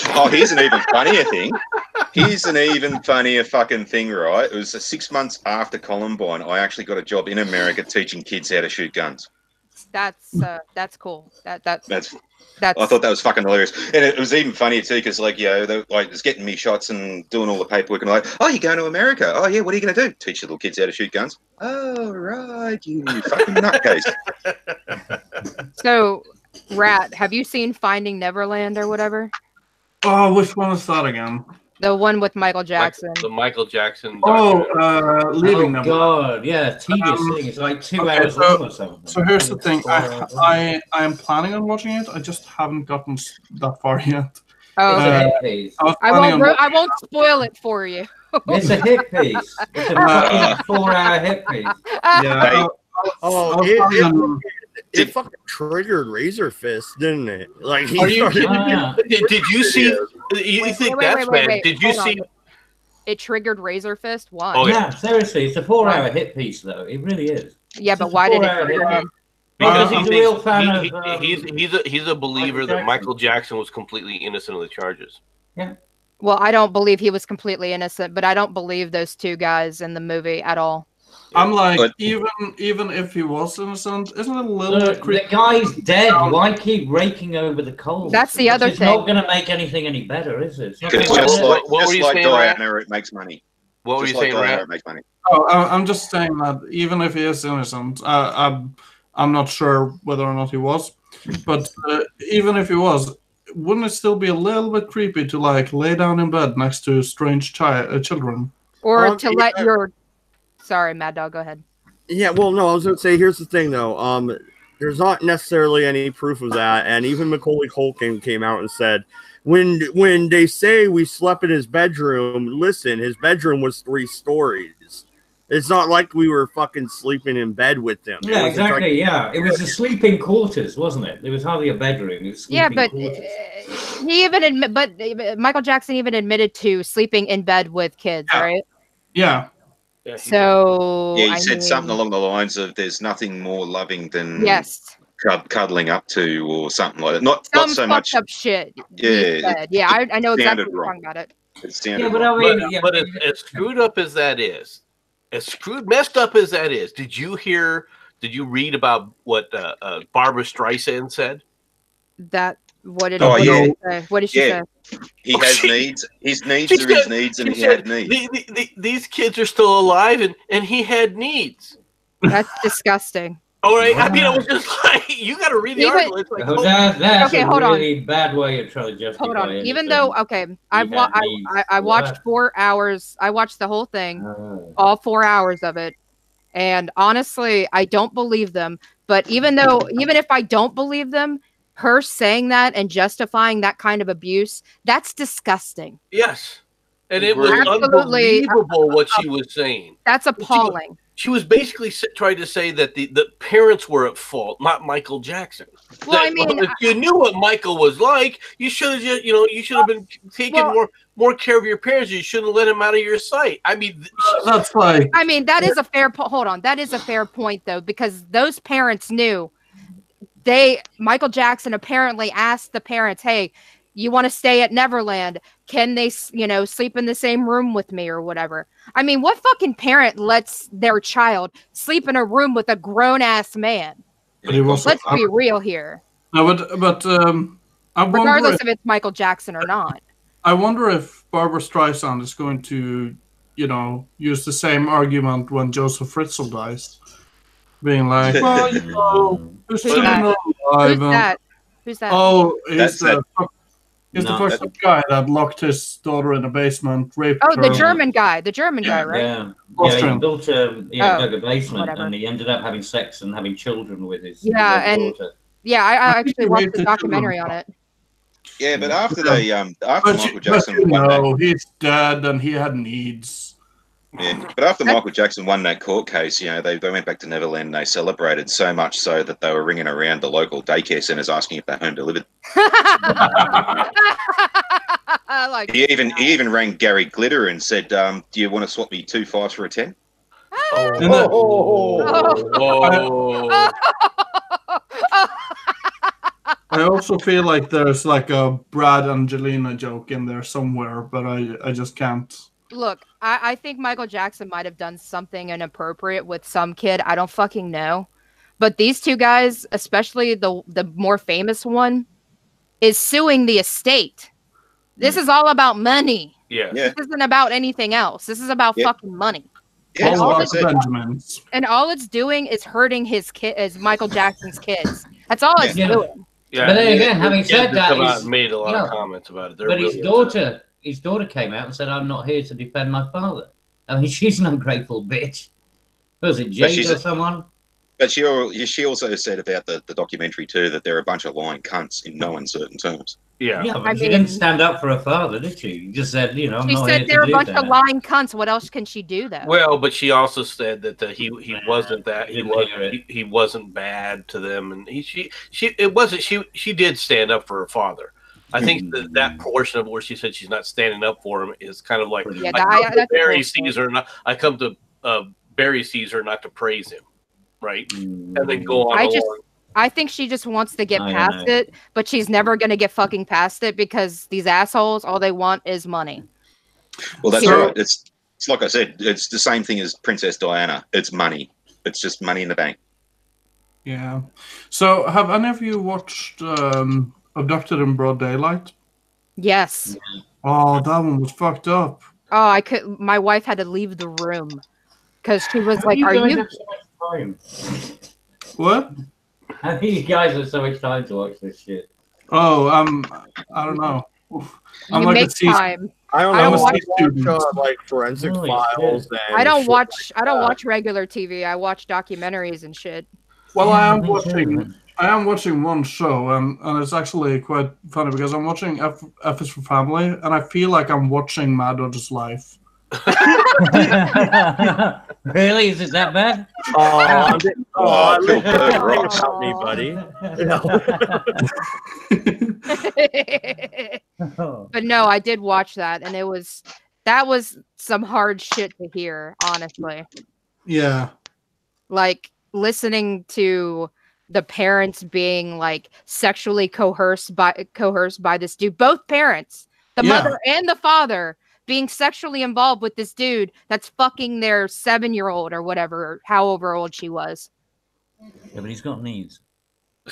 Oh, here's an even funnier thing. Here's an even funnier fucking thing, right? It was 6 months after Columbine. I actually got a job in America teaching kids how to shoot guns. That's cool. That's I thought that was fucking hilarious, and it was even funnier too because like like it's getting me shots and doing all the paperwork and like, oh, you're going to America? Oh yeah, what are you going to do? Teach little kids how to shoot guns? Oh right, you fucking nutcase. So, Rat, have you seen Finding Neverland or whatever? Oh, which one is that again? The one with Michael Jackson. The Michael Jackson. Leaving Neverland. God, yeah, tedious thing. It's like 2 hours long or something. So here's the thing. I am planning on watching it. I just haven't gotten that far yet. Oh, I won't spoil it for you. It's a hit piece. It's a fucking 4-hour hit piece. Yeah. It fucking triggered Razor Fist, didn't it? Like, did you see? You think that's bad? Did you see? It triggered Razor Fist. Why? Oh yeah, seriously, it's a 4-hour hit piece, though. It really is. Yeah, but why did it trigger him? Because he's a real fan of. He's a believer that Michael Jackson was completely innocent of the charges. Yeah. Well, I don't believe he was completely innocent, but I don't believe those two guys in the movie at all. I'm like, even if he was innocent, isn't it a little bit creepy? The guy's dead. Why keep raking over the coals? That's the other It's thing. not going to make anything any better, is it? Because just like Diana, it makes money. What were you saying, Diana, Rat? it makes money. Oh, I'm just saying that even if he is innocent, I'm not sure whether or not he was, but even if he was, wouldn't it still be a little bit creepy to like lay down in bed next to strange children, or to let your? Sorry, Mad Dog, go ahead. Yeah, well, no, I was going to say, here's the thing, though. There's not necessarily any proof of that, and even Macaulay Culkin came out and said, when they say we slept in his bedroom, listen, his bedroom was 3 stories. It's not like we were fucking sleeping in bed with them. Yeah, exactly. Yeah, it was a sleeping quarters, wasn't it? There was hardly a bedroom. It was sleeping quarters. He even Michael Jackson even admitted to sleeping in bed with kids, right? Yeah. So yeah, he said something along the lines of "There's nothing more loving than cuddling up to," or something like that. Not so much up shit. Yeah, I know exactly what you're talking about. It sounded but as screwed up as that is, messed up as that is, did you read about what Barbara Streisand said? What did she say? What did she say? He has needs. His needs are his needs, and he had needs. These kids are still alive, and he had needs. That's disgusting. All right, I mean, I was just like, you got to read the article. It's like, that's a really bad way of trying to justify. Hold on. Even though, I watched 4 hours. I watched the whole thing, all 4 hours of it, and honestly, I don't believe them. But even if I don't believe them, her saying that and justifying that kind of abuse, that's disgusting. Yes. And it was unbelievable what she was saying. That's appalling. She was basically trying to say that the parents were at fault, not Michael Jackson. Well, I mean, if you knew what Michael was like, you should have been taking more care of your parents. You shouldn't let him out of your sight. I mean, that's like. I mean, that is a fair. Hold on, that is a fair point though, because those parents knew. Michael Jackson apparently asked the parents, "Hey, you want to stay at Neverland? Can they, sleep in the same room with me or whatever?" I mean, what fucking parent lets their child sleep in a room with a grown-ass man? Let's be real here. No, but regardless if it's Michael Jackson or not. I wonder if Barbara Streisand is going to, use the same argument when Joseph Fritzl dies. Being like, well, who's still alive? Who's that? Oh, he's the fucking guy that locked his daughter in the basement, raped her. Oh, the German guy, right? Yeah, he built a basement, and he ended up having sex and having children with his daughter. Yeah, I actually watched the documentary on it. Yeah, but after Michael Jackson he's dead and he had needs. Yeah, but after Michael Jackson won that court case, they went back to Neverland and they celebrated so much so that they were ringing around the local daycare centers asking if they're home delivered. He even rang Gary Glitter and said, "Do you want to swap me 2 5s for a 10?" I also feel like there's like a Brad Angelina joke in there somewhere, but I just can't. Look, I think Michael Jackson might have done something inappropriate with some kid. I don't fucking know. But these two guys, especially the more famous one, is suing the estate. This is all about money. Yeah. This isn't about anything else. This is about fucking money. Yeah, and all it's doing is hurting Michael Jackson's kids. That's all it's doing. Yeah. But then again, having said that, made a lot of comments about it. But his daughter came out and said, "I'm not here to defend my father." I mean, she's an ungrateful bitch. Was it Jade or someone? But she also said about the documentary too that they're a bunch of lying cunts in no uncertain terms. Yeah, but she didn't stand up for her father, did she? She just said, I'm not here to do that. She said they're a bunch of lying cunts. What else can she do, though? Well, but she also said that he wasn't that he wasn't bad to them, and she did stand up for her father. I think that portion of where she said she's not standing up for him is kind of like Barry Caesar. I come to Barry Caesar not to praise him, right? And then go on. I think she just wants to get past it, but she's never going to get fucking past it because these assholes, all they want is money. Well, that's right. It's like I said, it's the same thing as Princess Diana. It's money. It's just money in the bank. Yeah. So, have any of you watched Abducted in Broad Daylight? Yes. Oh, that one was fucked up. Oh, I could. My wife had to leave the room because she was like, "Are you?" What? How do you guys have so much time to watch this shit? Oh, I don't know. I'm you like make time. I don't know. I watch like forensic files. And I don't watch. I don't watch regular TV. I watch documentaries and shit. Well, I am watching one show, and it's actually quite funny because I'm watching F is for Family, and I feel like I'm watching Mad Dodger's life. Really? Is it that bad? Help me, buddy. But no, I did watch that, and that was some hard shit to hear, honestly. Yeah. Like listening to the parents being like sexually coerced by this dude. Both parents, the mother and the father, being sexually involved with this dude that's fucking their 7-year-old or whatever, however old she was. Yeah, but he's got needs.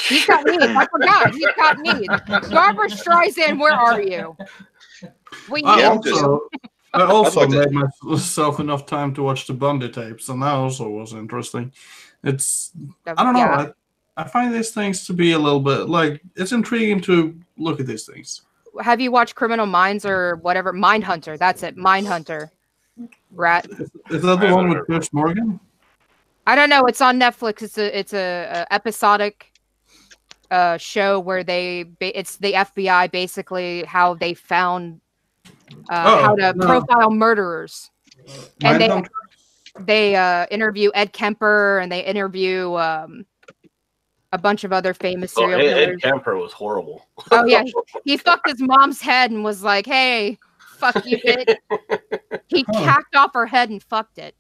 He's got needs. I forgot. He's got needs. Barbara Streisand, where are you? We I also made myself enough time to watch the Bundy tapes, and that also was interesting. I don't know. I find these things to be a little bit like it's intriguing to look at these things. Have you watched Criminal Minds or whatever? Mindhunter. That's it. Mindhunter. Rat. Is that the one with Pierce Morgan? I don't know. It's on Netflix. It's a episodic show where it's the FBI basically how they found how to profile murderers, and they interview Ed Kemper and they interview a bunch of other famous serial killers. Ed Kemper was horrible. Oh yeah, he fucked his mom's head and was like, "Hey, fuck you, bitch." He hacked off her head and fucked it,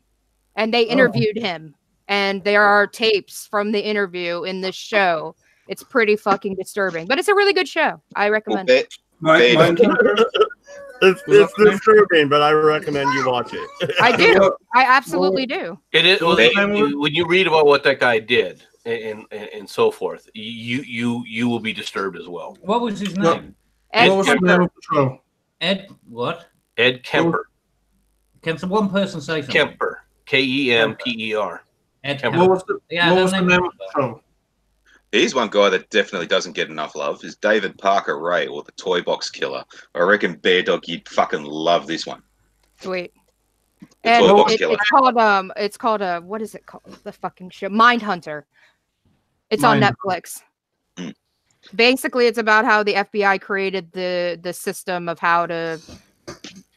and they interviewed him. And there are tapes from the interview in this show. It's pretty fucking disturbing, but it's a really good show. I recommend it. It's disturbing, but I recommend you watch it. I do. I absolutely do. It is when you read about what that guy did and so forth, you will be disturbed as well. What was his name? Ed What was the name of the show? Ed what? Ed Kemper. Can one person say something? Kemper. Kemper. Ed Kemper. What was the name of the show? He's one guy that definitely doesn't get enough love. Is David Parker Ray, or the Toy Box Killer. I reckon Bear Dog, you'd fucking love this one. Sweet. The And Toy Box Killer. it's called what is it called? The fucking show, Mindhunter. It's on Netflix. Basically, it's about how the FBI created the system of how to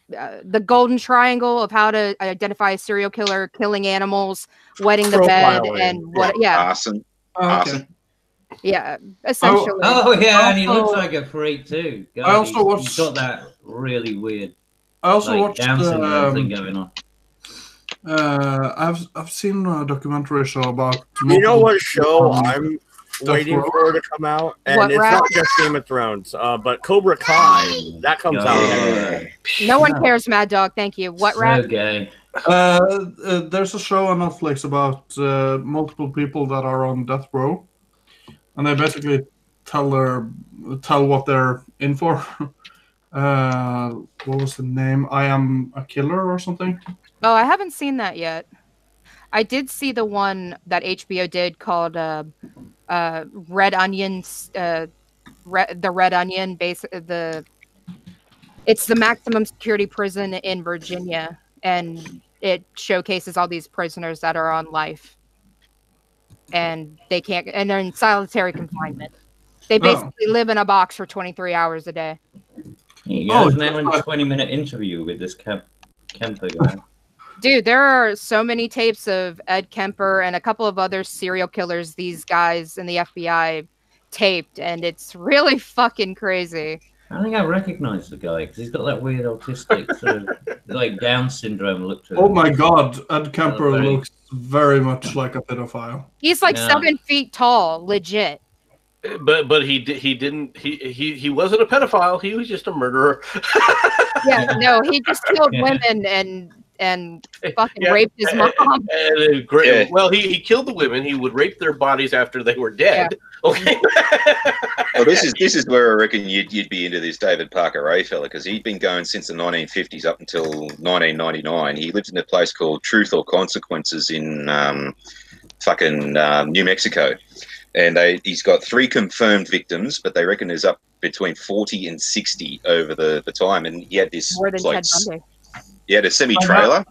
the golden triangle of how to identify a serial killer, killing animals, wetting the bed, and what? Yeah, Arson. Okay. Yeah, essentially. Oh yeah, and he looks like a freak too. God, I also watched. He's got that really weird. I also watched Down syndrome thing going on. I've seen a documentary show about. You know what show I'm waiting for to come out, and it's not just Game of Thrones, but Cobra Kai that comes out. No one cares, Mad Dog. Thank you. What rap? Okay. There's a show on Netflix about multiple people that are on death row, and they basically tell what they're in for. What was the name? I Am a Killer or something? Oh, I haven't seen that yet. I did see the one that HBO did called Red Onions. The Red Onion. It's the maximum security prison in Virginia, and it showcases all these prisoners that are on life, and and they're in solitary confinement. They basically live in a box for 23 hours a day. You guys now in a 20-minute interview with this Kemper guy. Dude, there are so many tapes of Ed Kemper and a couple of other serial killers these guys in the FBI taped, and it's really fucking crazy. I think I recognize the guy because he's got that weird autistic sort of like Down syndrome look to him. Oh my god, Ed Kemper looks very much like a pedophile. He's like 7 feet tall, legit. But he wasn't a pedophile. He was just a murderer. Yeah, no, he just killed women and fucking raped his mom. Well, he killed the women. He would rape their bodies after they were dead. Yeah. Okay. Well, this is where I reckon you'd be into this David Parker Ray fella, because he'd been going since the 1950s up until 1999. He lived in a place called Truth or Consequences in New Mexico. And he's got 3 confirmed victims, but they reckon there's up between 40 and 60 over the time. And he had this more than Ted Bundy. He had a semi-trailer.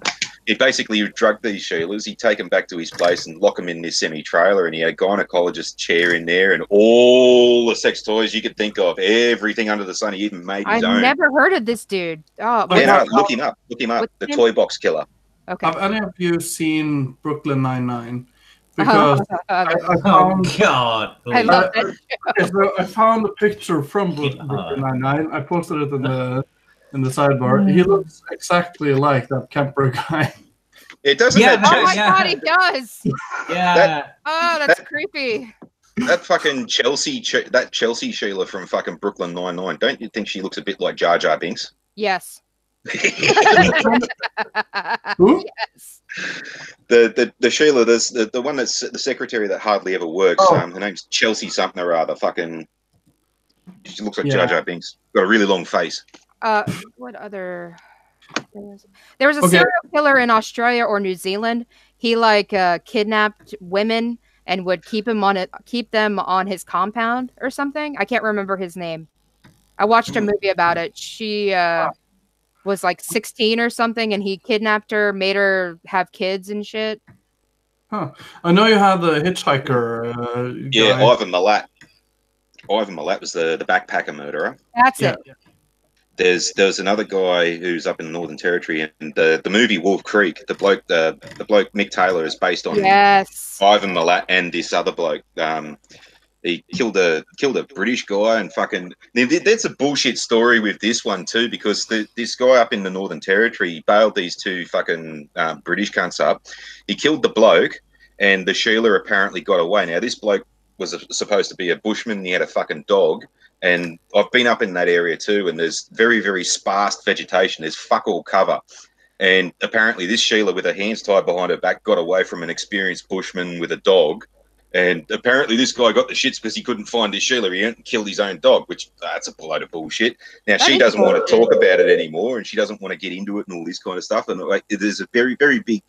He basically drugged these Sheilas. He'd take them back to his place and lock them in this semi-trailer. And he had a gynecologist chair in there and all the sex toys you could think of, everything under the sun. He even made his own. I've never heard of this dude. Oh, yeah, look him up. Look him up. The Toy Box Killer. Okay. Have any of you seen Brooklyn Nine-Nine? Because I found, God, I love it. I found a picture from Brooklyn Nine-Nine. I posted it in the sidebar. He looks exactly like that Kemper guy. It doesn't. Yeah, oh my God, he does. Yeah. That's creepy. That fucking Chelsea Sheila from fucking Brooklyn Nine-Nine. Don't you think she looks a bit like Jar Jar Binks? Yes. Who? Yes. The Sheila, there's the one that's the secretary that hardly ever works. Her name's Chelsea something or other. Fucking, she looks like Jar Jar Binks. Got a really long face. What other? There was a serial killer in Australia or New Zealand. He kidnapped women and would keep them on his compound or something. I can't remember his name. I watched a movie about it. She was like 16 or something, and he kidnapped her, made her have kids and shit. Huh. I know you had the hitchhiker. Yeah, Ivan Milat. Ivan Milat was the backpacker murderer. That's it. There's another guy who's up in the Northern Territory, and the movie Wolf Creek, the bloke Mick Taylor is based on Ivan Milat and this other bloke. He killed a British guy and fucking. That's a bullshit story with this one too, because this guy up in the Northern Territory bailed these 2 fucking British cunts up. He killed the bloke, and the Sheila apparently got away. Now this bloke was supposed to be a bushman. And he had a fucking dog, and I've been up in that area too. And there's very, very sparse vegetation. There's fuck all cover. And apparently this Sheila, with her hands tied behind her back, got away from an experienced bushman with a dog. And apparently this guy got the shits because he couldn't find his Sheila. He went and killed his own dog, which that's a load of bullshit. Now, she doesn't want to talk about it anymore, and she doesn't want to get into it and all this kind of stuff. And there's a very, very big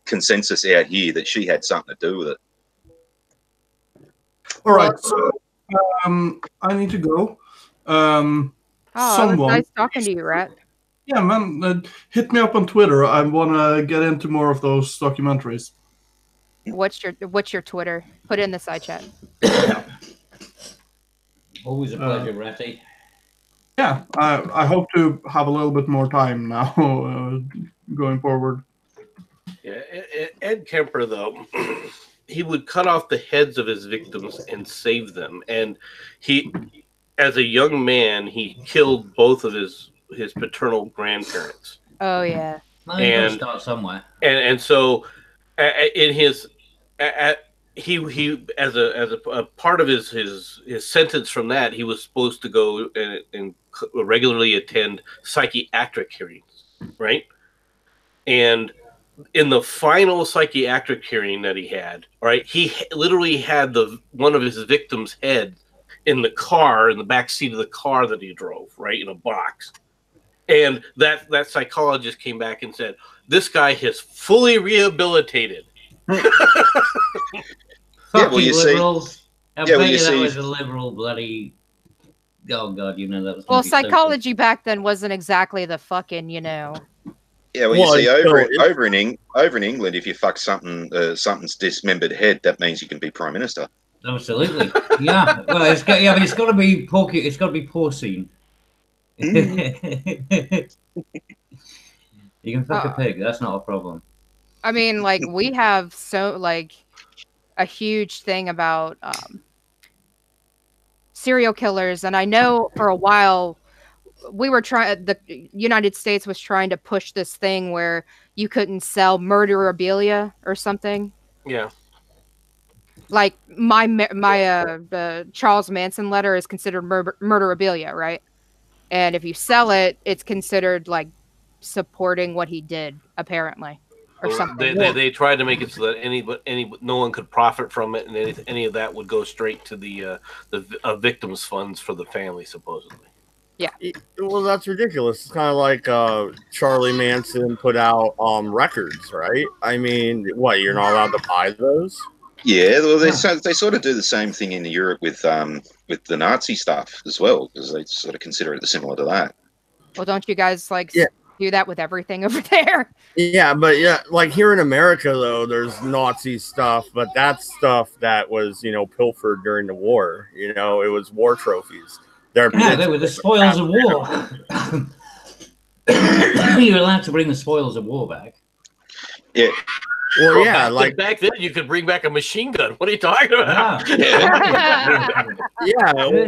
consensus out here that she had something to do with it. All right, so I need to go. It was nice talking to you, Rat. Yeah, man, hit me up on Twitter. I want to get into more of those documentaries. What's your Twitter? Put it in the side chat. Always a pleasure, Ratty. Yeah, I hope to have a little bit more time now going forward. Yeah, Ed Kemper, though, he would cut off the heads of his victims and save them. And he, as a young man, he killed both of his paternal grandparents. Oh, yeah. Well, you gotta start somewhere. And so in his he as a part of his sentence from that, he was supposed to go and regularly attend psychiatric hearings, right? And in the final psychiatric hearing that he had, right, he literally had one of his victims' head in the back seat of the car that he drove, right, in a box. And that psychologist came back and said, "This guy has fully rehabilitated." Fuck you, liberals. I bet you that was a liberal bloody. Oh God, you know that was. Well, psychology back then wasn't exactly the fucking, Yeah, well, you see, over in England, if you fuck something's dismembered head, that means you can be prime minister. Absolutely, yeah. Well, but it's got to be porky. It's got to be porcine. You can fuck a pig. That's not a problem. I mean, we have a huge thing about serial killers, and I know for a while the United States was trying to push this thing where you couldn't sell murderabilia or something. Yeah. Like my Charles Manson letter is considered murderabilia, right? And if you sell it, it's considered like supporting what he did, apparently, or something. They tried to make it so that no one could profit from it, and any of that would go straight to the victims' funds for the family, supposedly. Yeah. Well, that's ridiculous. It's kind of like Charlie Manson put out records, right? I mean, what, you're not allowed to buy those? Yeah, well, they sort of do the same thing in Europe with the Nazi stuff as well, because they sort of consider it similar to that. Well, don't you guys do that with everything over there? Yeah, but like here in America, though, there's Nazi stuff, but that's stuff that was, pilfered during the war. It was war trophies. They were the spoils of war. You're allowed to bring the spoils of war back. Yeah. Well, back then you could bring back a machine gun. What are you talking about?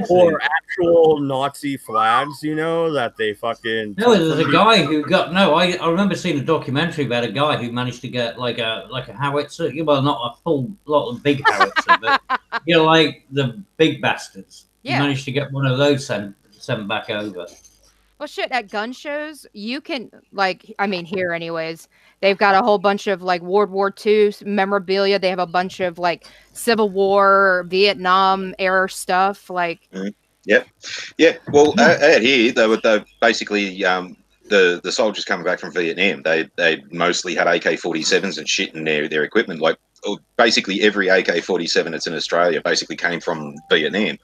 Or actual Nazi flags, that they fucking. No, there's a guy who got I remember seeing a documentary about a guy who managed to get like a howitzer. Well, not a full lot of big howitzer, but like the big bastards. Yeah. He managed to get one of those sent back over. Well, shit, at gun shows, you can, here anyways, they've got a whole bunch of, World War II memorabilia. They have a bunch of, Civil War, Vietnam era stuff, Yeah. Well, out here, they were basically the soldiers coming back from Vietnam. They mostly had AK-47s and shit in their equipment. Basically every AK-47 that's in Australia basically came from Vietnam.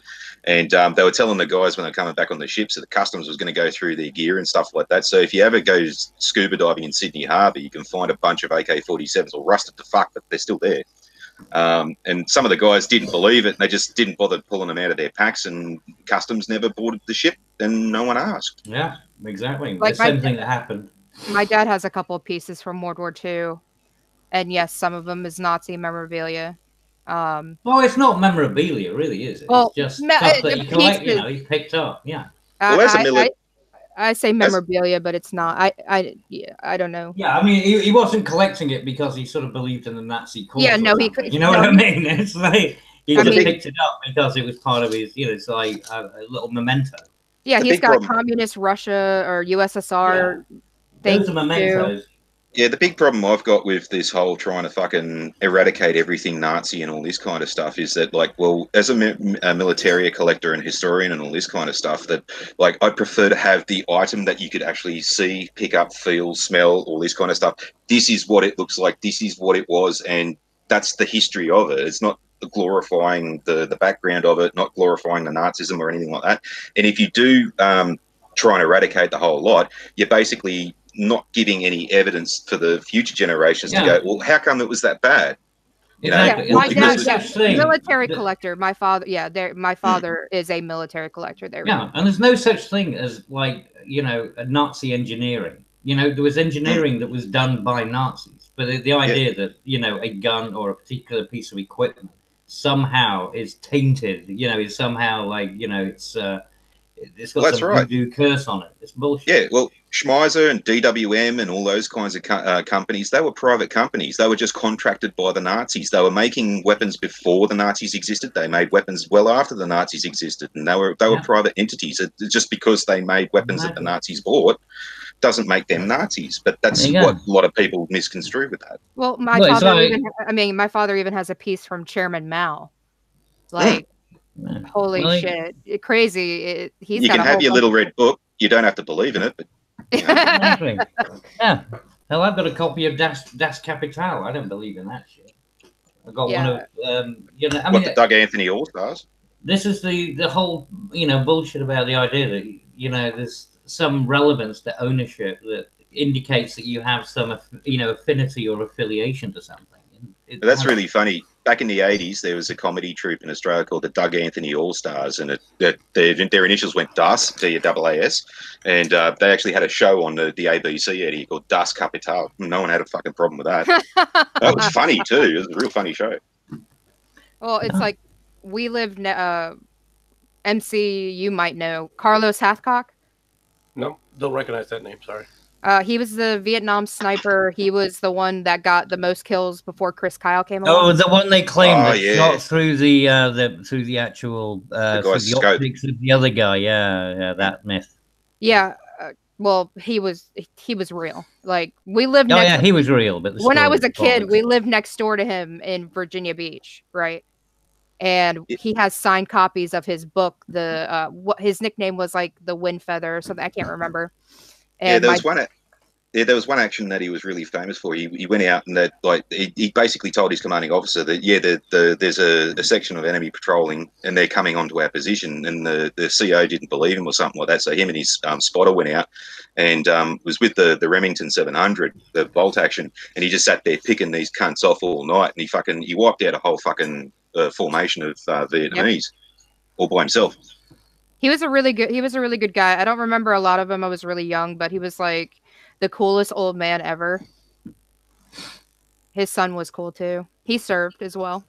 And they were telling the guys when they're coming back on the ships that the customs was going to go through their gear and stuff like that. So if you ever go scuba diving in Sydney Harbour, you can find a bunch of AK-47s all rusted to fuck, but they're still there. And some of the guys didn't believe it. And they just didn't bother pulling them out of their packs, and customs never boarded the ship, and no one asked. Yeah, exactly. The same thing that happened. My dad has a couple of pieces from World War II, and yes, some of them is Nazi memorabilia. Well, it's not memorabilia, really, is it? It's just stuff that you collect, you picked up. Yeah. I say memorabilia, but it's not. I don't know. Yeah, I mean, he wasn't collecting it because he sort of believed in the Nazi cause. Yeah, no, he could. You know what I mean? It's like he just picked it up because it was part of his. It's like a little memento. Yeah, he's got communist Russia or USSR. Those are mementos. Yeah, the big problem I've got with this whole trying to fucking eradicate everything Nazi and all this kind of stuff is that, as a militaria collector and historian and all this kind of stuff, that, I prefer to have the item that you could actually see, pick up, feel, smell, all this kind of stuff. This is what it looks like. This is what it was, and that's the history of it. It's not glorifying the background of it, not glorifying the Nazism or anything like that. And if you do try and eradicate the whole lot, you're basically not giving any evidence for the future generations to go, well, how come it was that bad? My dad's military collector. My father, my father is a military collector. There. Yeah, and there's no such thing as a Nazi engineering. There was engineering that was done by Nazis, but the idea that a gun or a particular piece of equipment somehow is tainted, is somehow it's got some voodoo curse on it. It's bullshit. Yeah, well, Schmeiser and DWM and all those kinds of companies, they were private companies. They were just contracted by the Nazis. They were making weapons before the Nazis existed. They made weapons well after the Nazis existed, and they were private entities. Just because they made weapons that the Nazis bought doesn't make them Nazis. But that's what a lot of people misconstrue with that. Well, my father even has a piece from Chairman Mao. Holy shit! Crazy. You can have your little red book. You don't have to believe in it, but yeah. Hell, I've got a copy of Das Kapital. I don't believe in that shit. I got one of the Doug Anthony All Stars. This is the whole bullshit about the idea that there's some relevance to ownership that indicates that you have some affinity or affiliation to something. That's really funny. Back in the 80s, there was a comedy troupe in Australia called the Doug Anthony All Stars, and their initials went DAS, D-A-S-S, and they actually had a show on the ABC area called Das Kapital. No one had a fucking problem with that. That was funny too. It was a real funny show. Well, it's like we lived. MC, you might know Carlos Hathcock. No, don't recognize that name. Sorry. He was the Vietnam sniper. He was the one that got the most kills before Chris Kyle came along. Oh, the one they claimed that shot through the actual through the optics of the other guy. Yeah, that myth. Yeah. Well, he was real. Like we lived. Oh yeah, he was real. But when I was a kid, we lived next door to him in Virginia Beach, right? And he has signed copies of his book. The what his nickname was, like the Wind Feather or something. I can't remember. And there was one action that he was really famous for. He went out and that he basically told his commanding officer that there's a section of enemy patrolling and they're coming onto our position, and the CO didn't believe him or something like that. So him and his spotter went out and was with the Remington 700, the bolt action, and he just sat there picking these cunts off all night, and he wiped out a whole fucking formation of Vietnamese all by himself. He was a really good guy. I don't remember a lot of him. I was really young, but he was like the coolest old man ever. His son was cool too. He served as well.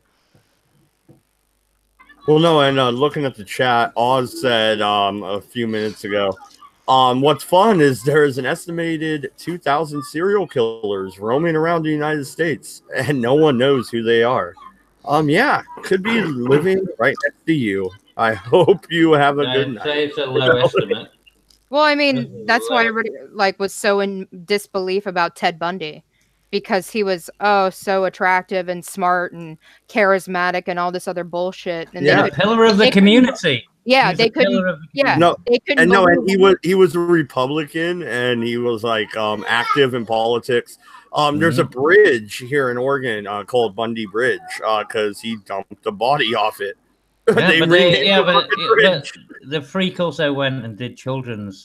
Well, no, and looking at the chat, Oz said a few minutes ago, what's fun is there's an estimated 2,000 serial killers roaming around the United States, and no one knows who they are. Yeah, could be living right next to you. I hope you have a good night. It's a low estimate. Well, I mean, that's why everybody was so in disbelief about Ted Bundy, because he was so attractive and smart and charismatic and all this other bullshit. And a pillar of the community. Yeah, they couldn't. They couldn't. And he was a Republican, and he was like active in politics. There's a bridge here in Oregon called Bundy Bridge because he dumped a body off it. Yeah, but the freak also went and did children's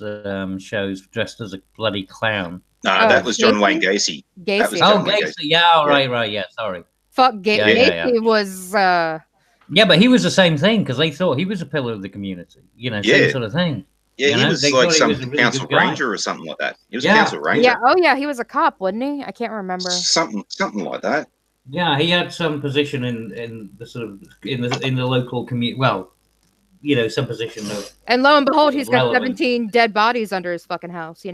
shows dressed as a bloody clown. That was John Wayne Gacy. Gacy. Yeah, right. Yeah, sorry. Fuck, Gacy was. Yeah, but he was the same thing because they thought he was a pillar of the community. Same sort of thing. Yeah, he was like some council ranger or something like that. He was a council ranger. Yeah, oh yeah, he was a cop, wasn't he? I can't remember. Something like that. Yeah, he had some position in the sort of in the local community. Well, some position of. And lo and behold, he's got 17 dead bodies under his fucking house.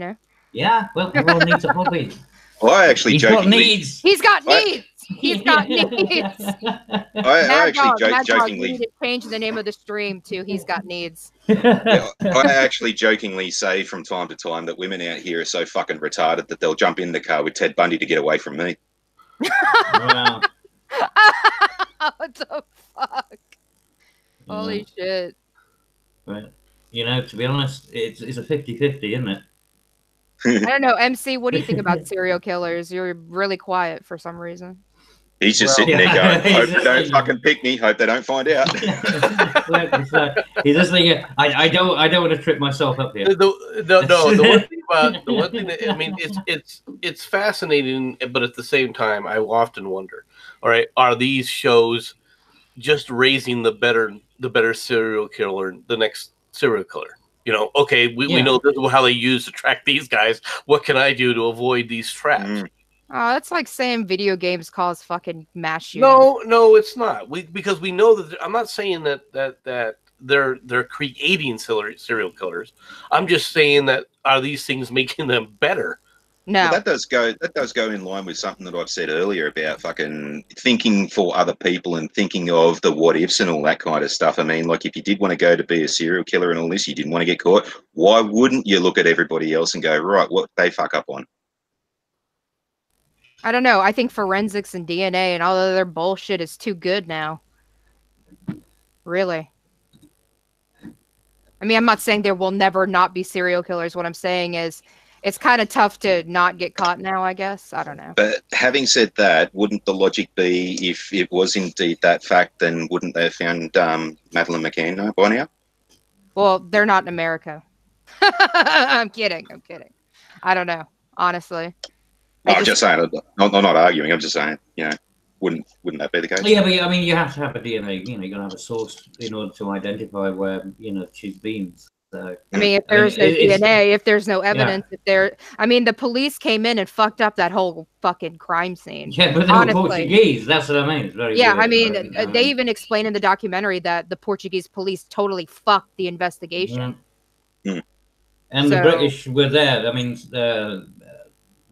Yeah, well, everyone needs a hobby. Well, I actually He's got needs. He's got needs. I actually jokingly need to change the name of the stream to "He's Got Needs." I actually jokingly say from time to time that women out here are so fucking retarded that they'll jump in the car with Ted Bundy to get away from me. Wow. What the fuck? Holy shit. But, to be honest, it's a 50-50, isn't it? I don't know. MC, what do you think about serial killers? You're really quiet for some reason. He's just sitting there going, hope they don't fucking pick me, hope they don't find out. He's just thinking, I don't want to trip myself up here. The one thing that, I mean, it's fascinating, but at the same time, I often wonder, all right, are these shows just raising the better serial killer, the next serial killer? Okay, we know this is how they use to track these guys. What can I do to avoid these traps? Oh, that's like saying video games cause fucking mass shooting. No, it's not. Because we know that. I'm not saying that they're creating serial killers. I'm just saying that are these things making them better? No, well, that does go in line with something that I've said earlier about fucking thinking for other people and thinking of the what ifs and all that kind of stuff. I mean, like if you did want to go to be a serial killer and all this, you didn't want to get caught. Why wouldn't you look at everybody else and go, right, what they fuck up on? I don't know. I think forensics and DNA and all the other bullshit is too good now. Really. I mean, I'm not saying there will never not be serial killers. What I'm saying is it's kind of tough to not get caught now, I guess. I don't know. But having said that, wouldn't the logic be if it was indeed that fact, then wouldn't they have found Madeleine McCann by now? Well, they're not in America. I'm kidding. I don't know, honestly. I'm just saying. I'm not arguing. I'm just saying. Wouldn't that be the case? Yeah, but I mean, you have to have a DNA. You're gonna have a source in order to identify where she's been. So, I mean, if there's no DNA, if there's no evidence, the police came in and fucked up that whole fucking crime scene. Yeah, but they're Portuguese. That's what I mean. It's very weird. I mean, they even explain in the documentary that the Portuguese police totally fucked the investigation. And So- the British were there. I mean,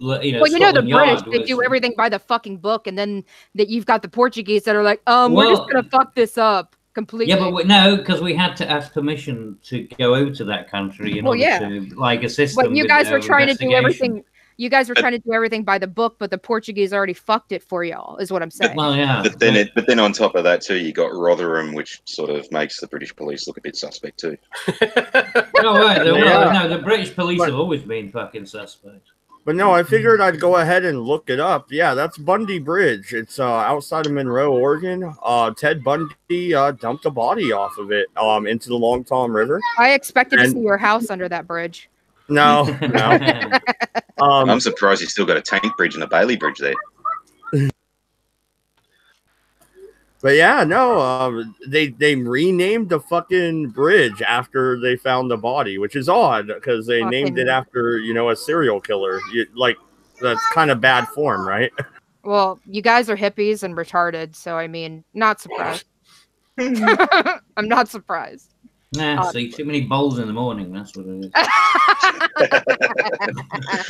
well, you know, the Scotland British, Yard they do everything by the fucking book, and then that you've got the Portuguese that are like, we're just gonna fuck this up completely. Yeah, but no, because we had to ask permission to go out to that country in order to like assist them. But you with guys were trying to do investigation. everything. You guys were trying to do everything by the book, but the Portuguese already fucked it for y'all. Is what I'm saying. Well, yeah. But then on top of that too, you got Rotherham, which sort of makes the British police look a bit suspect too. No, right. No, the British police have always been fucking suspect. But no, I figured I'd go ahead and look it up. Yeah, that's Bundy Bridge. It's outside of Monroe, Oregon. Ted Bundy dumped a body off of it into the Long Tom River. I expected to see your house under that bridge. No, no. I'm surprised you still got a tank bridge and a Bailey Bridge there. But yeah, no, they renamed the fucking bridge after they found the body, which is odd because they named it after, you know, a serial killer. That's kind of bad form, right? Well, you guys are hippies and retarded, so I mean, not surprised. I'm not surprised. Nah, see, too many bowls in the morning. That's what it is.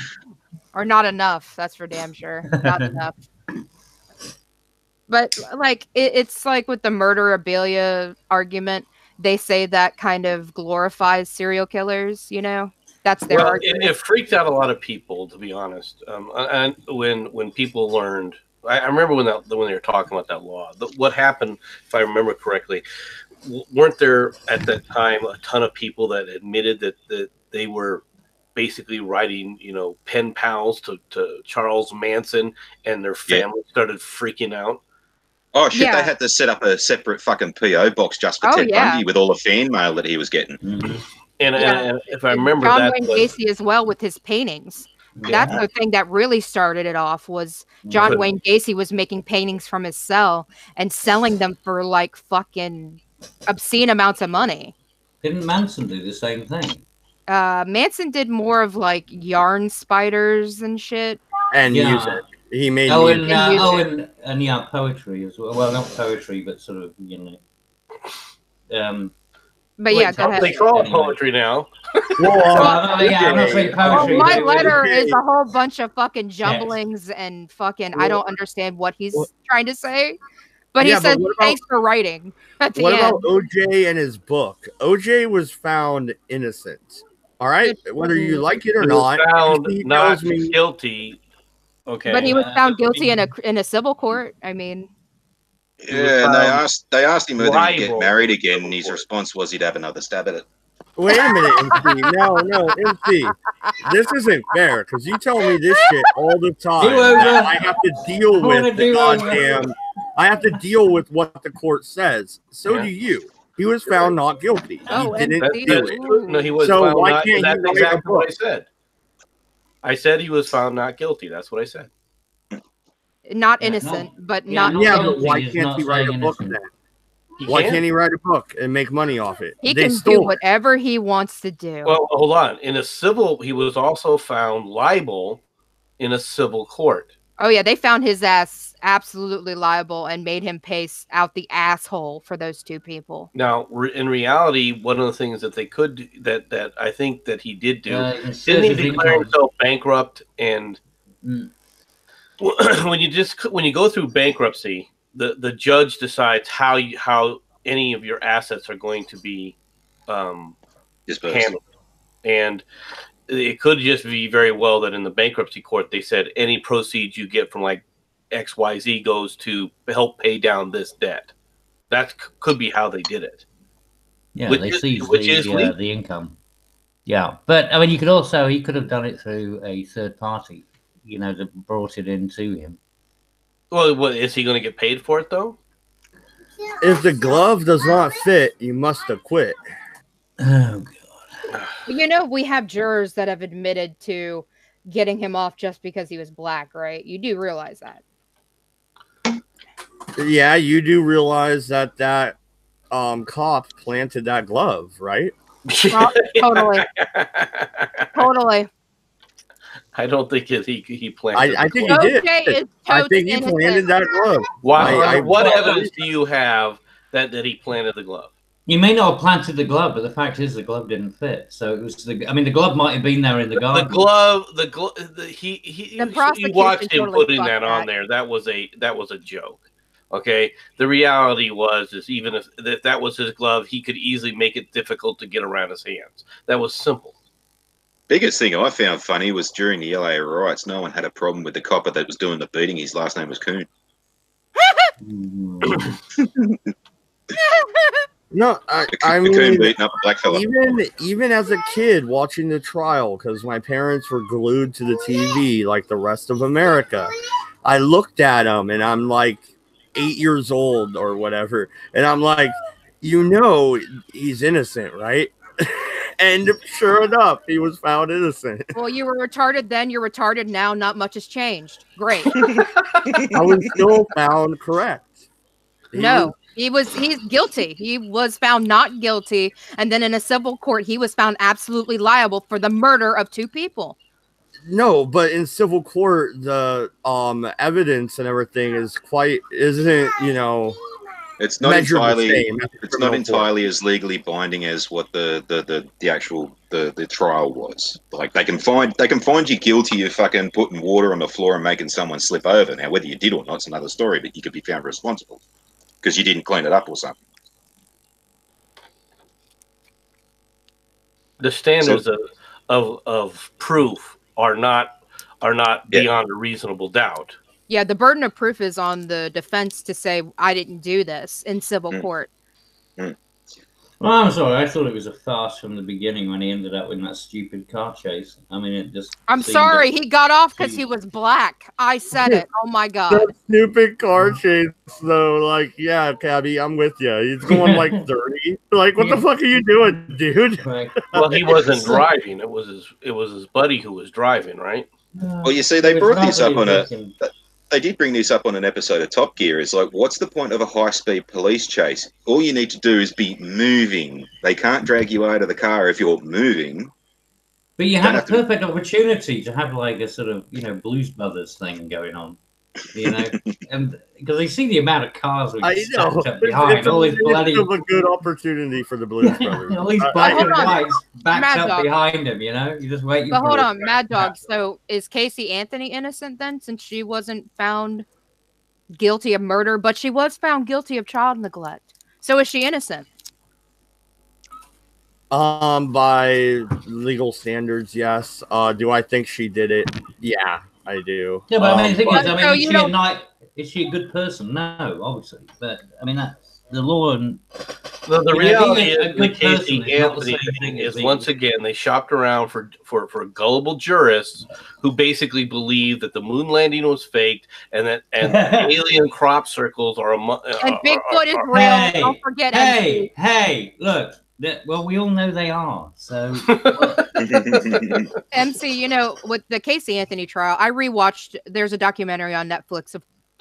Or not enough. That's for damn sure. Not enough. But like it's like with the murderabilia argument, they say that kind of glorifies serial killers. You know, that's their argument. It freaked out a lot of people, to be honest. And when people learned, I remember when they were talking about that law. What happened, if I remember correctly, weren't there at that time a ton of people that admitted that they were basically writing, you know, pen pals to Charles Manson, and their family started freaking out. Oh shit! Yeah. They had to set up a separate fucking PO box just for Ted Bundy with all the fan mail that he was getting. Mm-hmm. And if I remember, John Wayne Gacy as well with his paintings. Yeah. That's the thing that really started it off. Was John Wayne Gacy was making paintings from his cell and selling them for like fucking obscene amounts of money. Didn't Manson do the same thing? Manson did more of like yarn spiders and shit. And music. He made and poetry as well. Well, not poetry, but sort of, you know. But yeah, go ahead. They call it poetry now. I'm not saying poetry. My letter is a whole bunch of fucking jumblings and fucking. I don't understand what he's trying to say, but he says thanks for writing. At the what end. about OJ and his book? OJ was found innocent. All right, whether you like it or not, found not guilty. Okay, but he was found guilty in a civil court. I mean, yeah, and they asked him whether he'd get married again, and his response was he'd have another stab at it. Wait a minute, MC. No, MC. This isn't fair because you tell me this shit all the time. I have to deal with the goddamn. I have to deal with what the court says. So do you. He was found not guilty. He didn't do it. No, he was so found why not, can't that's he exactly what I said. I said he was found not guilty. That's what I said. Not innocent, but not. Yeah, but why can't he write a book then? Why can't he write a book and make money off it? He can do whatever he wants to do. Well, hold on. In a civil, he was also found liable in a civil court. Oh yeah, they found his ass absolutely liable and made him pay out the asshole for those two people. Now, in reality, one of the things that they could do, that I think that he did do, didn't he declare himself bankrupt? And when you go through bankruptcy, the judge decides how any of your assets are going to be handled, and it could just be very well that in the bankruptcy court they said any proceeds you get from like XYZ goes to help pay down this debt. That could be how they did it. Yeah, they seized the income. Yeah, but I mean, he could have done it through a third party, you know, that brought it into him. Well, is he going to get paid for it though? If the glove does not fit, you must acquit. Oh God. You know, we have jurors that have admitted to getting him off just because he was black, right? You do realize that. Yeah, you do realize that cop planted that glove, right? Totally. Totally. I don't think he planted. I think he did. I think he planted that glove. Why? What evidence do you have that he planted the glove? You may not have planted the glove, but the fact is the glove didn't fit. So it was the. I mean, the glove might have been there in the garden. The glove. You watched him putting that on there. That was a joke. Okay. The reality was, even if that was his glove, he could easily make it difficult to get around his hands. That was simple. Biggest thing I found funny was during the LA riots, no one had a problem with the copper that was doing the beating. His last name was Coon. No, I mean, beating up a black fella. Even as a kid watching the trial, because my parents were glued to the TV like the rest of America, I looked at him and I'm like 8 years old or whatever, and I'm like, he's innocent, right? And sure enough, he was found innocent. Well, you were retarded then, you're retarded now. Not much has changed. Great. I was still found correct. He's guilty. He was found not guilty. And then in a civil court, he was found absolutely liable for the murder of 2 people. No, but in civil court, the evidence and everything isn't it's not entirely as legally binding as what the actual trial was. Like they can find you guilty of fucking putting water on the floor and making someone slip over. Now whether you did or not is another story, but you could be found responsible because you didn't clean it up or something. The standards of proof are not beyond a reasonable doubt. Yeah, the burden of proof is on the defense to say, I didn't do this in civil court. Well, I'm sorry. I thought it was a farce from the beginning when he ended up in that stupid car chase. I mean, it just... I'm sorry. He got off because he was black. I said it. Oh, my God. That stupid car chase, though. Like, yeah, Cabby, I'm with you. He's going, like, 30. Like, what the fuck are you doing, dude? Well, he wasn't driving. It was his buddy who was driving, right? Well, you see, they brought this up They did bring this up on an episode of Top Gear. It's like, what's the point of a high-speed police chase? All you need to do is be moving. They can't drag you out of the car if you're moving. But you have a perfect opportunity to have like a sort of, Blues Brothers thing going on. And because they see the amount of cars we stacked up behind. All these bloody... It's a good opportunity for the Blues Brothers. All these black and whites backed up behind him, You just wait. But hold on, Mad Dog. So is Casey Anthony innocent then, since she wasn't found guilty of murder, but she was found guilty of child neglect? So is she innocent? By legal standards, yes. Do I think she did it? Yeah. I do. Yeah, but I mean, the thing is, is she a good person? No, obviously. But I mean, that's the law. And the reality is, the Casey Anthony thing is once again they shopped around for gullible jurists who basically believe that the moon landing was faked and alien crop circles are and Bigfoot is real. Don't forget. Hey, look. Well, we all know they are. So, MC, with the Casey Anthony trial, I rewatched. There's a documentary on Netflix,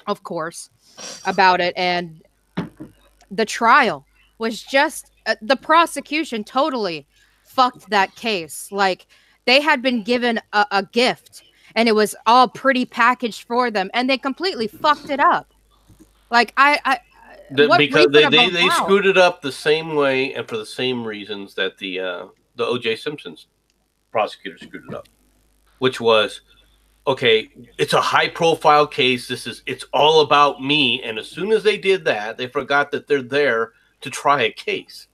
of course, about it, and the trial was just the prosecution totally fucked that case. Like they had been given a gift, and it was all pretty packaged for them, and they completely fucked it up. Like because they screwed it up the same way and for the same reasons that the O.J. Simpson's prosecutor screwed it up, which was, okay, it's a high profile case. It's all about me. And as soon as they did that, they forgot that they're there to try a case.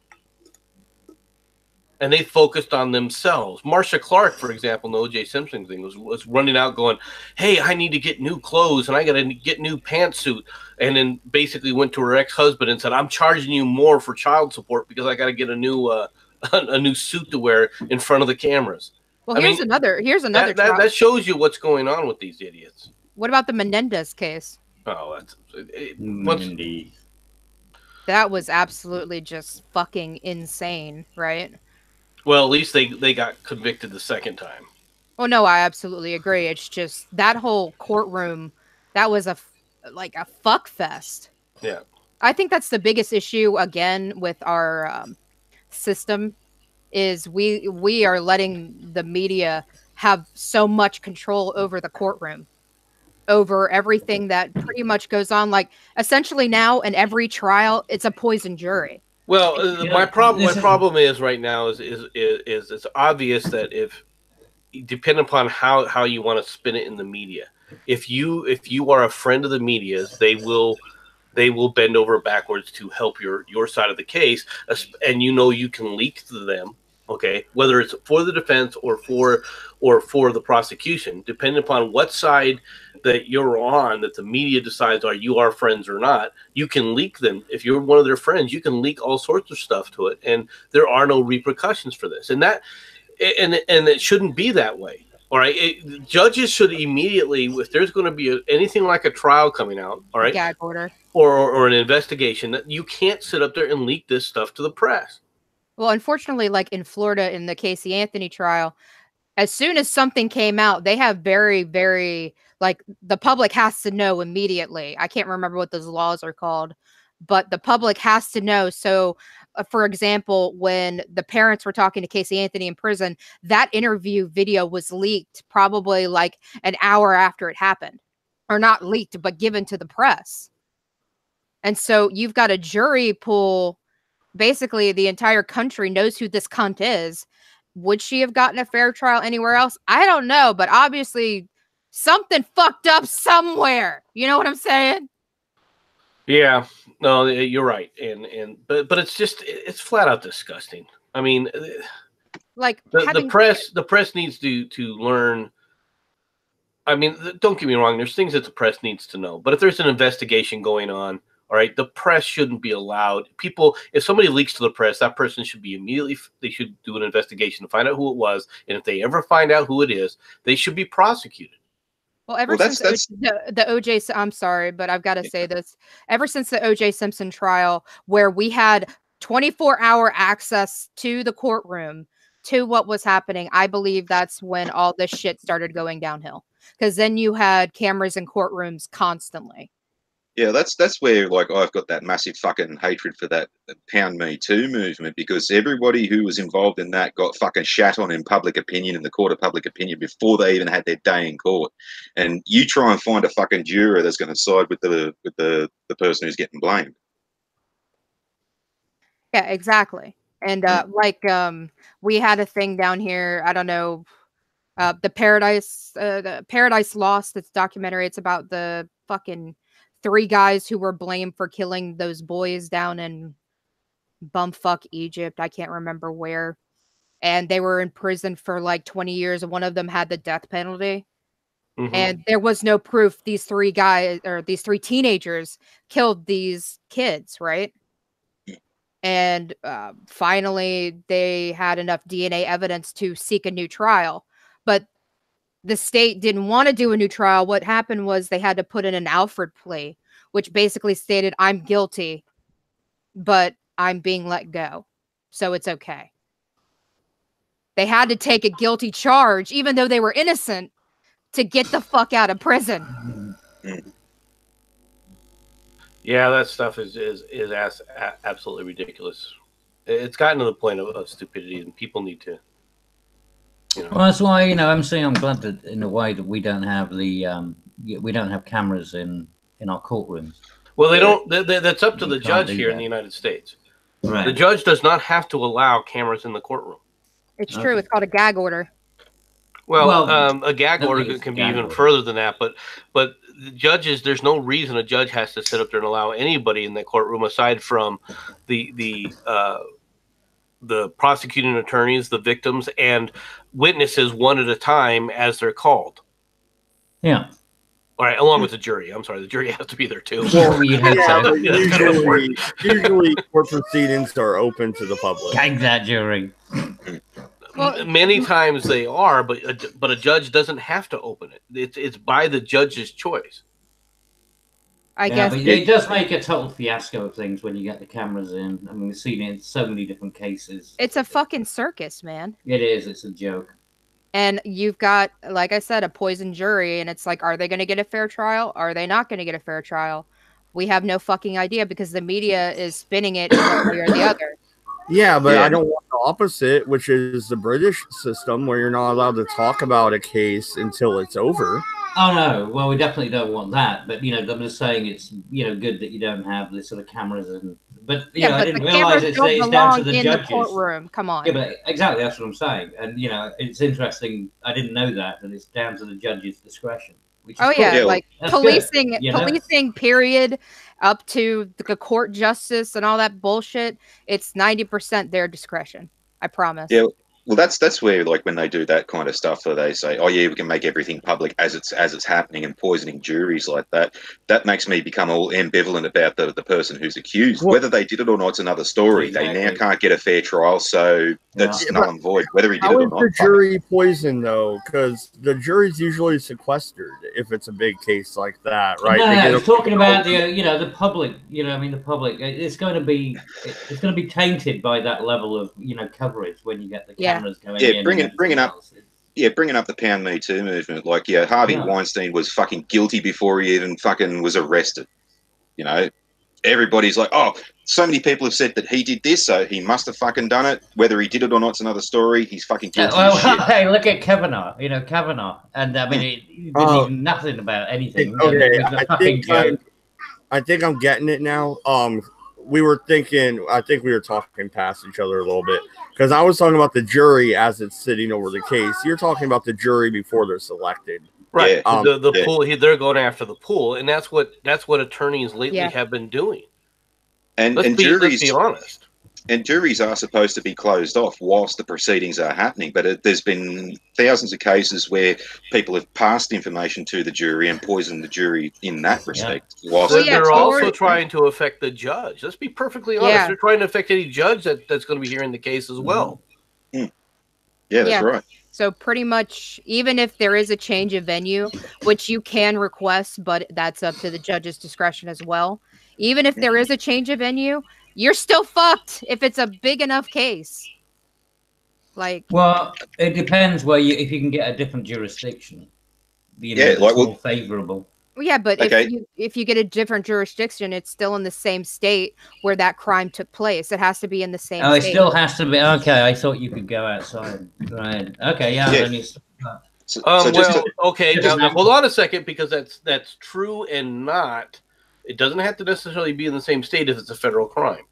And they focused on themselves. Marcia Clark, for example, in the O.J. Simpson thing, was running out going, hey, I need to get new clothes and I got to get new pantsuit. And then basically went to her ex-husband and said, I'm charging you more for child support because I got to get a new suit to wear in front of the cameras. Well, here's another that shows you what's going on with these idiots. What about the Menendez case? Oh, that was absolutely just fucking insane, right? Well, at least they got convicted the second time. Well, no, I absolutely agree. It's just that whole courtroom, that was a fuck fest. Yeah. I think that's the biggest issue, again, with our system, is we are letting the media have so much control over the courtroom, over everything that pretty much goes on. Like, essentially now in every trial, it's a poison jury. Well, my problem is right now is it's obvious that if depending upon how you want to spin it in the media, if you are a friend of the media's, they will bend over backwards to help your side of the case, and you can leak to them, okay, whether it's for the defense or for the prosecution, depending upon what side that you're on, that the media decides are you our friends or not. You can leak them. If you're one of their friends, you can leak all sorts of stuff to it, and there are no repercussions for this. And it shouldn't be that way. All right, judges should immediately, if there's going to be anything like a trial coming out, all right, gag order or an investigation, that you can't sit up there and leak this stuff to the press. Well, unfortunately, like in Florida in the Casey Anthony trial, as soon as something came out, they have very, very, like, the public has to know immediately. I can't remember what those laws are called, but the public has to know. So, for example, when the parents were talking to Casey Anthony in prison, that interview video was leaked probably like an hour after it happened. Or not leaked, but given to the press. And so you've got a jury pool. Basically, the entire country knows who this cunt is. Would she have gotten a fair trial anywhere else? I don't know, but obviously something fucked up somewhere. You know what I'm saying? Yeah, no, you're right, but it's flat out disgusting. I mean, like the press needs to learn. I mean, don't get me wrong. There's things that the press needs to know, but if there's an investigation going on, all right, the press shouldn't be allowed. People, if somebody leaks to the press, that person should be they should do an investigation to find out who it was, and if they ever find out who it is, they should be prosecuted. Well, since the OJ, I'm sorry, but I've got to say this. Ever since the OJ Simpson trial, where we had 24-hour access to the courtroom, to what was happening, I believe that's when all this shit started going downhill. Because then you had cameras in courtrooms constantly. Yeah, that's where, like, I've got that massive fucking hatred for that Pound Me Too movement, because everybody who was involved in that got fucking shat on in public opinion, in the court of public opinion, before they even had their day in court. And you try and find a fucking juror that's going to side with the person who's getting blamed. Yeah, exactly. And we had a thing down here. I don't know, the Paradise Lost. It's documentary. It's about the fucking 3 guys who were blamed for killing those boys down in bumfuck Egypt. I can't remember where. And they were in prison for like 20 years. And one of them had the death penalty. Mm-hmm. And there was no proof these 3 guys or these 3 teenagers killed these kids, right? And finally, they had enough DNA evidence to seek a new trial. But the state didn't want to do a new trial. What happened was they had to put in an Alfred plea, which basically stated, I'm guilty, but I'm being let go. So it's okay. They had to take a guilty charge, even though they were innocent, to get the fuck out of prison. Yeah, that stuff is absolutely ridiculous. It's gotten to the point of stupidity, and people need to. Well, that's why I'm glad that in a way that we don't have we don't have cameras in our courtrooms. Well, they don't. That's up to the judge here in the United States. Right. The judge does not have to allow cameras in the courtroom. It's true. It's called a gag order. Well, a gag order can be even further than that, but the judges, there's no reason a judge has to sit up there and allow anybody in the courtroom aside from the prosecuting attorneys, the victims, and witnesses one at a time as they're called. Yeah. All right, along with the jury. I'm sorry, the jury has to be there too. Usually court proceedings are open to the public. Gag that jury. Well, many times they are, but a judge doesn't have to open it. It's by the judge's choice. I guess but it does make a total fiasco of things when you get the cameras in. I mean, we've seen it in so many different cases. It's a fucking circus, man. It is. It's a joke. And you've got, like I said, a poison jury, and it's like, are they going to get a fair trial? Are they not going to get a fair trial? We have no fucking idea because the media is spinning it one way or the other. Yeah, but I don't want the opposite, which is the British system where you're not allowed to talk about a case until it's over. Oh no, well we definitely don't want that. But I'm just saying it's good that you don't have this sort of cameras and. But yeah, I but didn't the realize cameras it's don't down to belong the in the judges. courtroom. Come on. Yeah, but exactly that's what I'm saying, and it's interesting. I didn't know that, and it's down to the judge's discretion. Which is Oh yeah, cool. like That's policing, good, policing. Period. Up to the court justice and all that bullshit. It's 90% their discretion. I promise. Yeah. Well, that's where, like, when they do that kind of stuff, where they say, "Oh yeah, we can make everything public as it's happening," and poisoning juries like that. That makes me become all ambivalent about the person who's accused. Well, whether they did it or not, it's another story. Exactly. They now can't get a fair trial, so that's null and void. Whether he did it How or is not. the jury poisoned though? Because the jury's usually sequestered if it's a big case like that, right? No, They get I was talking about the public. The public. It's going to be tainted by that level of coverage when you get the cameras going in. Bringing up the Pound Me Too movement. Like, Harvey Weinstein was fucking guilty before he even fucking was arrested. Everybody's like, oh, so many people have said that he did this, so he must have fucking done it. Whether he did it or not, it's another story. He's fucking guilty as shit. Hey, look at Kavanaugh. Kavanaugh, and I mean, he didn't even nothing about anything. Okay, I think I'm getting it now. We were thinking. I think we were talking past each other a little bit because I was talking about the jury as it's sitting over the case. You're talking about the jury before they're selected. Right. The pool. They're going after the pool, and that's what attorneys lately have been doing. And let's juries, be honest. And juries are supposed to be closed off whilst the proceedings are happening. But there's been thousands of cases where people have passed information to the jury and poisoned the jury in that respect. So they're also trying to affect the judge. Let's be perfectly honest. They're trying to affect any judge that's going to be hearing the case as well. Mm. Yeah, that's right. So pretty much, even if there is a change of venue, which you can request, but that's up to the judge's discretion as well. Even if there is a change of venue, you're still fucked if it's a big enough case. Well, it depends if you can get a different jurisdiction. More favorable. Well, yeah, but if you get a different jurisdiction, it's still in the same state where that crime took place. It has to be in the same state. It still has to be. Okay, I thought you could go outside. Right. Okay, yeah. Then now hold on a second, because that's true and not. It doesn't have to necessarily be in the same state if it's a federal crime.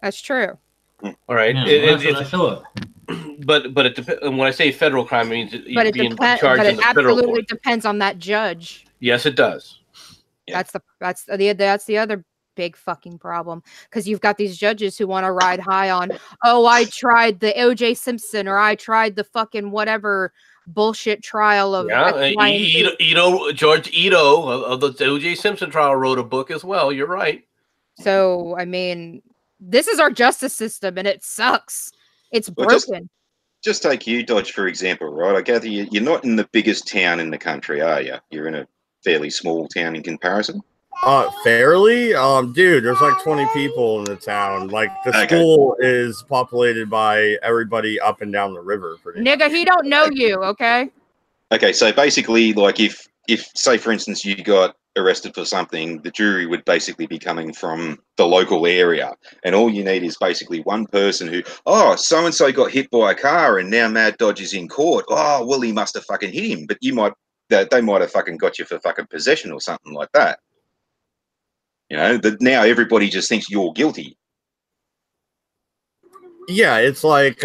That's true. All right. Yeah, that's what I thought. But it depends. When I say federal crime, it means but being charged in the federal court. Absolutely depends on that judge. Yes, it does. Yeah. That's the other big fucking problem, because you've got these judges who want to ride high on, oh, I tried the O.J. Simpson, or I tried the fucking whatever bullshit trial of George Ito of the O.J. Simpson trial wrote a book as well. You're right. So I mean, this is our justice system, and it sucks. It's broken. Just take you, Dodge, for example, right? I gather you're not in the biggest town in the country, are you? You're in a fairly small town in comparison. Fairly? Dude, there's like 20 people in the town. Like, the school is populated by everybody up and down the river. Nigga, he don't know you, okay? Okay, so basically, like, if say, for instance, you got arrested for something, the jury would basically be coming from the local area, and all you need is basically one person who, oh, so-and-so got hit by a car and now Mad Dodge is in court. Oh, well, he must have fucking hit him, but they might have fucking got you for fucking possession or something like that. Now everybody just thinks you're guilty. Yeah, it's like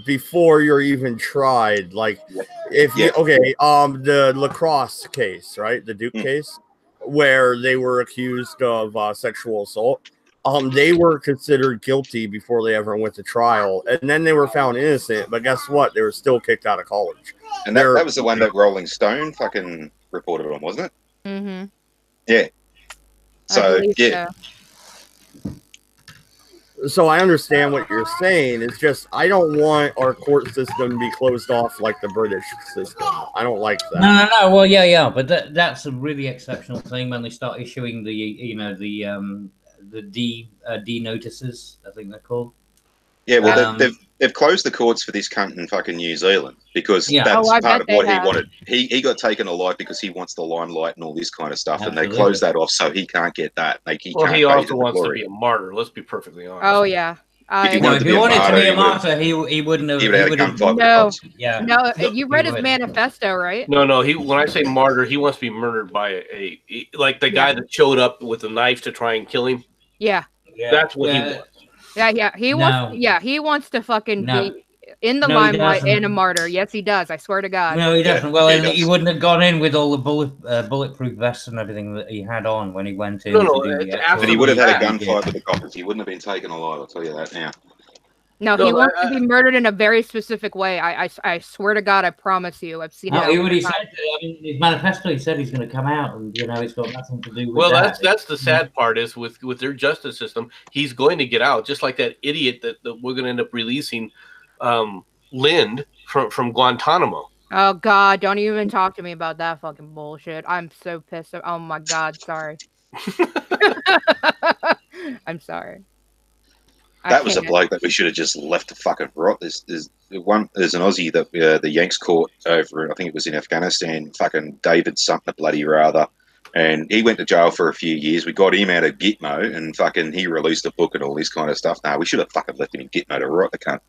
before you're even tried. Like, the lacrosse case, right? The Duke case, where they were accused of sexual assault. They were considered guilty before they ever went to trial, and then they were found innocent. But guess what? They were still kicked out of college. And that was the one that Rolling Stone fucking reported on, wasn't it? Mm-hmm. Yeah. So So I understand what you're saying. It's just I don't want our court system to be closed off like the British system. I don't like that. No. Well, yeah, but that's a really exceptional thing when they start issuing the D notices, I think they're called. Yeah, well, they've closed the courts for this cunt in fucking New Zealand because that's part of what he wanted. He got taken alive because he wants the limelight and all this kind of stuff, and they closed that off so he can't get that. Like, he also wants to be a martyr. Let's be perfectly honest. Oh yeah, If he wanted to be a martyr, he wouldn't have. He would have had a gunfight with the No, cops. Yeah. no. You read his manifesto, right? No. When I say martyr, he wants to be murdered by like the guy that showed up with a knife to try and kill him. Yeah. That's what he wants. Yeah. He wants. Yeah, he wants to fucking be in the limelight and a martyr. Yes, he does. I swear to God. No, he doesn't. Well, he wouldn't have gone in with all the bulletproof vests and everything that he had on when he went in. But he would have had a gunfight with the cops. He wouldn't have been taken alive. I'll tell you that now. No, he wants to be murdered in a very specific way. I swear to God, I promise you. I've seen it. He said, I mean, his manifesto, he said he's going to come out, and it's got nothing to do with Well, that's the sad part is with their justice system, he's going to get out, just like that idiot that we're going to end up releasing, Lind from Guantanamo. Oh God, don't even talk to me about that fucking bullshit. I'm so pissed. Oh my God, sorry. I'm sorry. That was a bloke that we should have just left to fucking rot. There's an Aussie that the Yanks caught over, I think it was in Afghanistan, fucking David something bloody rather, and he went to jail for a few years. We got him out of Gitmo, and fucking he released a book and all this kind of stuff. No, we should have fucking left him in Gitmo to rot the cunt.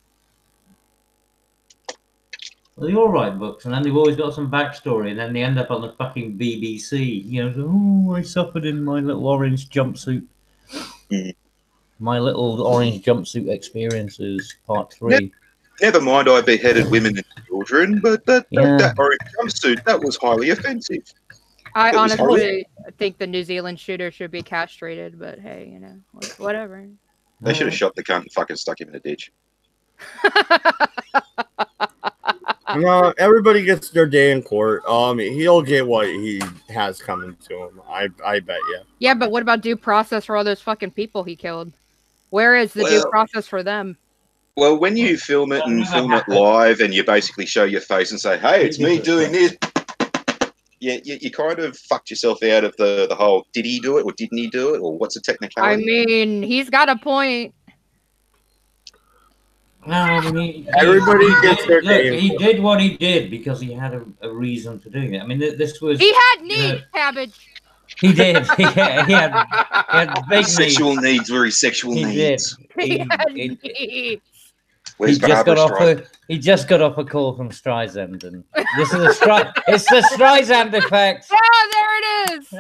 Well, they all write books, and then they've always got some backstory, and then they end up on the fucking BBC. Oh, I suffered in my little orange jumpsuit. My little orange jumpsuit experiences, part 3. Never mind, I beheaded women and children, but that orange jumpsuit, that was highly offensive. I honestly think the New Zealand shooter should be castrated, but hey, whatever. They should have shot the cunt and fucking stuck him in a ditch. No, everybody gets their day in court. He'll get what he has coming to him. I bet you. Yeah, but what about due process for all those fucking people he killed? Where is the due process for them? Well, when you film it and film it live, and you basically show your face and say, "Hey, it's me doing this," you kind of fucked yourself out of the whole. Did he do it or didn't he do it, or what's the technicality? I mean, he's got a point. No, I mean, everybody gets their day. He did what he did because he had a reason to do it. I mean, this was. He had needs, Cabbage. He did. He had big sexual needs. Very sexual needs. He had needs. Where's he just got off a call from Streisand, and this is it's the Streisand effect. Yeah, there it is.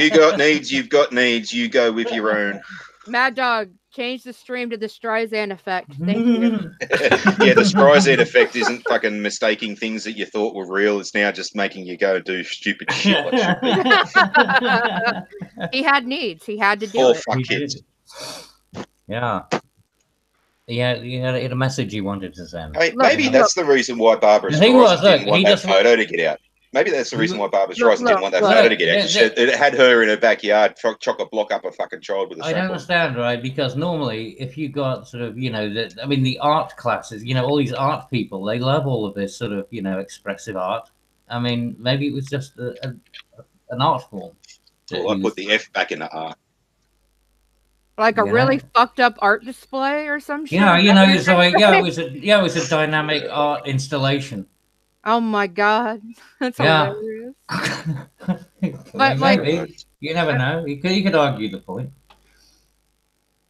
You got needs. You've got needs. You go with your own. Mad Dog, change the stream to the Streisand effect. Thank you. Yeah, the Streisand effect isn't fucking mistaking things that you thought were real. It's now just making you go do stupid shit. He had needs. He had to do Poor it. fuck kids. Yeah. He had a message he wanted to send. I mean, maybe that's the reason why Barbara Streisand didn't want that photo to get out. Maybe that's the reason why Barbara Streisand didn't want that photo to get out. It had her in her backyard, chock a block up a fucking child with a I don't understand, right? Because normally, if you got sort of, the art classes, all these art people, they love all of this sort of, expressive art. I mean, maybe it was just an art form. Well, I put the F back in the art. Like a really fucked up art display or some shit. Yeah, it was a dynamic art installation. Oh my God, that's hilarious. But maybe. You never know. You could argue the point.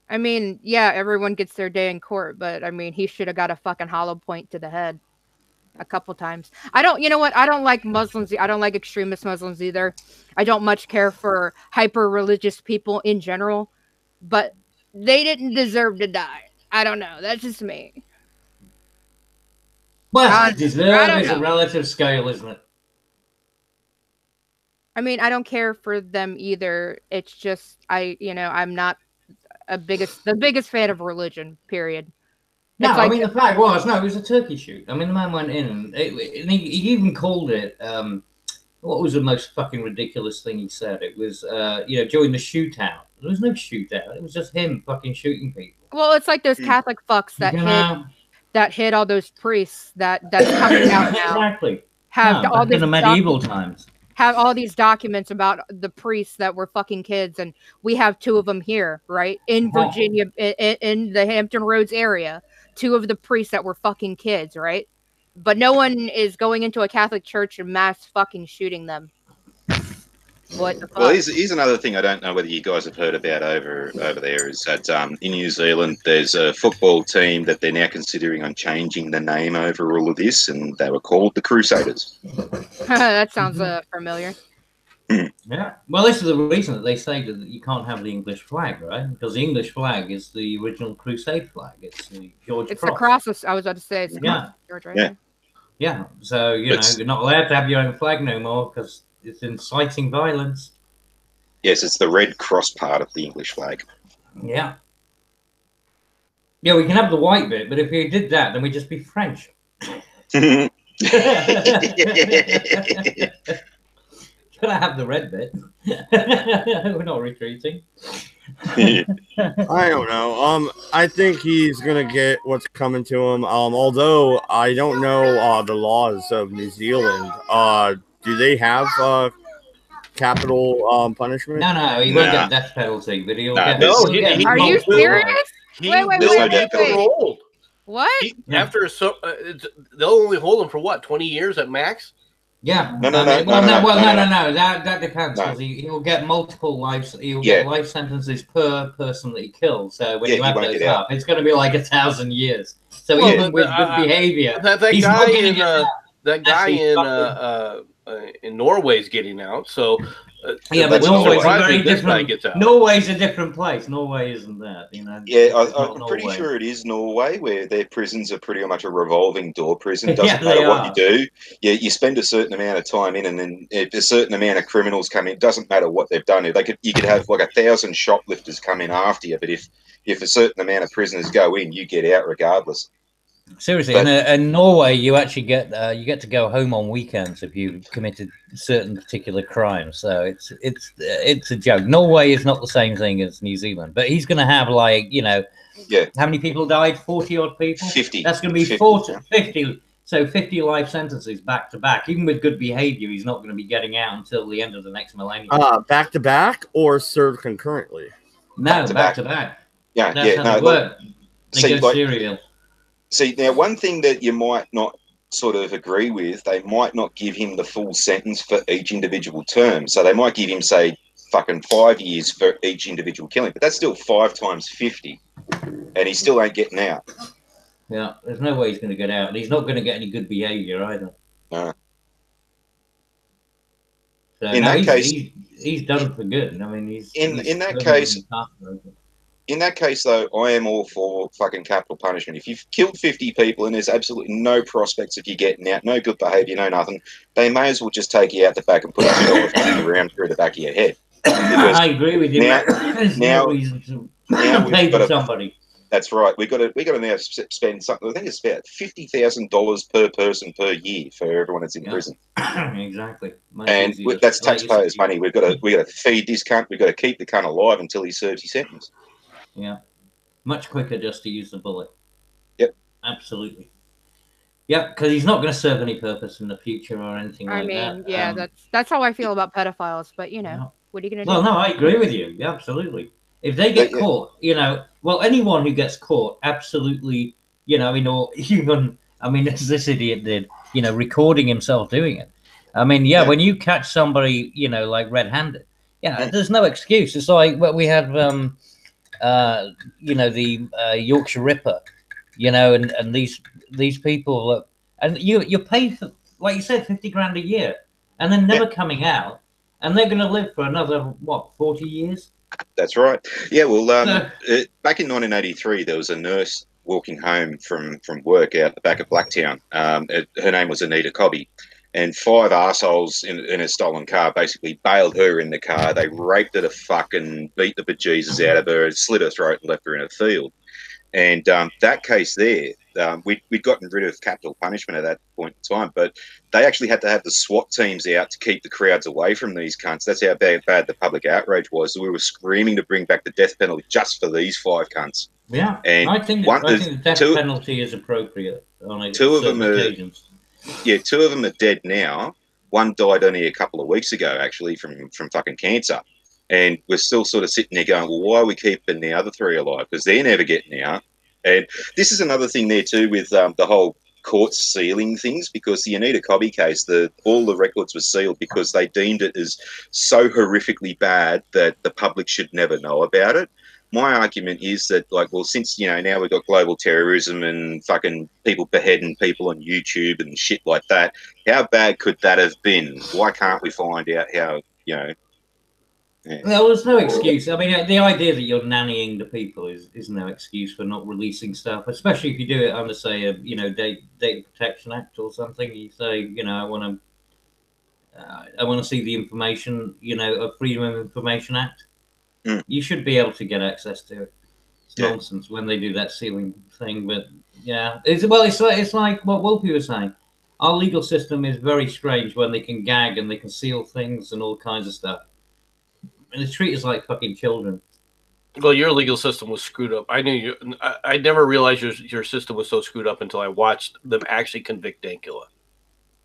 I mean, yeah, everyone gets their day in court, but I mean, he should have got a fucking hollow point to the head a couple times. You know what? I don't like Muslims. I don't like extremist Muslims either. I don't much care for hyper religious people in general. But they didn't deserve to die. I don't know. That's just me. Well, deserve is a relative scale, isn't it? I mean, I don't care for them either. It's just I'm not the biggest fan of religion. Period. No, I mean the fact was it was a turkey shoot. I mean the man went in and he even called it. What was the most fucking ridiculous thing he said? It was during the shootout. There was no shootout. It was just him fucking shooting people. Well, it's like those Catholic fucks that hit all those priests that's coming out now. Exactly. All in the medieval times. Have all these documents about the priests that were fucking kids, and we have 2 of them here, right? In Virginia, in the Hampton Roads area. 2 of the priests that were fucking kids, right? But no one is going into a Catholic church and mass fucking shooting them. What the fuck? Well, here's another thing I don't know whether you guys have heard about over there is that in New Zealand there's a football team that they're now considering on changing the name over all of this, and they were called the Crusaders. That sounds familiar. Yeah. Well, this is the reason that they say that you can't have the English flag, right? Because the English flag is the original Crusade flag. It's the George It's Cross. the cross. I was about to say it's the cross. George, right? Yeah. So you're not allowed to have your own flag no more because it's inciting violence. Yes, it's the red cross part of the English flag. Yeah. Yeah, we can have the white bit, but if we did that, then we'd just be French. Can I have the red bit? We're not retreating. I don't know. I think he's gonna get what's coming to him. Although I don't know the laws of New Zealand. Do they have capital punishment? No, he won't get death penalty, but he'll get. Are you serious? Wait. Paroled. What? After they'll only hold him for what, 20 years at max? Yeah. No. That depends because he'll get multiple lives. He'll get life sentences per person that he kills. So when you add those up, it's going to be like 1,000 years. So even with good behavior, that guy in Norway's getting out. So but Norway's a very different. Norway's a different place. Norway isn't that, you know. Yeah, I'm pretty sure it is Norway, where their prisons are pretty much a revolving door prison. Doesn't matter what you do. Yeah, you spend a certain amount of time in, and then if a certain amount of criminals come in, it doesn't matter what they've done. You could have like 1,000 shoplifters come in after you, but if a certain amount of prisoners go in, you get out regardless. Seriously, in Norway, you actually get to go home on weekends if you committed certain particular crimes. So it's a joke. Norway is not the same thing as New Zealand, but he's going to have how many people died? 40 odd people. 50. That's going to be 50. So 50 life sentences back to back. Even with good behavior, he's not going to be getting out until the end of the next millennium. Back to back or served concurrently? No, back to back. Yeah, that's how they work. They go serial. See, now one thing that you might not sort of agree with, they might not give him the full sentence for each individual term. So they might give him, say, fucking 5 years for each individual killing, but that's still 5 times 50, and he still ain't getting out. Yeah, there's no way he's going to get out, and he's not going to get any good behaviour either. No. So in that case, he's done for good. I mean, in that case. In that case, though, I am all for fucking capital punishment. If you've killed 50 people and there's absolutely no prospects of you getting out, no good behaviour, no nothing, they may as well just take you out the back and put $2 around through the back of your head. I agree with you. There's no reason to pay for somebody. That's right. We've got to now spend something. I think it's about $50,000 per person per year for everyone that's in prison. Exactly. That's taxpayers' money. We've got to feed this cunt. We've got to keep the cunt alive until he serves his sentence. Yeah, much quicker just to use the bullet. Yep, absolutely. Yeah, because he's not going to serve any purpose in the future or anything like that. I mean, yeah, that's how I feel about pedophiles. But what are you going to do? Well, no, I agree with you. Yeah, absolutely. If they get caught, anyone who gets caught, absolutely, even, I mean, as this idiot did, recording himself doing it. I mean, when you catch somebody, like red-handed, there's no excuse. It's like what we had. The Yorkshire Ripper, and these people, and you pay for, like you said, 50 grand a year, and then never coming out, and they're going to live for another 40 years. That's right. Yeah. Well, back in 1983, there was a nurse walking home from work out the back of Blacktown. Her name was Anita Cobby. And 5 arseholes in a stolen car basically bailed her in the car. They raped her to fucking beat the bejesus out of her, slit her throat and left her in a field. And that case there, we'd gotten rid of capital punishment at that point in time, but they actually had to have the SWAT teams out to keep the crowds away from these cunts. That's how bad the public outrage was. So we were screaming to bring back the death penalty just for these 5 cunts. Yeah, and I think the death penalty is appropriate on certain occasions. Yeah, 2 of them are dead now. One died only a couple of weeks ago, actually, from fucking cancer. And we're still sort of sitting there going, well, why are we keeping the other 3 alive? Because they're never getting out. And this is another thing there, too, with the whole courts sealing things, because the Anita Cobby case, all the records were sealed because they deemed it as so horrifically bad that the public should never know about it. My argument is that, like, well, since, you know, now we've got global terrorism and fucking people beheading people on YouTube and shit like that, how bad could that have been? Why can't we find out how, you know? Yeah. Well, there's no excuse. I mean, the idea that you're nannying the people is no excuse for not releasing stuff, especially if you do it under, say, a data protection act or something. You say, you know, I want to see the information, you know, a Freedom of Information Act. You should be able to get access to it. It's nonsense when they do that sealing thing, but yeah, it's like what Wolfie was saying. Our legal system is very strange when they can gag and they can seal things and all kinds of stuff, and they treat us like fucking children. Well, your legal system was screwed up. I knew you. I never realized your system was so screwed up until I watched them actually convict Dankula.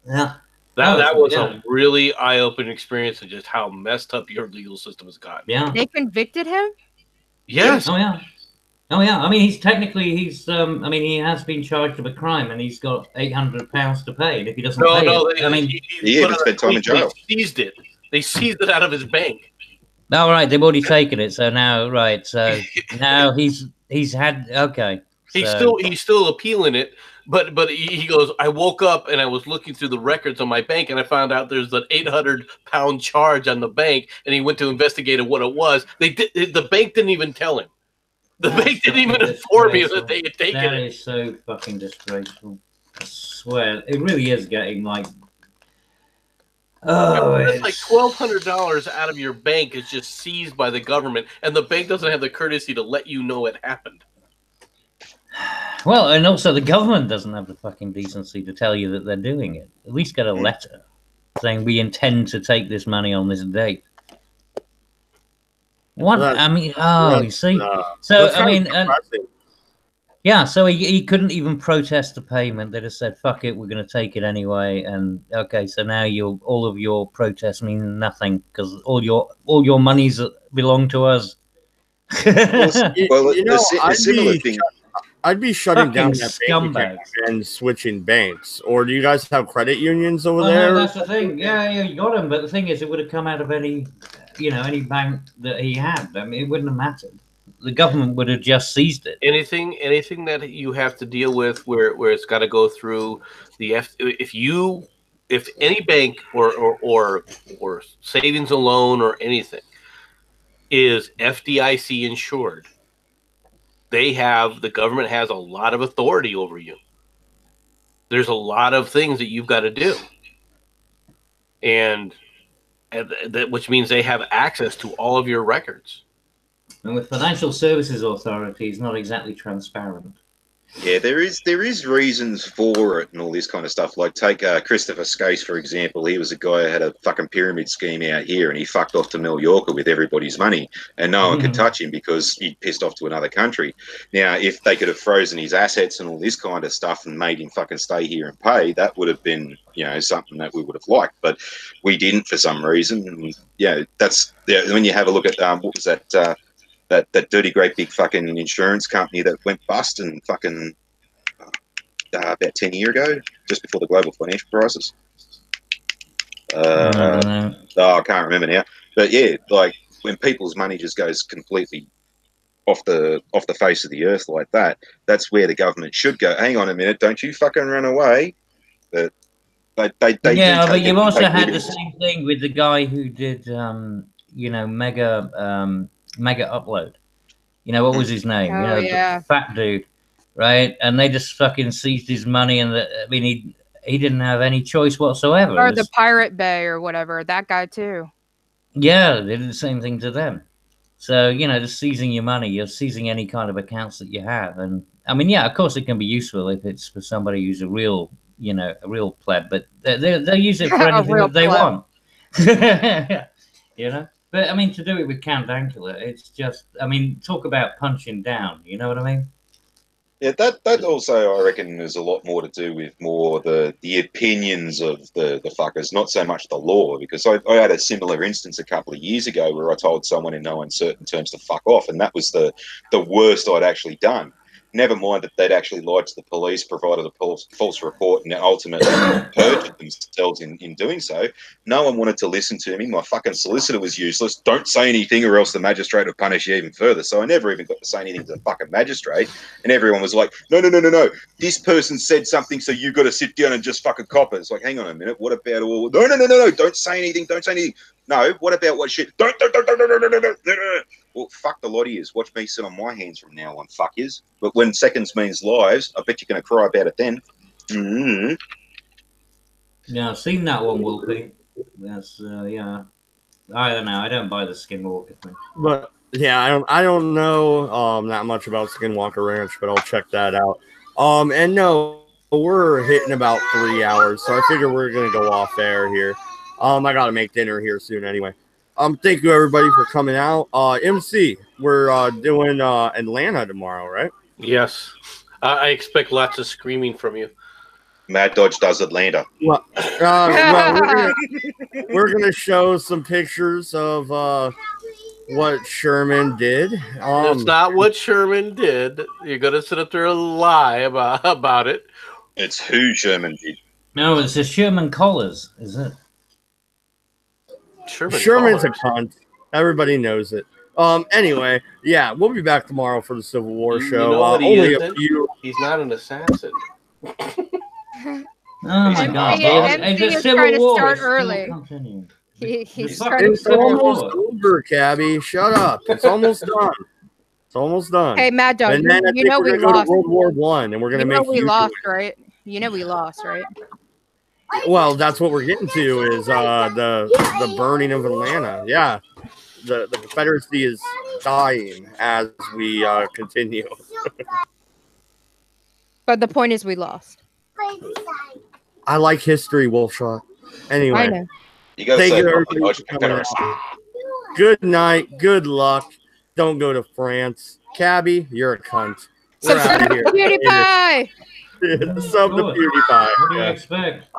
Yeah. That was a really eye-opening experience of just how messed up your legal system has gotten. Yeah. They convicted him? Yes. Oh, yeah. Oh, yeah. I mean, he has been charged with a crime, and he's got £800 to pay. And if he doesn't pay it, he spent time in jail. They seized it. They seized it out of his bank. All right, they've already taken it. So now, now he's had, okay. He's still appealing it. But he goes, I woke up and I was looking through the records on my bank and I found out there's an £800 charge on the bank, and he went to investigate what it was. The bank didn't even tell him. The bank didn't even inform me that they had taken it. That is so fucking disgraceful. I swear, it really is getting like, it's like $1,200 out of your bank is just seized by the government, and the bank doesn't have the courtesy to let you know it happened. Well, and also the government doesn't have the fucking decency to tell you that they're doing it. At least get a letter saying we intend to take this money on this date. What? Well, I mean, you see? So, I mean, yeah, so he couldn't even protest the payment. They just said, fuck it, we're going to take it anyway. And, okay, so now all of your protests mean nothing because all your monies belong to us. Well, a similar thing. I'd be shutting down that bank account and switching banks. Or do you guys have credit unions over there? No, that's the thing. Yeah, you got them. But the thing is, it would have come out of any bank that he had. I mean, it wouldn't have mattered. The government would have just seized it. Anything that you have to deal with where it's got to go through the if any bank or savings and loan or anything is FDIC insured, the government has a lot of authority over you. There's a lot of things that you've got to do. And which means they have access to all of your records. And with Financial Services Authority, it's not exactly transparent. Yeah, there is reasons for it and all this kind of stuff. Like take Christopher Skase, for example. He was a guy who had a fucking pyramid scheme out here, and he fucked off to Mallorca with everybody's money, and no one could touch him because he'd pissed off to another country. Now, if they could have frozen his assets and all this kind of stuff and made him fucking stay here and pay, that would have been, you know, something that we would have liked, but we didn't for some reason. And yeah, when you have a look at what was that? That dirty great big fucking insurance company that went bust and fucking about 10 years ago, just before the global financial crisis. I can't remember now. But yeah, like when people's money just goes completely off the face of the earth like that, that's where the government should go. Hang on a minute, don't you fucking run away. But they but you've also had the same thing with the guy who did Mega Upload. You know, what was his name? The fat dude, right? And they just fucking seized his money, and he didn't have any choice whatsoever. Or the Pirate Bay or whatever, that guy too. Yeah, they did the same thing to them. So, you know, just seizing your money, you're seizing any kind of accounts that you have. And I mean, yeah, of course it can be useful if it's for somebody who's a real pleb, but they'll use it for anything that they want. You know? But, I mean, to do it with Count Dankula, it's just, I mean, talk about punching down, you know what I mean? Yeah, that also, I reckon, is a lot more to do with more the opinions of the fuckers, not so much the law, because I had a similar instance a couple of years ago where I told someone in no uncertain terms to fuck off, and that was the worst I'd actually done. Never mind that they'd actually lied to the police, provided a false report, and ultimately perjured themselves in doing so. No one wanted to listen to me. My fucking solicitor was useless. Don't say anything or else the magistrate will punish you even further. So I never even got to say anything to the fucking magistrate. And everyone was like, no. This person said something, so you got to sit down and just fucking cop it. It's like, hang on a minute. What about all... No. Don't say anything. Don't say anything. No. What about what shit? Don't. Well, fuck the lot of yous. Watch me sit on my hands from now on, fuck yous. But when seconds means lives, I bet you're going to cry about it then. Mm-hmm. Yeah, I've seen that one, Wolfie. That's, yeah. I don't know. I don't buy the Skinwalker thing. But, yeah, I don't know that much about Skinwalker Ranch, but I'll check that out. And no, we're hitting about 3 hours, so I figure we're going to go off air here. I got to make dinner here soon anyway. Thank you everybody for coming out. MC, we're doing Atlanta tomorrow, right? Yes. I expect lots of screaming from you. Mad Dodge does Atlanta. Well, we're gonna show some pictures of what Sherman did. It's not what Sherman did. You're gonna sit up there and lie about it. It's who Sherman did. No, it's the Sherman collars, is it? Sherman's a cunt. Everybody knows it. Anyway, yeah, we'll be back tomorrow for the Civil War show. You know what only a few. He's not an assassin. Oh my God! MC is trying to start early. He's trying It's almost over, Cabby. Shut up. It's almost done. It's almost done. Hey, Mad Dog, And then you know we lost. World War I, and we're gonna make. We lost, right? You know we lost, right? Well, that's what we're getting to is the burning of Atlanta. Yeah, the Confederacy is dying as we continue. But the point is we lost. I like history, Wolfshot. Anyway, I know. Thank you everybody for coming out. Good night. Good luck. Don't go to France. Cabby, you're a cunt. We're out of here. PewDiePie! Sub to PewDiePie. What do you expect?